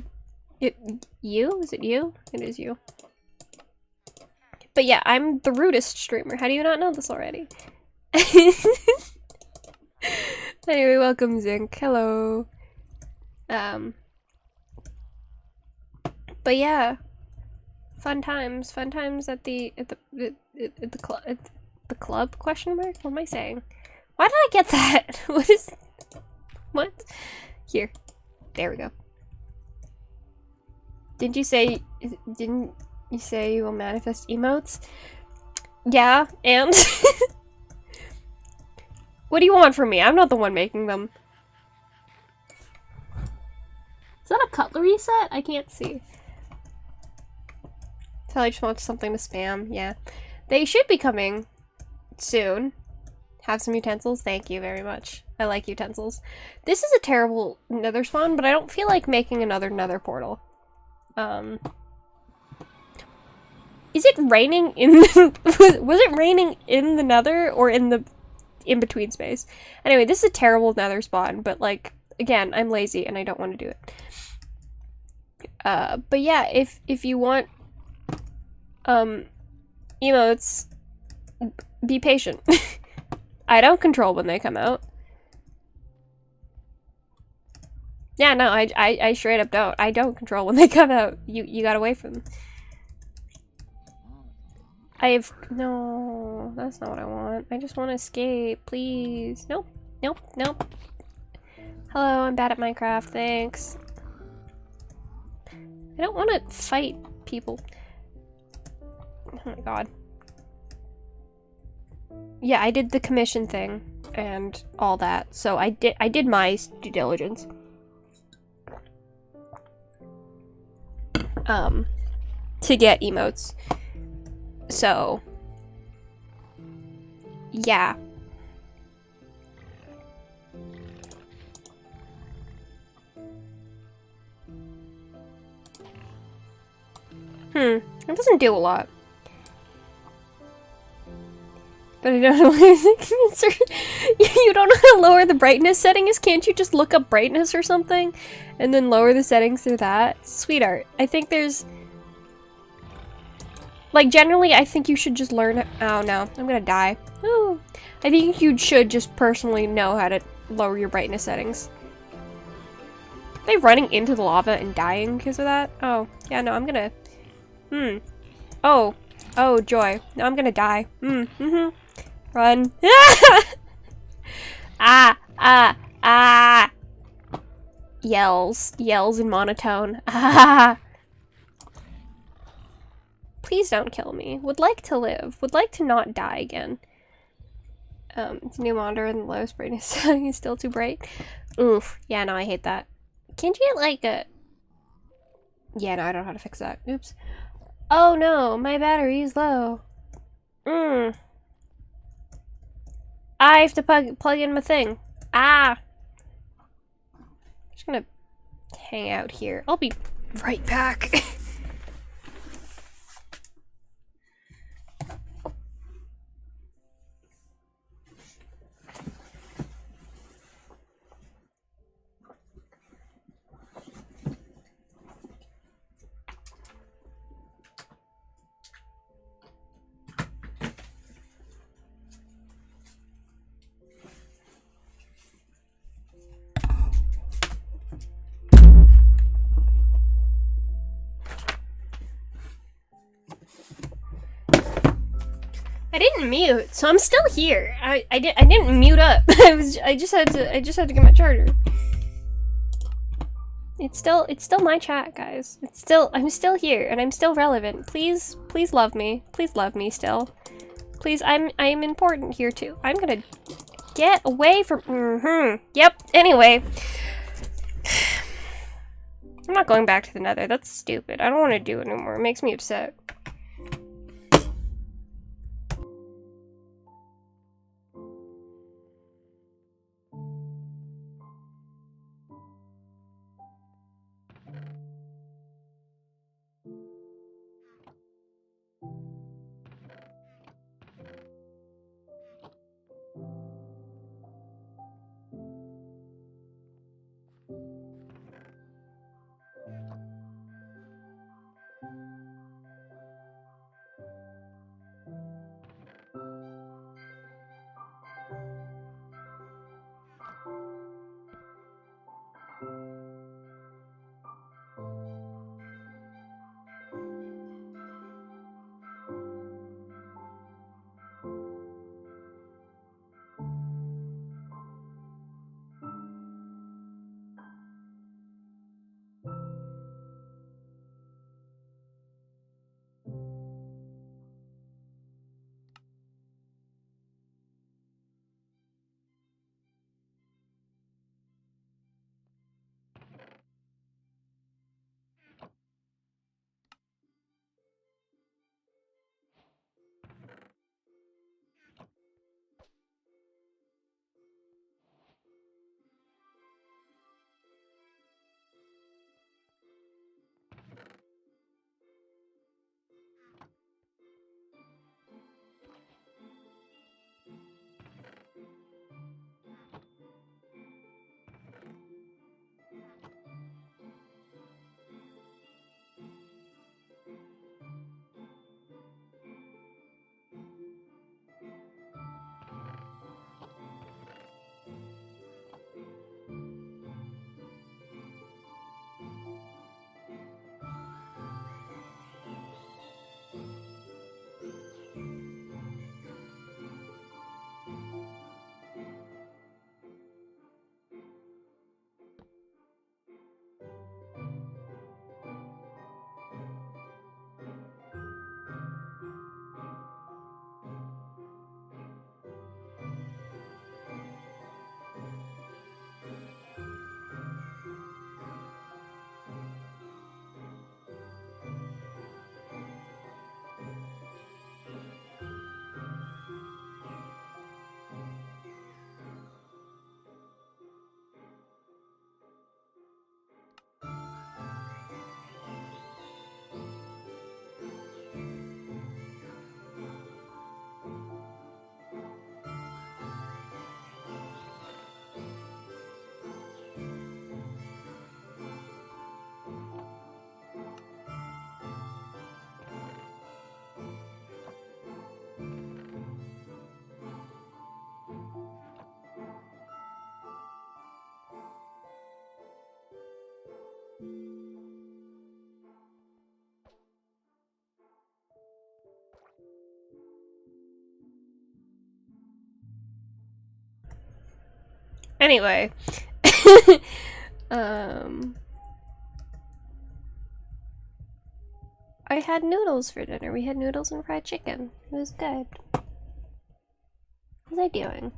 You? Is it you? It is you. But yeah, I'm the rudest streamer. How do you not know this already? Anyway, welcome Zinc. Hello. But yeah, fun times at the club? Question mark? What am I saying? Why did I get that? What? Here, there we go. Didn't you say you will manifest emotes? Yeah, and what do you want from me? I'm not the one making them. Is that a cutlery set? I can't see. Sally just wants something to spam. Yeah. They should be coming soon. Have some utensils? Thank you very much. I like utensils. This is a terrible nether spawn, but I don't feel like making another nether portal. Is it raining in the was it raining in the nether or in the in-between space? Anyway, this is a terrible nether spawn, but like, again, I'm lazy and I don't want to do it. But yeah, if you want emotes, be patient. I don't control when they come out. Yeah, no, I straight up don't. I don't control when they come out. You gotta wait for them. No, that's not what I want. I just want to escape, please. Nope. Hello, I'm bad at Minecraft, thanks. I don't want to fight people. Oh my god. Yeah, I did the commission thing and all that, so I did my due diligence. To get emotes. So, yeah. It doesn't do a lot. But I don't know what you don't know how to lower the brightness settings? Can't you just look up brightness or something? And then lower the settings through that? Sweetheart, I think there's... Like, generally, I think you should just learn... Oh, no. I'm gonna die. Ooh. I think you should just personally know how to lower your brightness settings. Are they running into the lava and dying because of that? Oh, yeah, no, I'm gonna... Oh. Oh, joy. No, I'm gonna die. Run. Ah! Yells. Yells in monotone. Ah! Please don't kill me. Would like to live. Would like to not die again. It's a new monitor and the lowest brightness. He's still too bright. Oof. Yeah, no, I hate that. Can't you get like a... Yeah, no, I don't know how to fix that. Oops. Oh no, my battery is low. I have to plug in my thing. Ah! Just gonna hang out here. I'll be right back. I didn't mute, so I'm still here. I didn't mute up. I just had to get my charger. It's still my chat, guys. I'm still here and I'm still relevant. Please love me. Please love me still. Please, I am important here too. I'm gonna get away from Yep. Anyway. I'm not going back to the Nether. That's stupid. I don't want to do it anymore. It makes me upset. Anyway. I had noodles for dinner. We had noodles and fried chicken. It was good. What was I doing?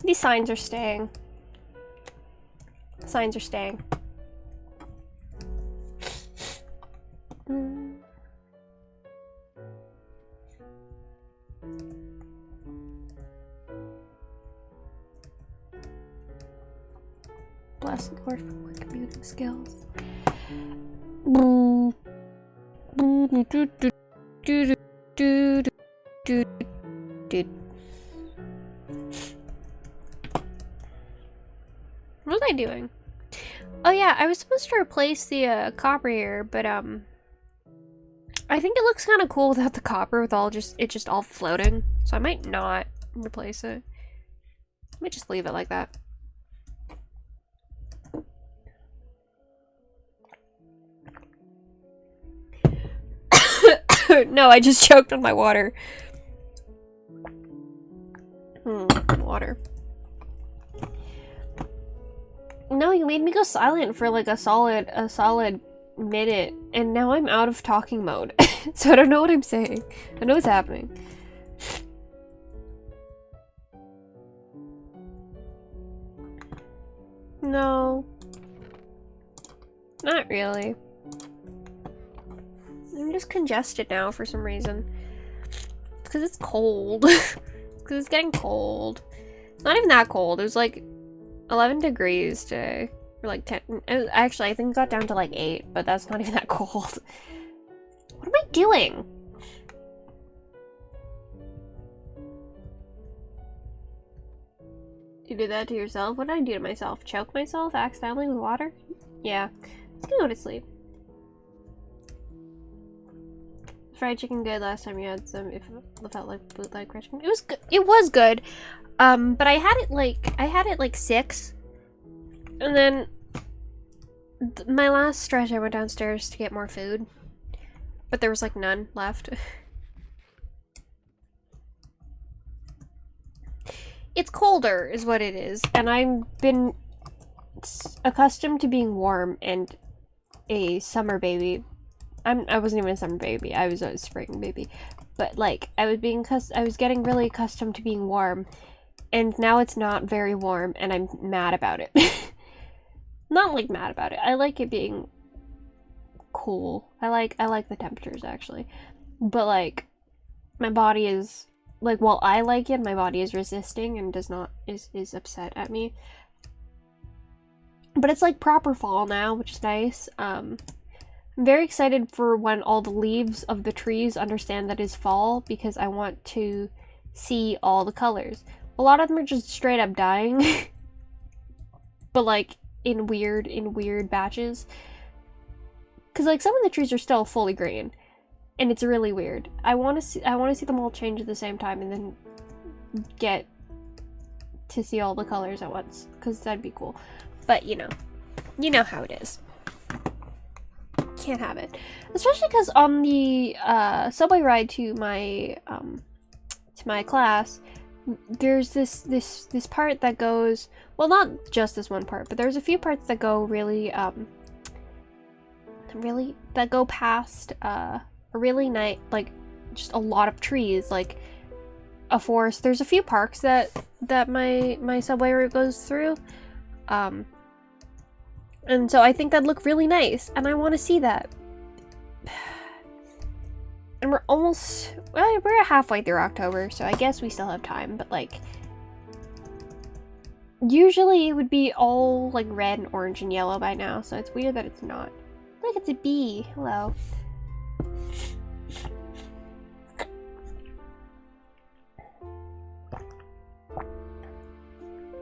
These signs are staying. Signs are staying. Bless the Lord for my computing skills. What was I doing? Oh yeah, I was supposed to replace the copper here, but I think it looks kind of cool without the copper, with all just all floating. So I might not replace it. I might just leave it like that. No, I just choked on my water. Water. No, you made me go silent for like a solid minute, and now I'm out of talking mode. So I don't know what I'm saying. I know what's happening. No. Not really. I'm just congested now for some reason. It's because it's cold. It's because it's getting cold. It's not even that cold. It was like 11 degrees today. Or like 10. Actually, I think it got down to like 8, but that's not even that cold. What am I doing? You did that to yourself? What did I do to myself? Choke myself accidentally with water? Yeah. Let's go to sleep. Fried chicken good last time you had some, if it felt like bootleg fried chicken. It was good. It was good. But I had it like 6. And then my last stretch I went downstairs to get more food. But there was like none left. It's colder is what it is, and I've been accustomed to being warm and a summer baby. I wasn't even a summer baby. I was a spring baby. But like I was getting really accustomed to being warm, and now it's not very warm and I'm mad about it. Not like mad about it. I like it being cool. I like the temperatures actually. But like my body is like, while I like it, my body is resisting and is upset at me. But it's like proper fall now, which is nice. I'm very excited for when all the leaves of the trees understand that it's fall, because I want to see all the colors. A lot of them are just straight up dying. But like in weird batches. Cause like some of the trees are still fully green. And it's really weird. I want to see them all change at the same time, and then get to see all the colors at once, because that'd be cool. But you know how it is. Can't have it, especially because on the subway ride to my class, there's this part that goes, well, not just this one part, but there's a few parts that go really that go past a really nice, like, just a lot of trees, like a forest. There's a few parks that my subway route goes through, and so I think that'd look really nice, and I want to see that. And we're halfway through October, so I guess we still have time, but like usually it would be all like red and orange and yellow by now, so it's weird that it's not. Look, it's a bee. Hello.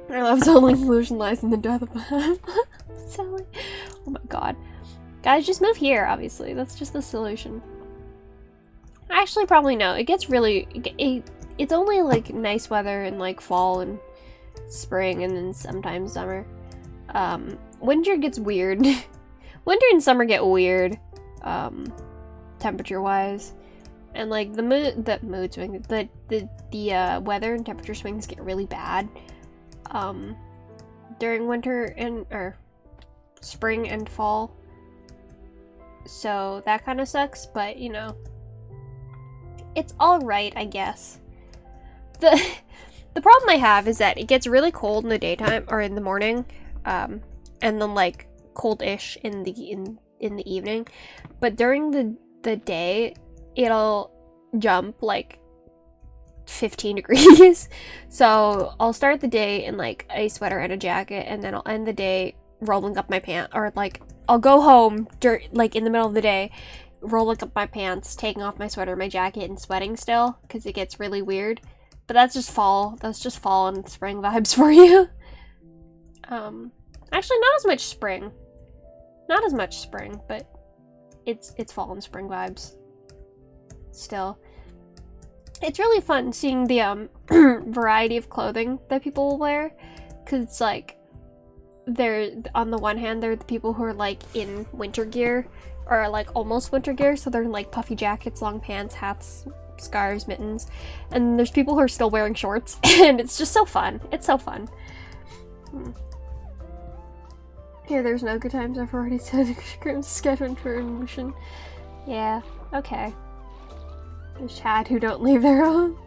I love Sally. Solution lies in the death of Sally. Oh my god. Guys, just move here, obviously. That's just the solution. Actually, probably no. It gets really... it's only, like, nice weather in, like, fall and spring and then sometimes summer. Winter gets weird. Winter and summer get weird, temperature-wise. And, like, the mood swings, the weather and temperature swings get really bad, during winter or spring and fall. So that kind of sucks, but, you know, it's alright, I guess. The problem I have is that it gets really cold in the daytime, or in the morning, and then, like, cold-ish in the evening. But during the day, it'll jump, like, 15 degrees. So I'll start the day in, like, a sweater and a jacket, and then I'll end the day rolling up my pants, or, like, I'll go home, like, in the middle of the day, rolling up my pants, taking off my sweater, my jacket, and sweating still, because it gets really weird. But that's just fall. That's just fall and spring vibes for you. Actually, not as much spring. Not as much spring, but it's fall and spring vibes. Still. It's really fun seeing the variety of clothing that people will wear, because it's like, they're, on the one hand, they're the people who are like in winter gear, or like almost winter gear, so they're in like puffy jackets, long pants, hats, scarves, mittens, and there's people who are still wearing shorts, and it's just so fun. It's so fun. Here, there's no good times. I've already said scheduled for emotion. Yeah, okay. There's Chad who don't leave their home.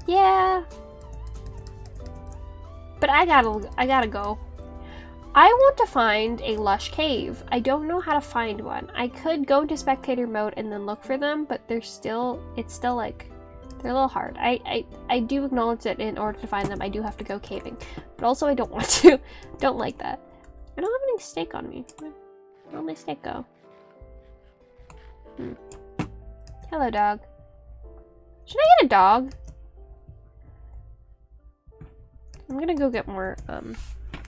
Yeah. But I gotta go. I want to find a lush cave. I don't know how to find one. I could go into spectator mode and then look for them, but it's still like, they're a little hard. I do acknowledge that in order to find them, I do have to go caving. But also I don't want to. Don't like that. I don't have any steak on me. Where'd my steak go? Hello, dog. Should I get a dog? I'm gonna go get more,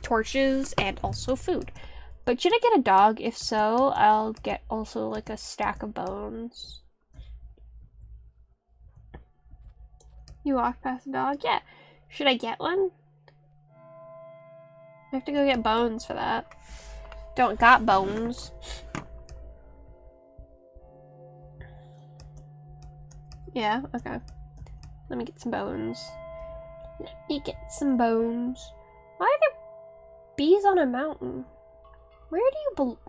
torches and also food. But should I get a dog? If so, I'll get also like a stack of bones. You walk past a dog? Yeah. Should I get one? I have to go get bones for that. Don't got bones. Yeah, okay. Let me get some bones. Let me get some bones. Why are there bees on a mountain? Where do you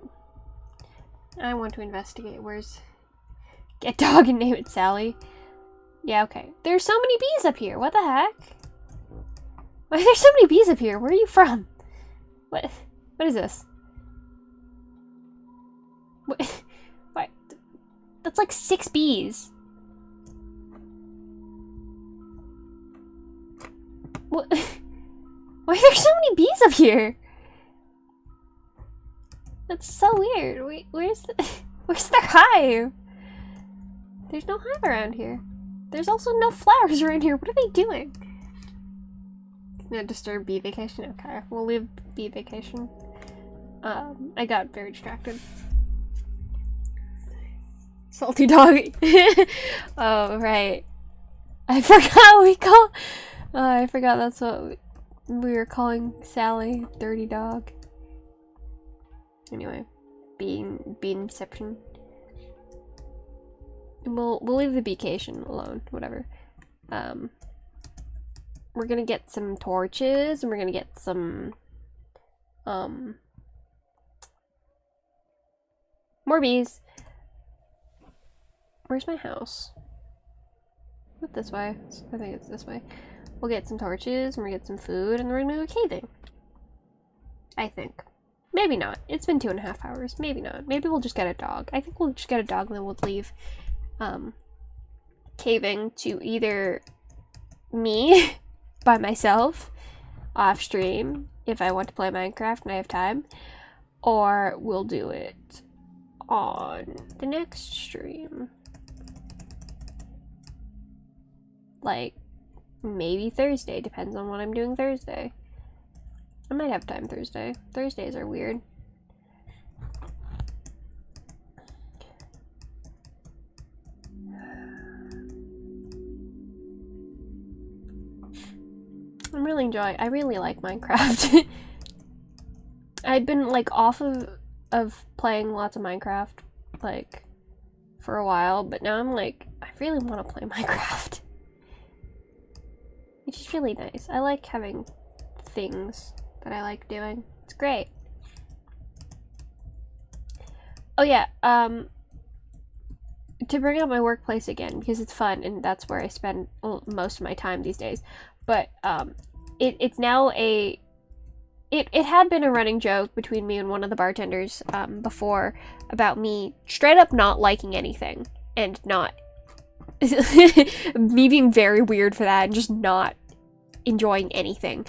I want to investigate. Where's... Get dog and name it Sally. Yeah, okay. There's so many bees up here. What the heck? Why are there so many bees up here? Where are you from? What is this? What? That's like 6 bees. What? Why are there so many bees up here? That's so weird. Wait, where's their hive? There's no hive around here. There's also no flowers around here. What are they doing? No disturb bee vacation. Okay, we'll leave bee vacation. I got very distracted. Salty dog. Oh, right. I forgot we call. I forgot that's what we were calling Sally. Dirty dog. Anyway, beanception. We'll leave the beecation alone. Whatever. We're gonna get some torches, and we're gonna get some more bees. Where's my house? Not this way. I think it's this way. We'll get some torches, and we'll get some food, and we're gonna go caving. I think. Maybe not. It's been 2.5 hours. Maybe not. Maybe we'll just get a dog. I think we'll just get a dog, and then we'll leave caving to either me by myself off stream if I want to play Minecraft and I have time, or we'll do it on the next stream. Like, maybe Thursday. Depends on what I'm doing Thursday. I might have time Thursday. Thursdays are weird. really enjoying. I really like Minecraft. I've been like off of playing lots of Minecraft like for a while, but now I'm like I really want to play Minecraft. Which is really nice. I like having things that I like doing. It's great. Oh yeah, to bring up my workplace again, because it's fun and that's where I spend most of my time these days. But it's now it had been a running joke between me and one of the bartenders before about me straight up not liking anything and not me being very weird for that and just not enjoying anything.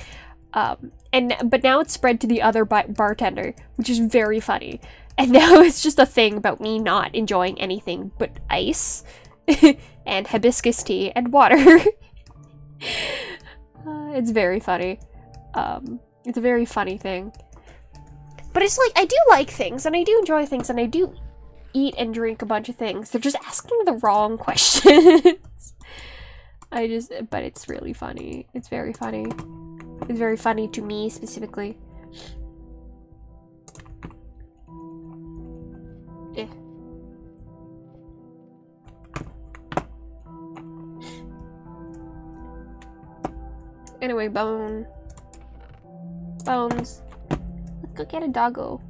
But now it's spread to the other bartender, which is very funny. And now it's just a thing about me not enjoying anything but ice and hibiscus tea and water. It's very funny. It's a very funny thing. But it's like, I do like things, and I do enjoy things, and I do eat and drink a bunch of things. They're just asking the wrong questions. But it's really funny. It's very funny. It's very funny to me, specifically. Eh. Anyway, bones. Let's go get a doggo.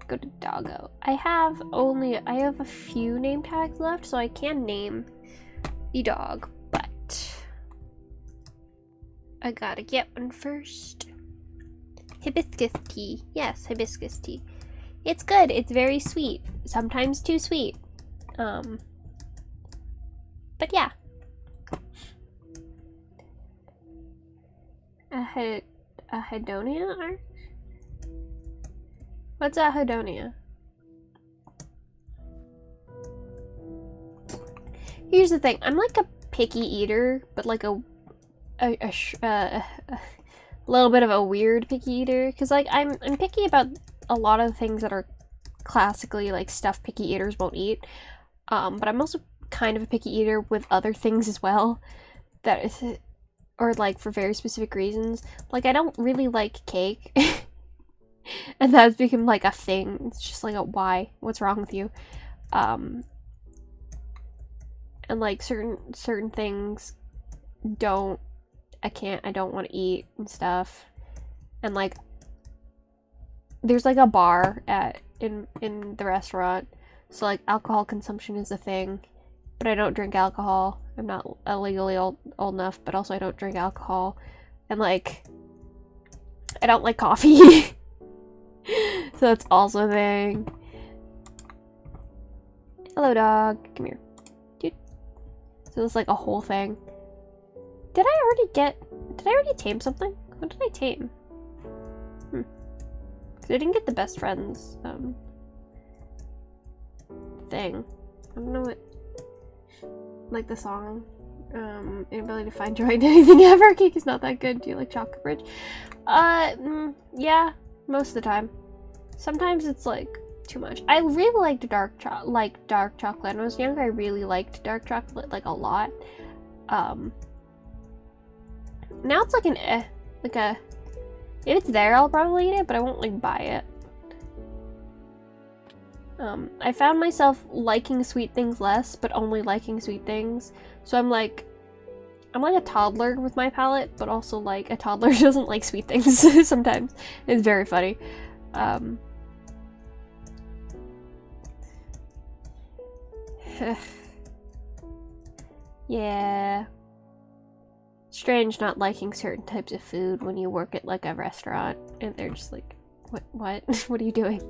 Go to doggo. I have a few name tags left, so I can name the dog, but I gotta get one first. Hibiscus tea. Yes, hibiscus tea. It's good. It's very sweet. Sometimes too sweet. But yeah. A hedonia art? What's a hedonia? Here's the thing. I'm like a picky eater, but like a little bit of a weird picky eater, because like I'm picky about a lot of things that are classically like stuff picky eaters won't eat. But I'm also kind of a picky eater with other things as well. That is, or like for very specific reasons. Like I don't really like cake. And that's become like a thing. It's just like why? What's wrong with you? And like certain things I don't want to eat and stuff. And like there's like a bar in the restaurant, so like alcohol consumption is a thing, but I don't drink alcohol. I'm not illegally old enough, but also I don't drink alcohol. And like I don't like coffee. So that's also a thing. Hello dog, come here. Dude. So it's like a whole thing. Did I already tame something? What did I tame? Because I didn't get the best friends thing. I don't know what, like the song, inability to find joy in anything ever. Cake is not that good. Do you like chocolate bridge? Yeah, most of the time. Sometimes it's like too much. I really liked dark chocolate. When I was younger, I really liked dark chocolate like a lot. Now it's like if it's there, I'll probably eat it, but I won't like buy it. I found myself liking sweet things less, but only liking sweet things. So I'm like a toddler with my palate, but also like a toddler doesn't like sweet things sometimes. It's very funny. Yeah. Strange not liking certain types of food when you work at like a restaurant and they're just like, what? What are you doing?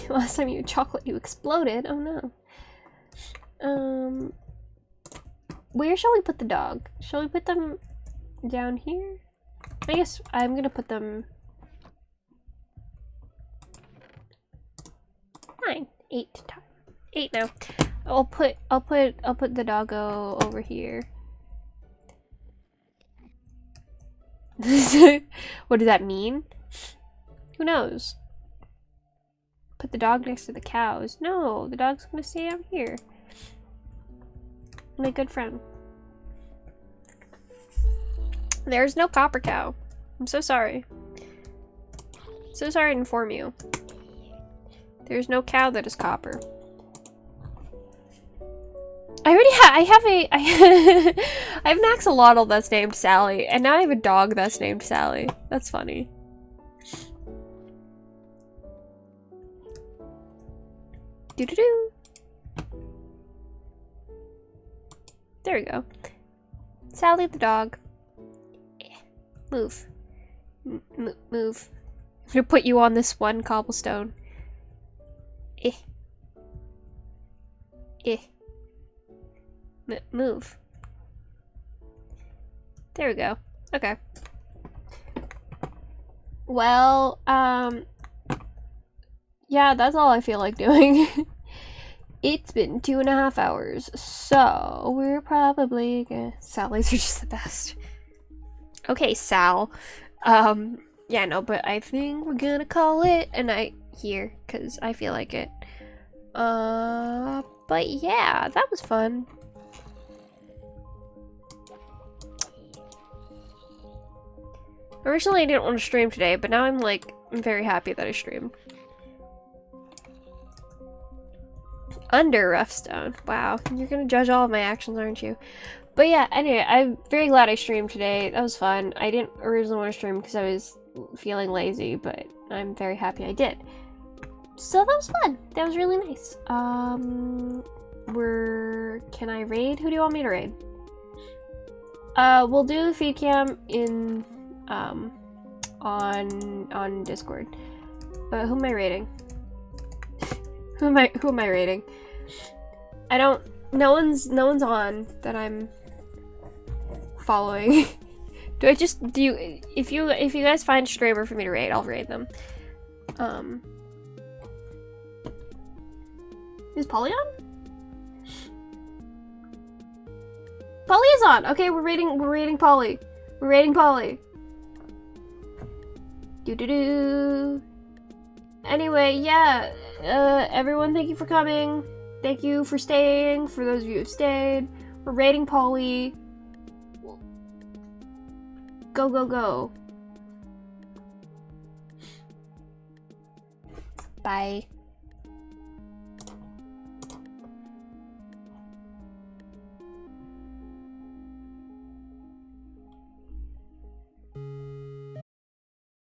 Last time you had chocolate, you exploded. Oh no. Where shall we put the dog? Shall we put them down here? I guess I'm gonna put them 9, 8 times. 8 now. I'll put the doggo over here. What does that mean? Who knows? Put the dog next to the cows. No, the dog's gonna stay out here. My good friend. There's no copper cow. I'm so sorry. So sorry to inform you. There's no cow that is copper. I already I have an axolotl that's named Sally, and now I have a dog that's named Sally. That's funny. Doo-doo-doo. There we go. Sally the dog. Move. Move. I'm gonna put you on this one cobblestone. Move. There we go. Okay. Well, yeah, that's all I feel like doing. It's been 2.5 hours, so we're probably gonna... Sallies are just the best. Okay, Sal. Yeah, no, but I think we're gonna call it a night here, because I feel like it. But yeah, that was fun. Originally, I didn't want to stream today, but now I'm very happy that I streamed. Under Roughstone. Wow, you're gonna judge all of my actions, aren't you? But yeah, anyway, I'm very glad I streamed today. That was fun. I didn't originally want to stream because I was feeling lazy, but I'm very happy I did. So that was fun. That was really nice. Can I raid? Who do you want me to raid? We'll do the feed cam in, on Discord. But who am I raiding? Who am I raiding? No one's on that I'm following. If you guys find a streamer for me to raid, I'll raid them. Is Polly on? Polly is on. Okay, we're raiding Polly. We're raiding Polly. Doo-doo-doo. Anyway, yeah. Everyone, thank you for coming. Thank you for staying. For those of you who have stayed, we're raiding Polly. Go, go, go. Bye.